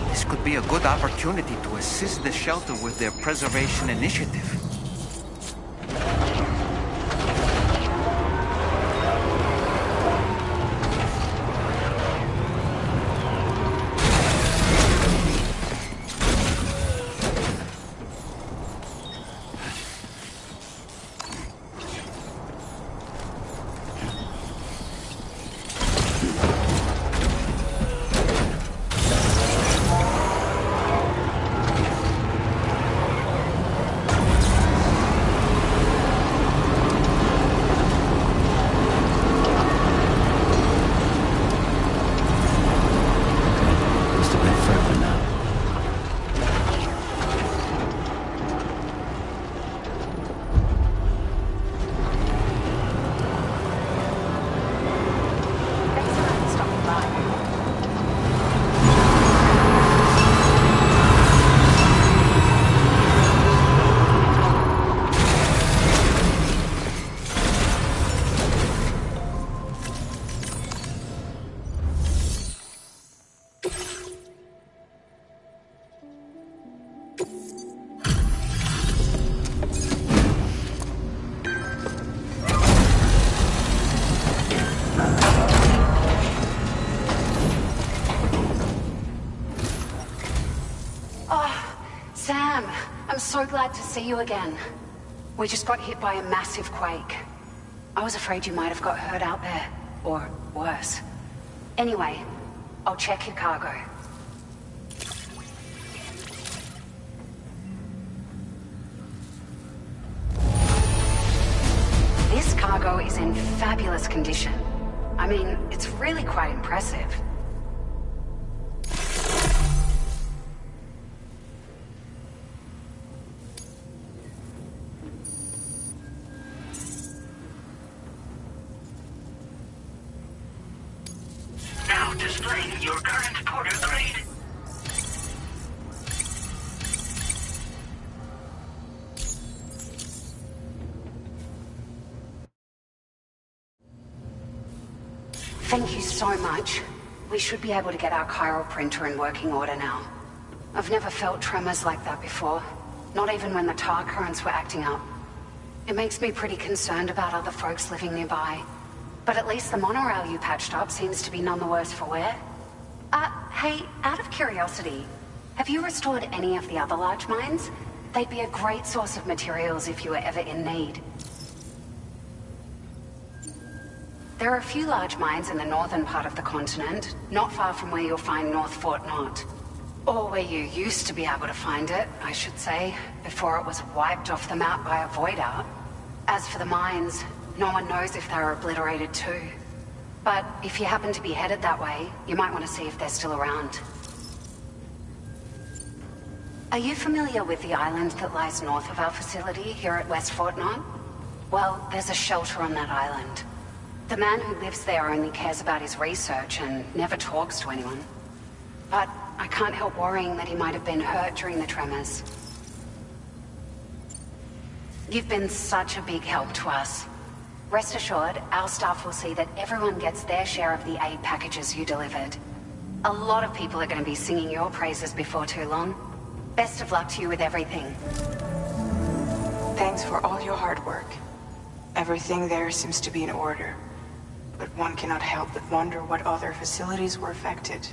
This could be a good opportunity to assist the shelter with their preservation initiative. I'm so glad to see you again. We just got hit by a massive quake. I was afraid you might have got hurt out there. Or worse. Anyway, I'll check your cargo. This cargo is in fabulous condition. I mean, it's really quite impressive. Now displaying your current porter grade. Thank you so much. We should be able to get our chiral printer in working order now. I've never felt tremors like that before. Not even when the tar currents were acting up. It makes me pretty concerned about other folks living nearby. But at least the monorail you patched up seems to be none the worse for wear. Hey, out of curiosity, have you restored any of the other large mines? They'd be a great source of materials if you were ever in need. There are a few large mines in the northern part of the continent, not far from where you'll find North Fort Knot. Or where you used to be able to find it, I should say, before it was wiped off the map by a void out. As for the mines, no one knows if they were obliterated too. But if you happen to be headed that way, you might want to see if they're still around. Are you familiar with the island that lies north of our facility here at West Fort Knot? Well, there's a shelter on that island. The man who lives there only cares about his research and never talks to anyone. But I can't help worrying that he might have been hurt during the tremors. You've been such a big help to us. Rest assured, our staff will see that everyone gets their share of the aid packages you delivered. A lot of people are going to be singing your praises before too long. Best of luck to you with everything. Thanks for all your hard work. Everything there seems to be in order. But one cannot help but wonder what other facilities were affected.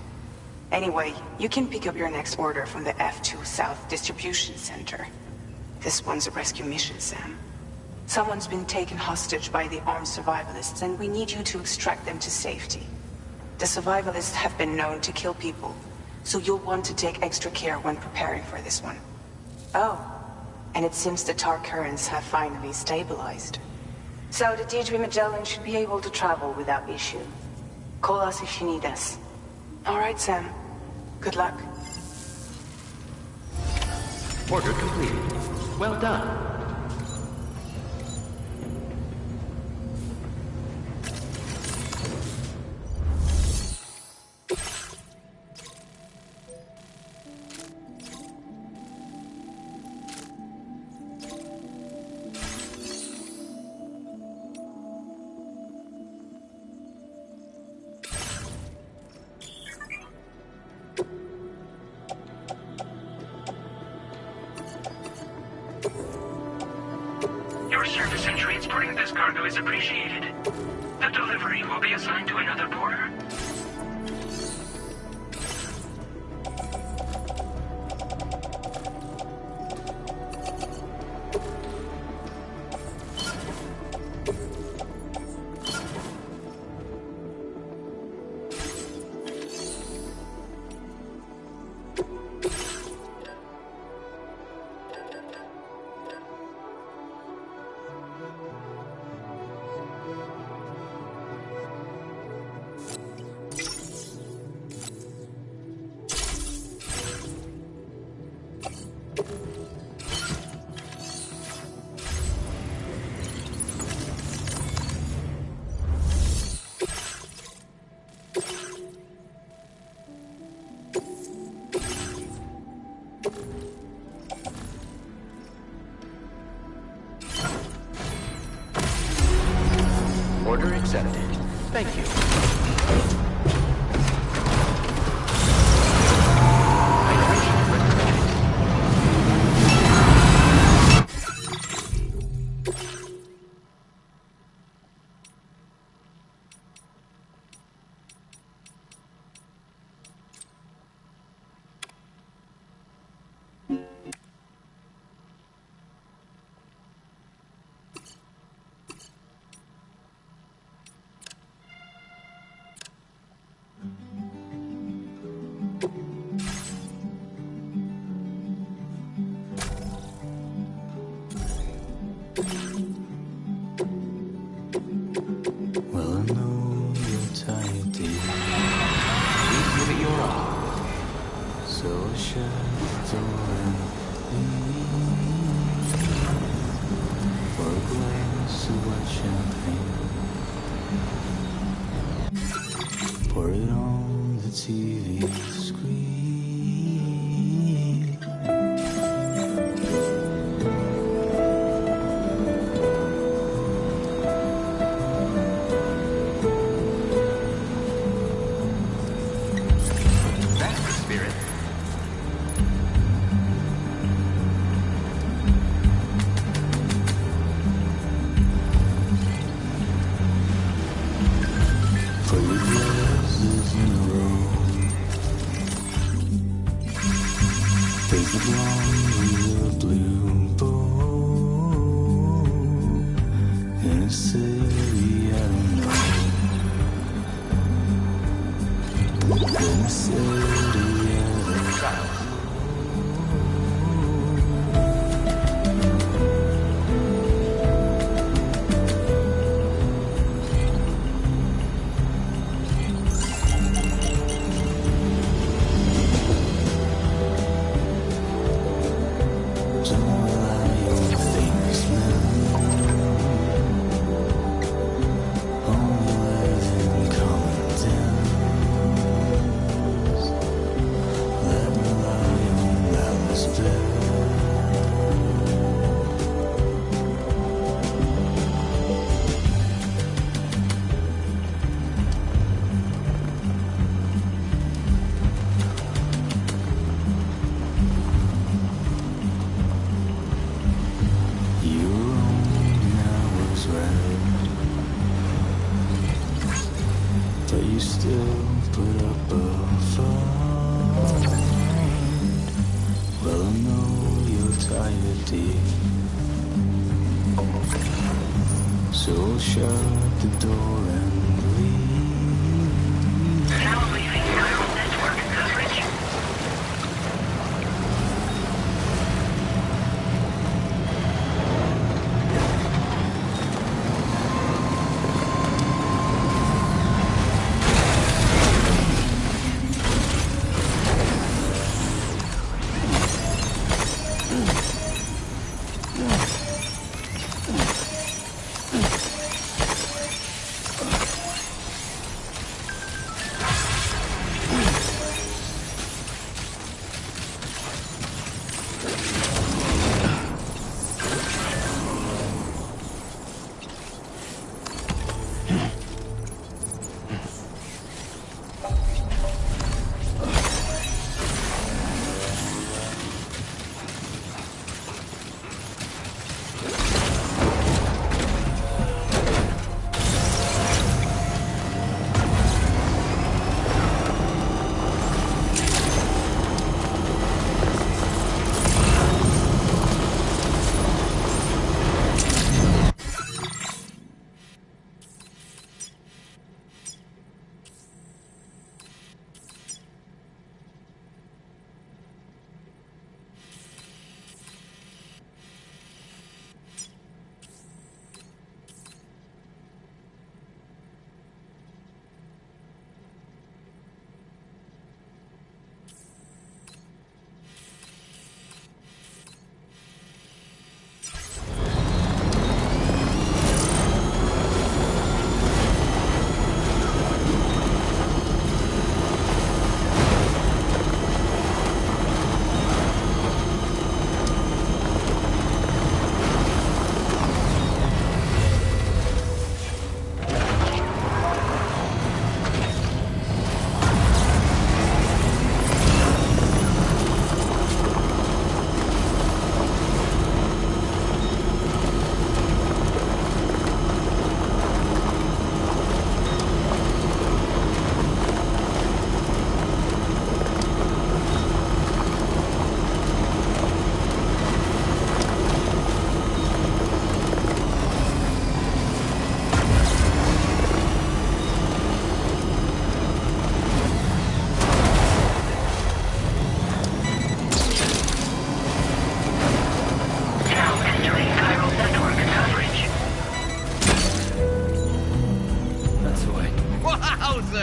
Anyway, you can pick up your next order from the F2 South Distribution Center. This one's a rescue mission, Sam. Someone's been taken hostage by the armed survivalists, and we need you to extract them to safety. The survivalists have been known to kill people, so you'll want to take extra care when preparing for this one. Oh, and it seems the tar currents have finally stabilized. So the Deirdre Magellan should be able to travel without issue. Call us if you need us. All right, Sam. Good luck. Order completed. Well done. service and transporting this cargo is appreciated. The delivery will be assigned to another porter. Order accepted. Thank you. Well, I know you're tired, dear. Give it your all. So shut the door and leave for a glass of white champagne. Pour it on the TV screen. That's the spirit. For your glasses in a row. There's a blonde with a blue bow. In a city I don't know. In a city I don't know. Don't rely on famous men. Only live in common dens. Let me lie on Alice bed. You were wrong and I was right, but you still put up a fight. Well, I know you're tired, dear, so shut the door and leave. Now leaving viral network coverage.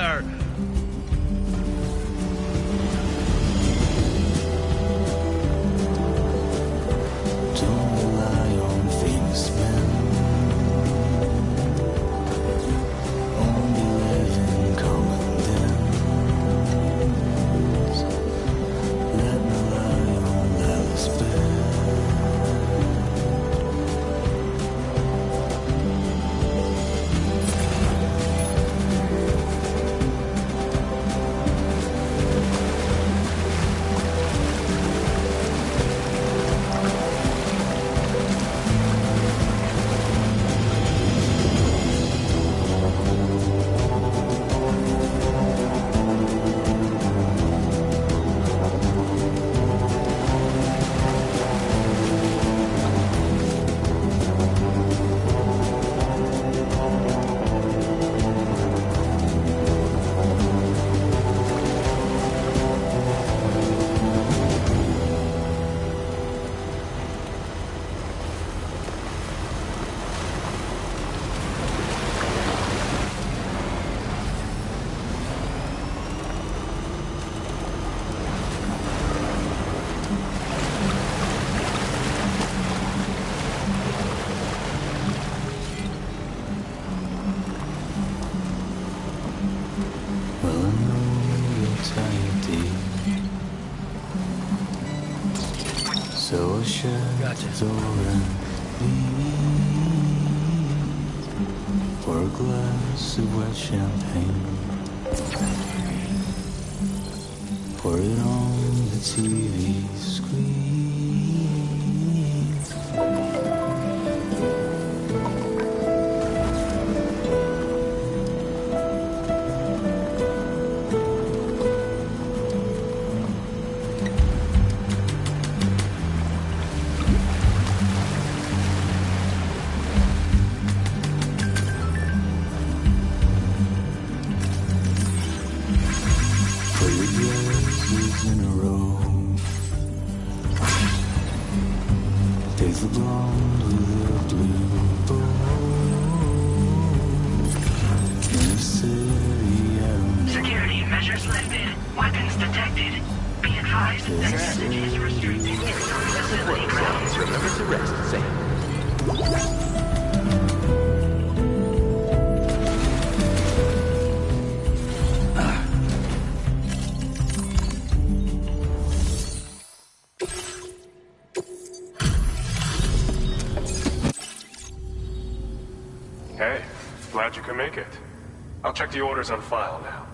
together! Don't rely on famous men. Only live in common dens. Let me lie on Alice bed. So I shut the door and leave for a glass of wet champagne. Pour it on the TV screen. Take the blonde with the blue bow. In the city, Security measures lifted. Weapons detected. Be advised that usage is restricted to facility grounds. Remember to rest, Sam. Hey, glad you could make it. I'll check the orders on file now.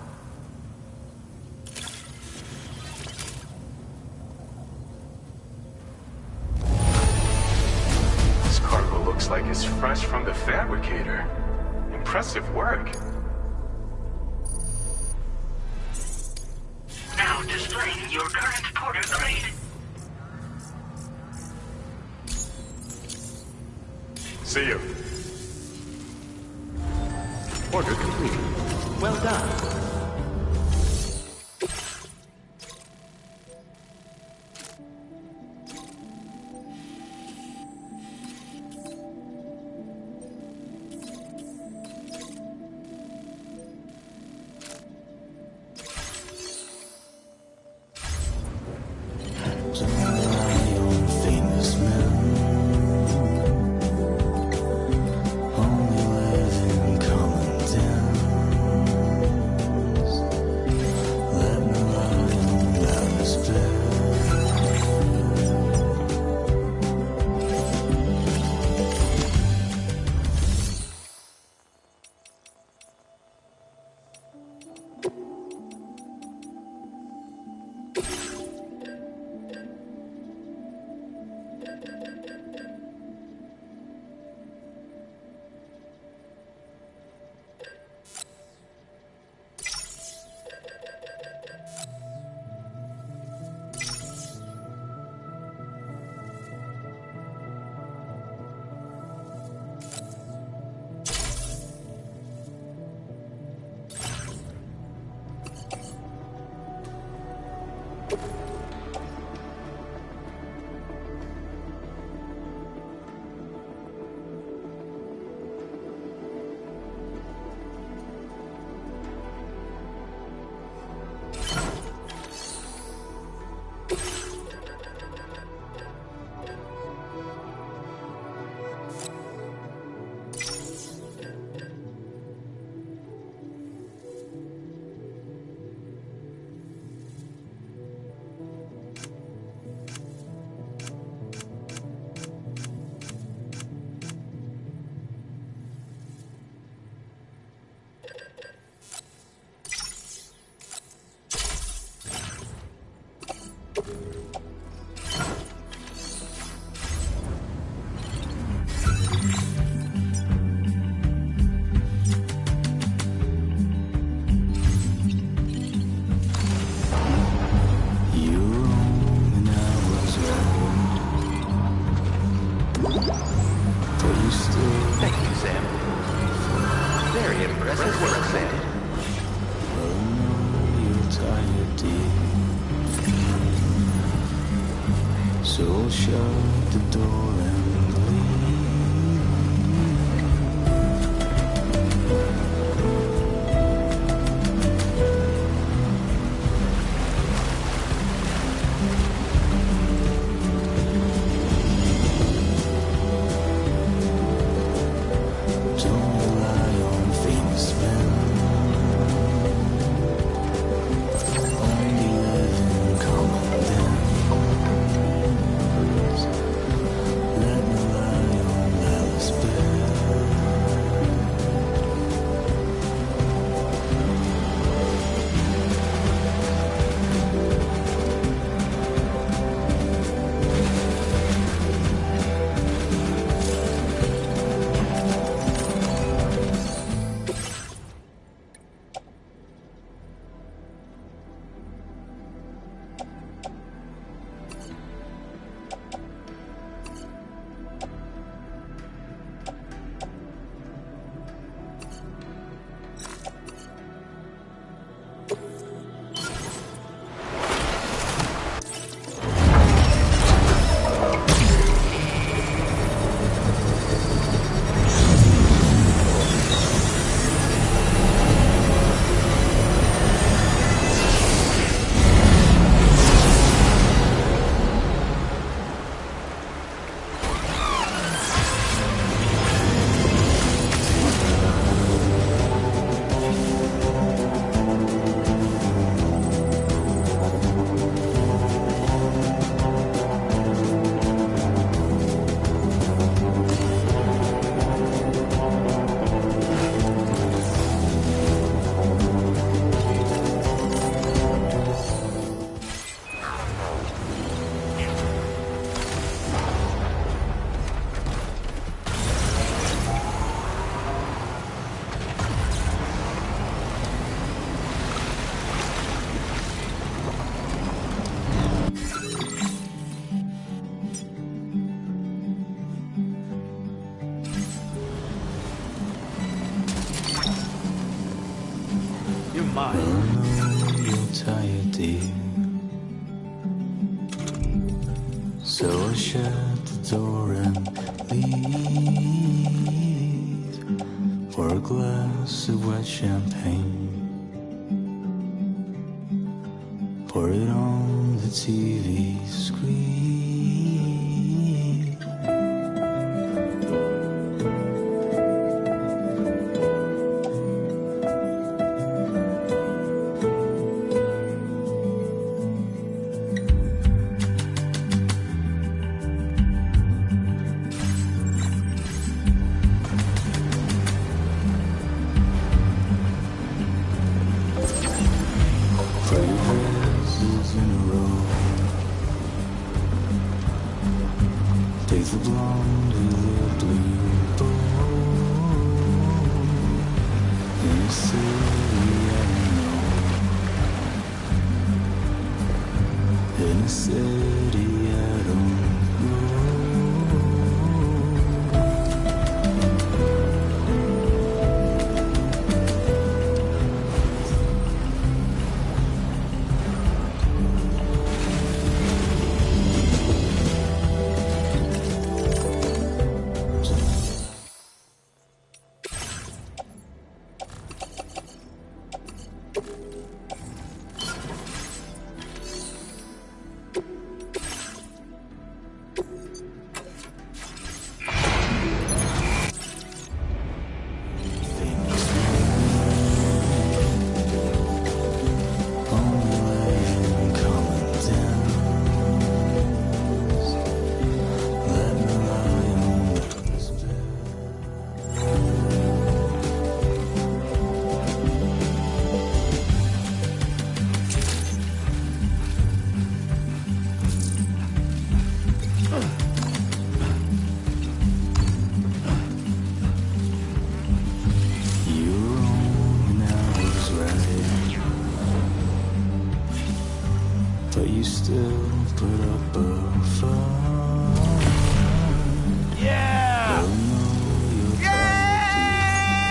This cargo looks like it's fresh from the fabricator. Impressive work. Now displaying your current porter grade. See you. Order complete. Well done. famous men. Only live in common dens. Let me lie on Alice bed. Thank you, Sam. Very impressive work, Sam. You're tired, dear. So shut the door and leave. Don't rely on famous men. Only live in common dens. Let me lie on Alice bed. You're mine. You're tired, dear. So I shut the door and leave for a glass of wet champagne. Pour it on the TV screen. Take the blonde with the blue bow. In a city I know. In a city I don't know. but you still put up a fight. Yeah!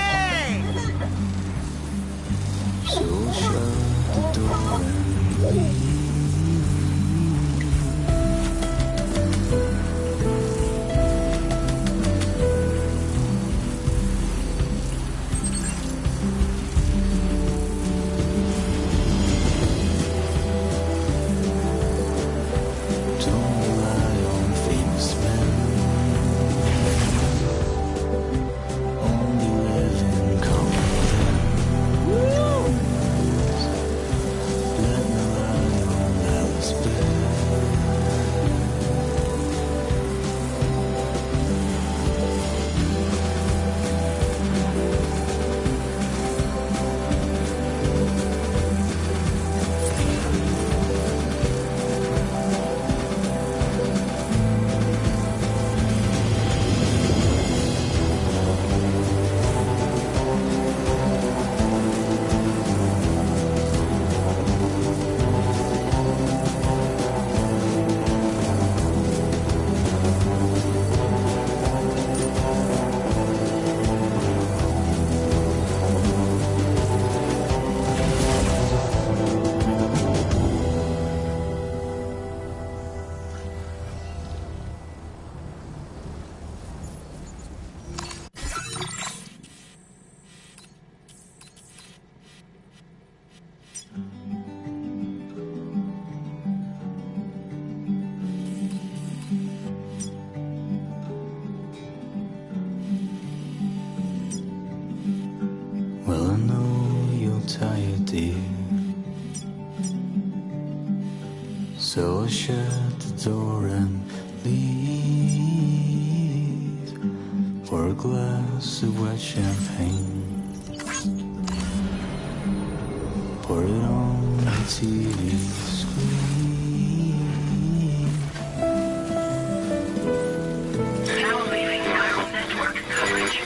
Well, no, you're tired, so shut the door and leave. Well, I know you're tired, dear, so I'll shut the door and leave for a glass of wet champagne. Pour it on the TV screen. Now leaving viral network coverage.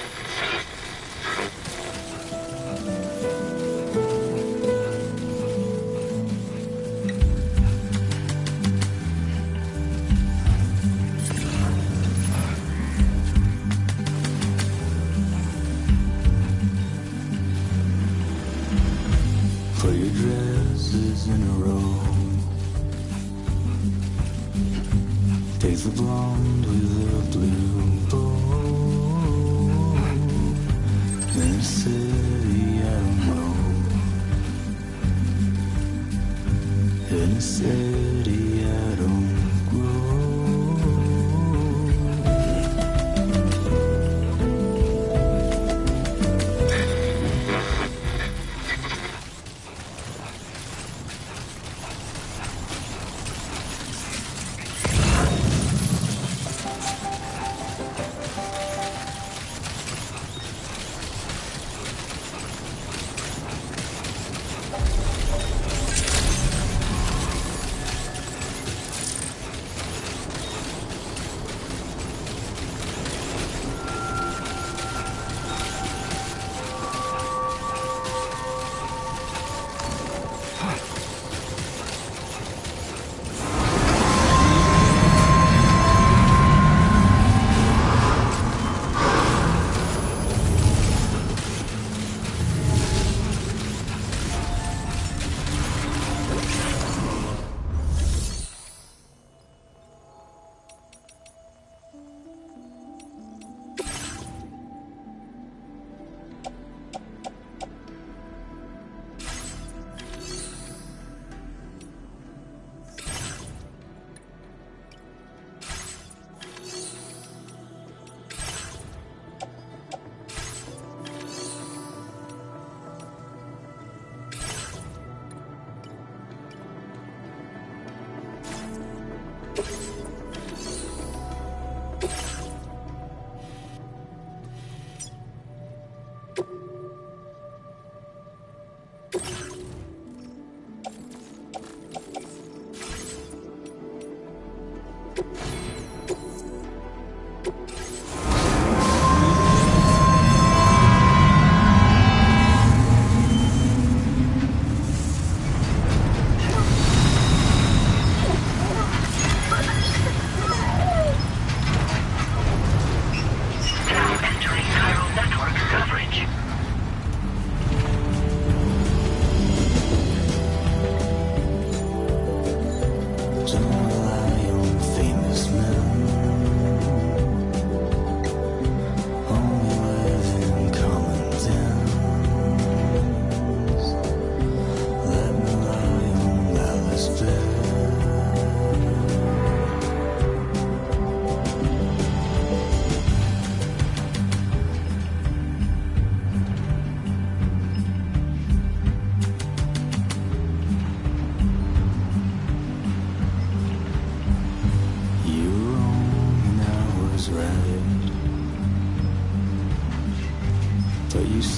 Put your dresses in a row. Take the blonde with the blue bow. In a city I don't know. In a city I don't grow.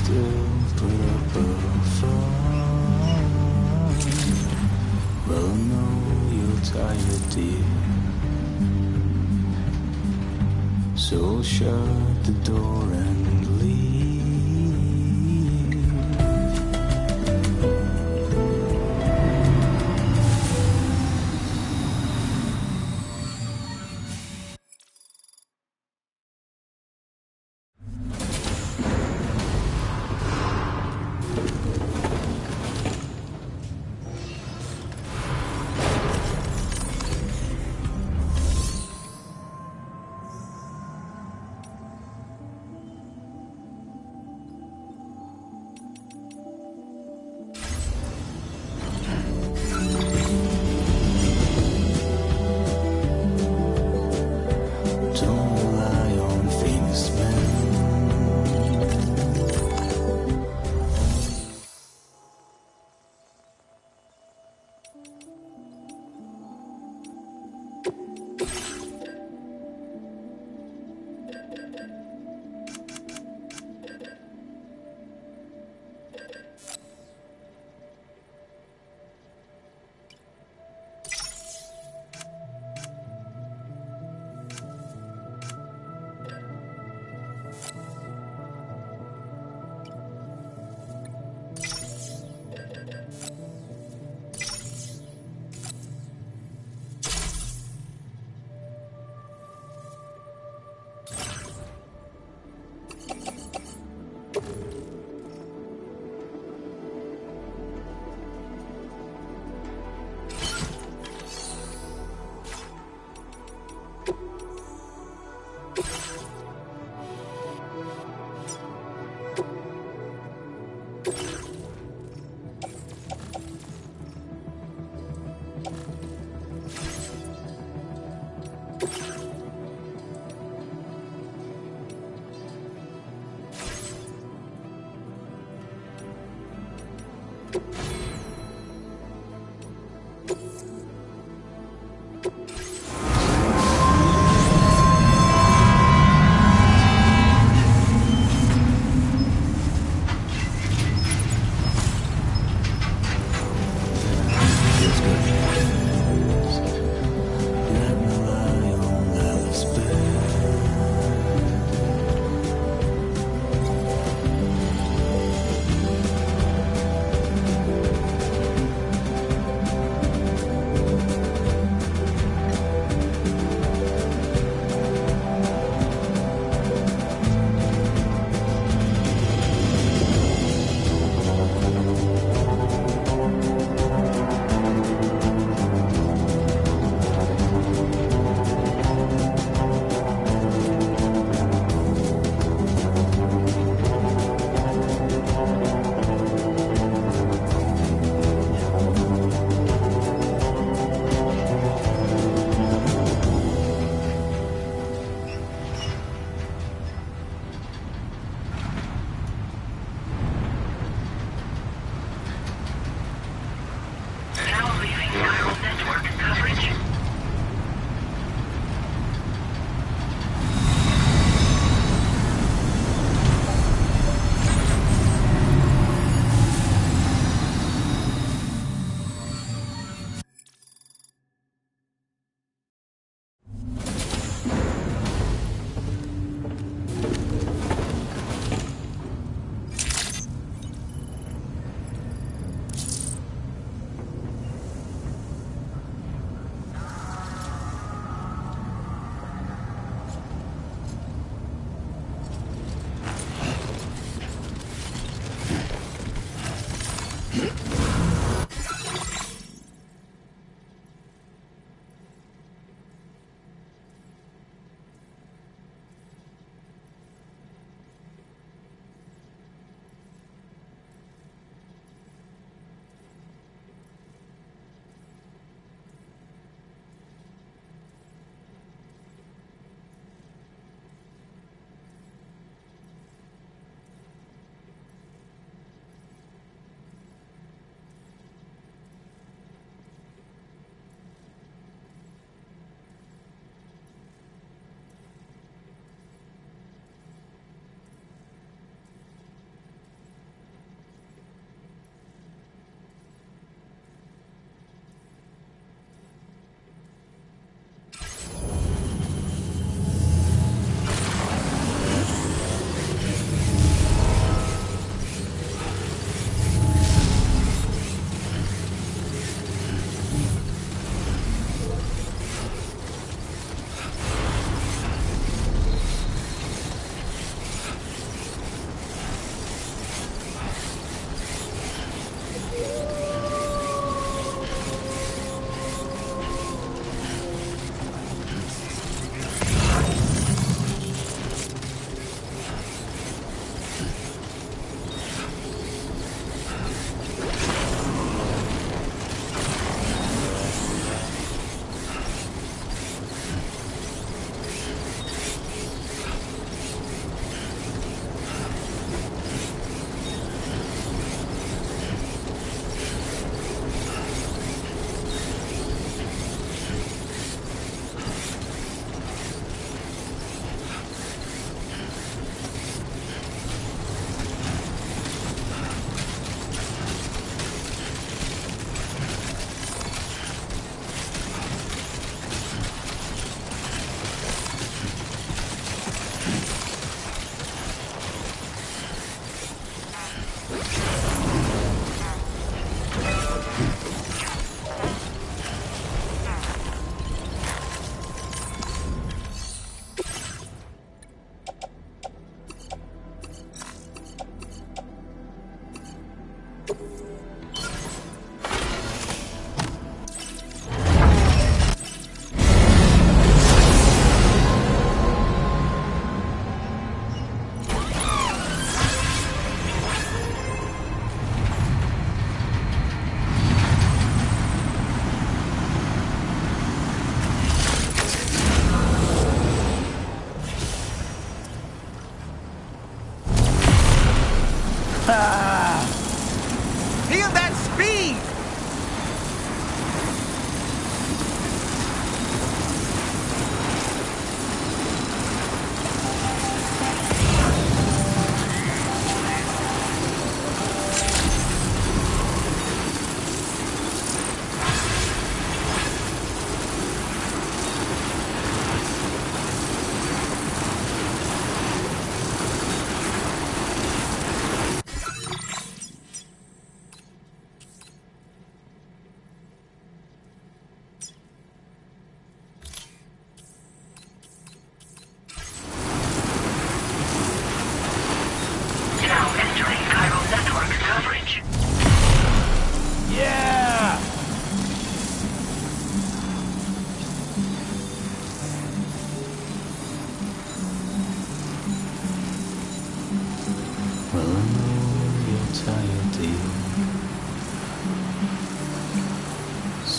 still put up a fight. Well, I know you're tired, dear, so shut the door and leave.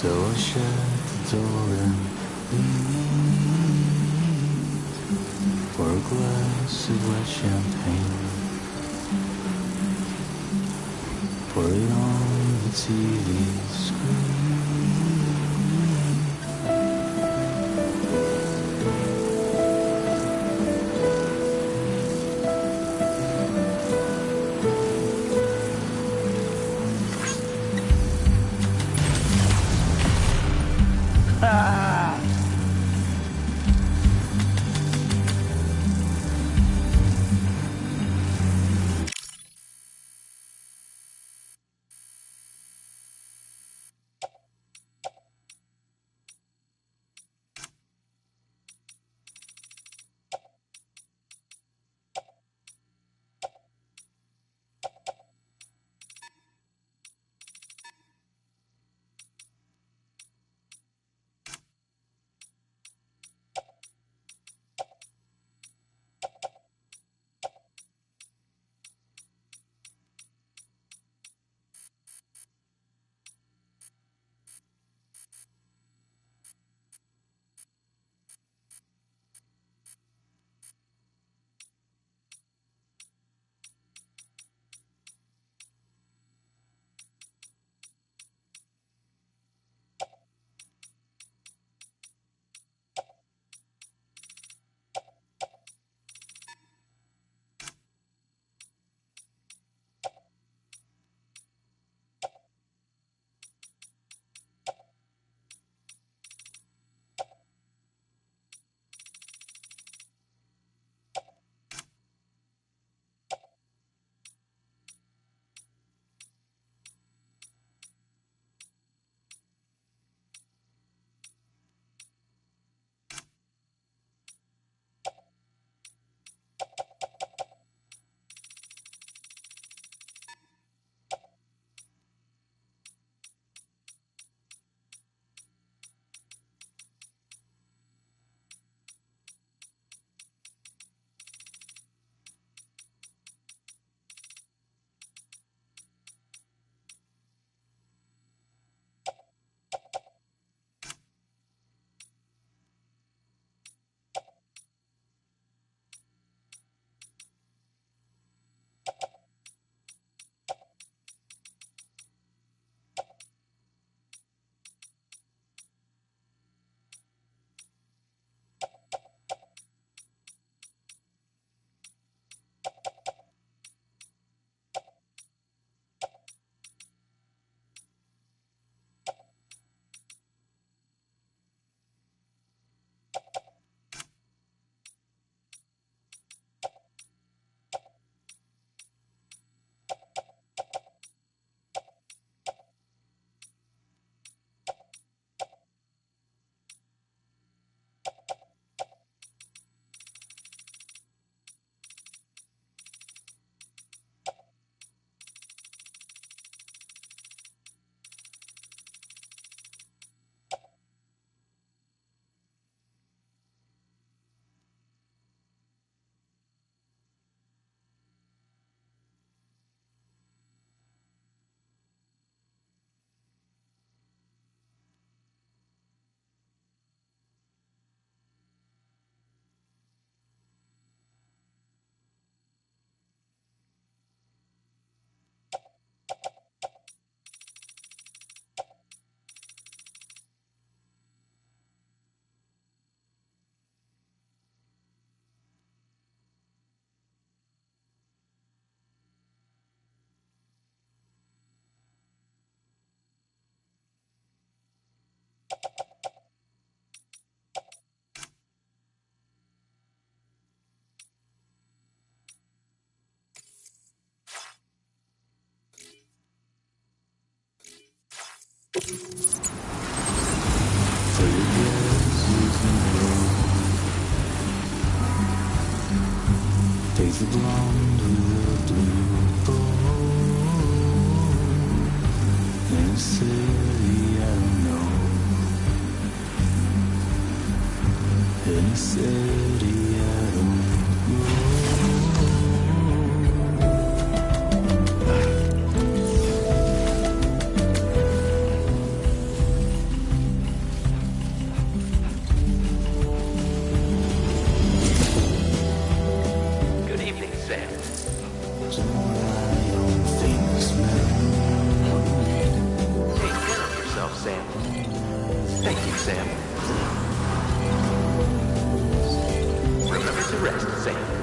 So I shut the door and leave for a glass of wet champagne. Pour it on the TV screen. Takes a blonde with a blue bow in a city I don't know. In a city I don't know. Sam. Thank you, Sam. Remember to rest, Sam.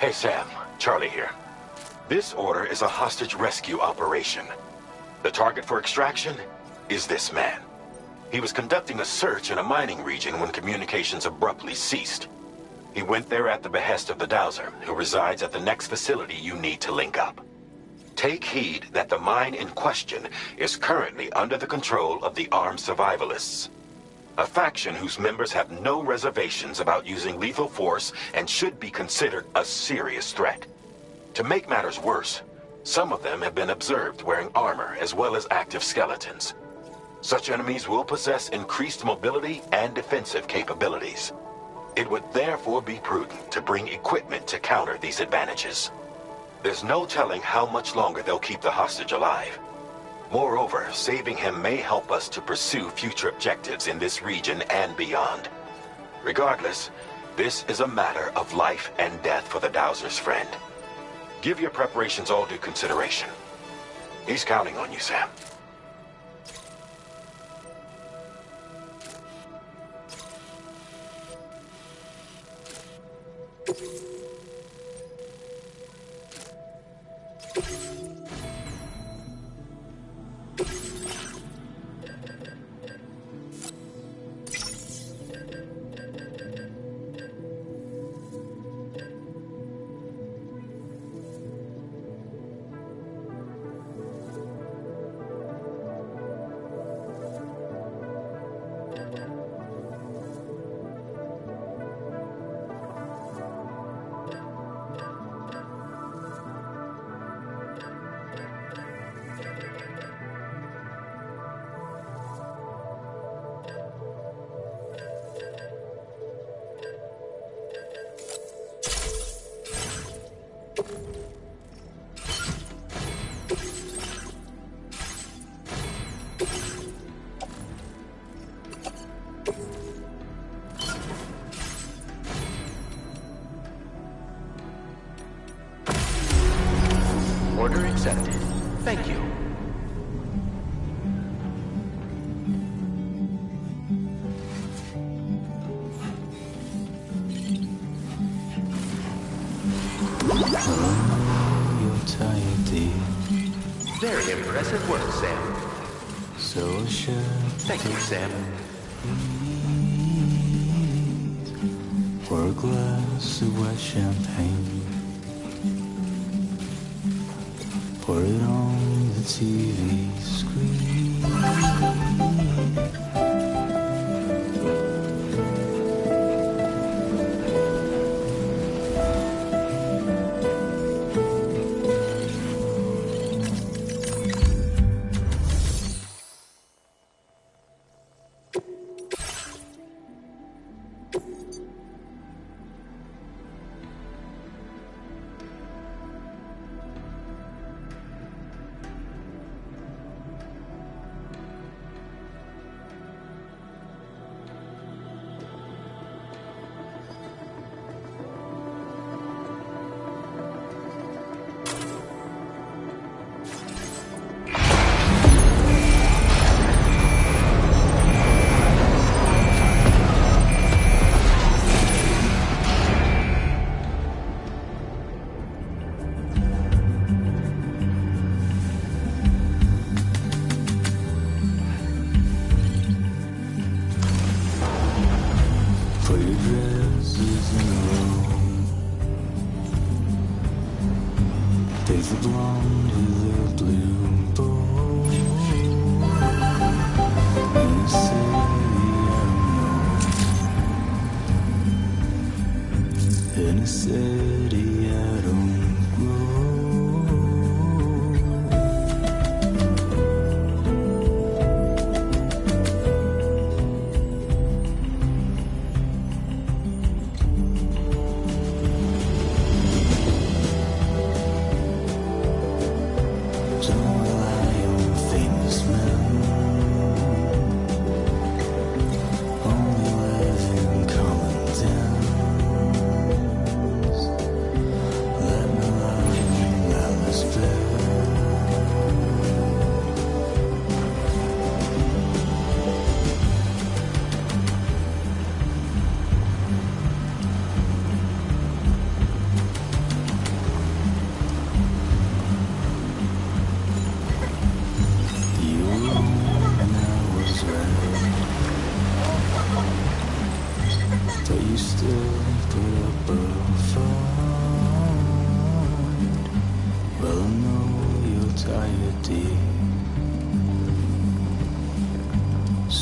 Hey Sam, Charlie here. This order is a hostage rescue operation. The target for extraction is this man. He was conducting a search in a mining region when communications abruptly ceased. He went there at the behest of the Dowser, who resides at the next facility you need to link up. Take heed that the mine in question is currently under the control of the armed survivalists, a faction whose members have no reservations about using lethal force and should be considered a serious threat. To make matters worse, some of them have been observed wearing armor as well as active skeletons. Such enemies will possess increased mobility and defensive capabilities. It would therefore be prudent to bring equipment to counter these advantages. There's no telling how much longer they'll keep the hostage alive. Moreover, saving him may help us to pursue future objectives in this region and beyond. Regardless, this is a matter of life and death for the Dowser's friend. Give your preparations all due consideration. He's counting on you, Sam. Order accepted. Thank you. You're tired, dear. Very impressive work, Sam. So sure. Thank you, Sam. Pour a glass of wet champagne. Pour it on the TV screen. There's a blonde with a blue bow. In a city I don't know. In a city I don't grow. Don't rely on famous men. Only live in common dens.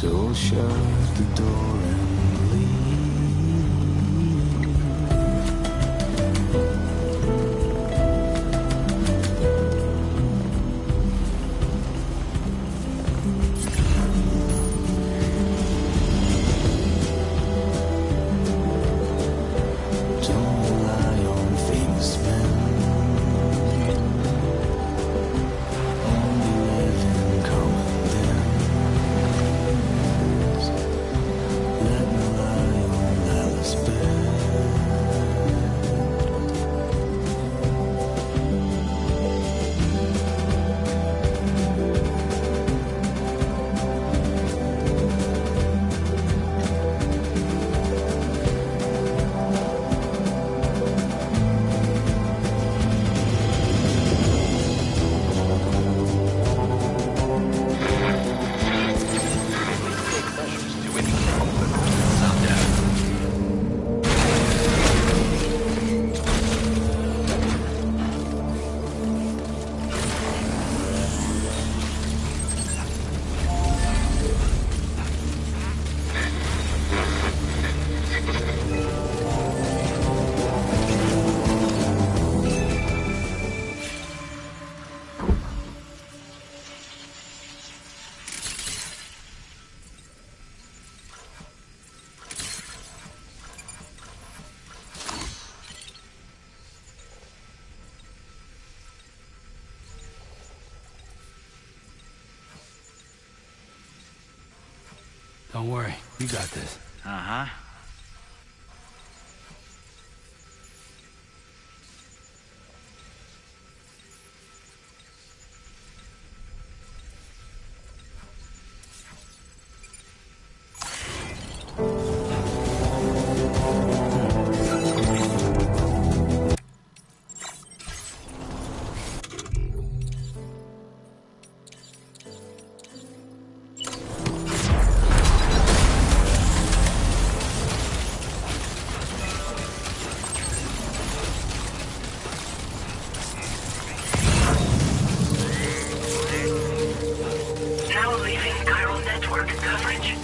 So shut the door and leave. Don't rely on famous men. Only live in common dens. Let me lie on Alice bed. Don't worry, we got this. Uh-huh. Now leaving chiral network coverage.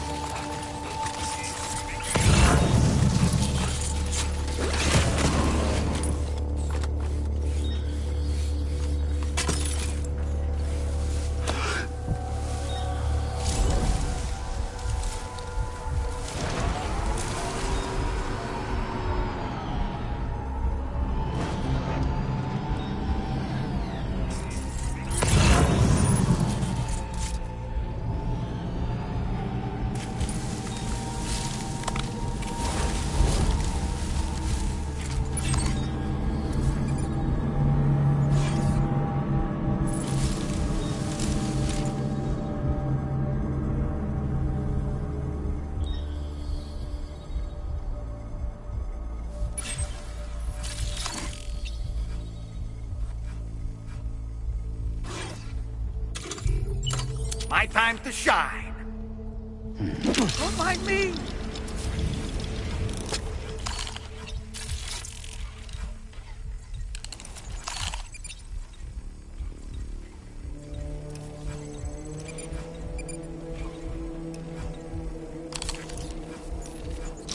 My time to shine. Don't mind me.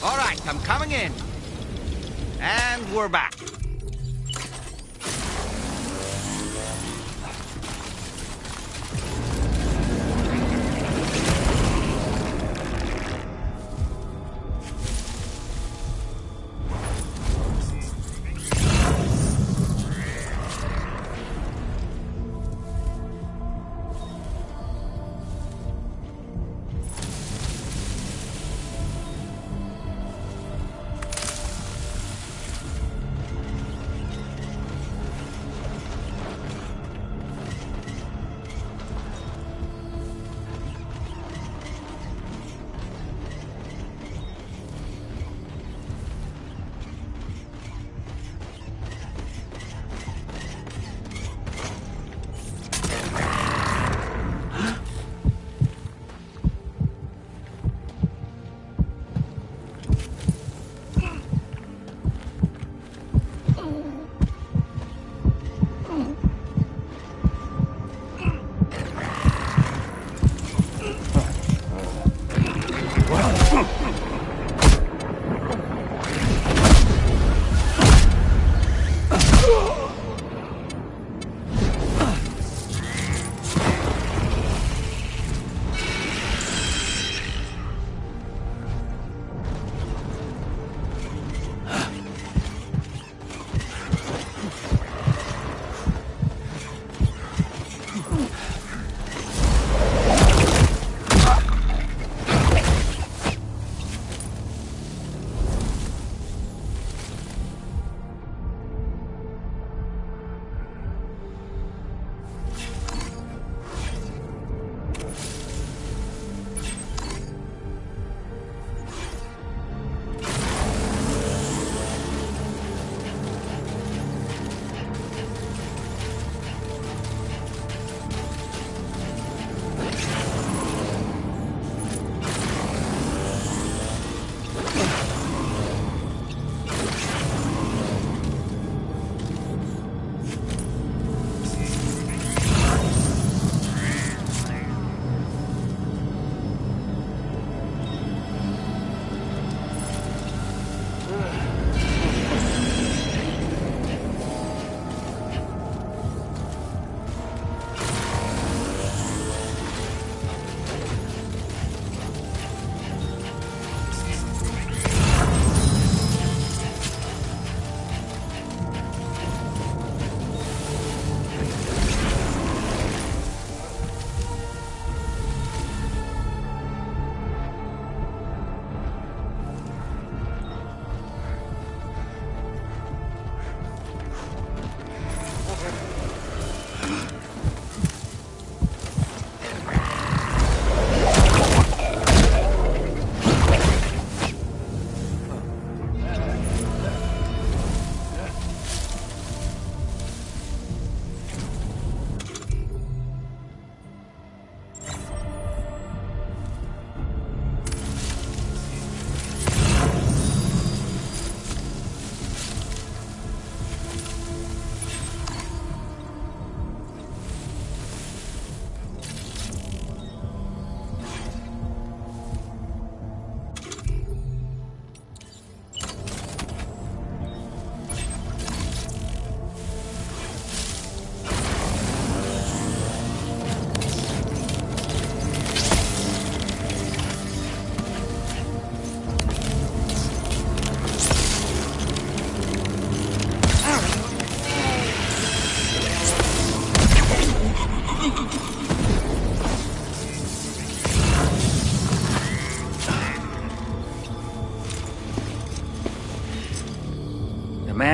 All right, I'm coming in. And we're back.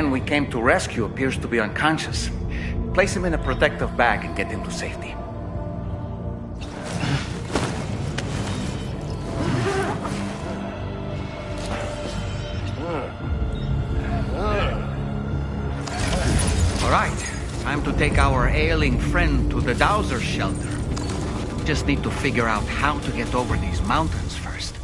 man we came to rescue appears to be unconscious. Place him in a protective bag and get him to safety. All right, time to take our ailing friend to the Dowser shelter. We just need to figure out how to get over these mountains first.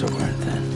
So weren't then.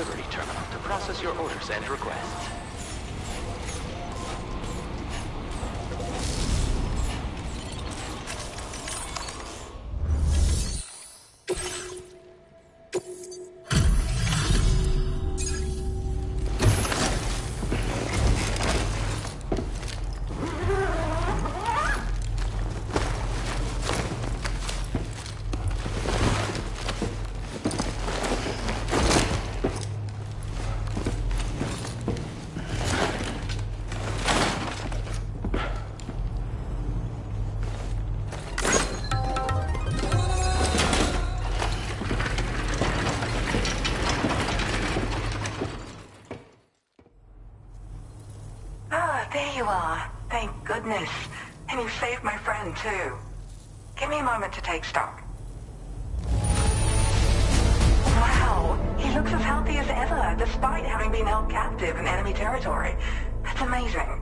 delivery terminal to process your orders and requests. There you are. Thank goodness. And you saved my friend, too. Give me a moment to take stock. Wow, he looks as healthy as ever, despite having been held captive in enemy territory. That's amazing.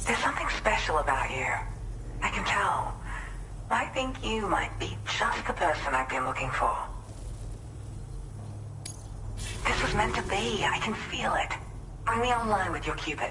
There's something special about you. I can tell. I think you might be just the person I've been looking for. This was meant to be. I can feel it. Bring me online with your Cupid.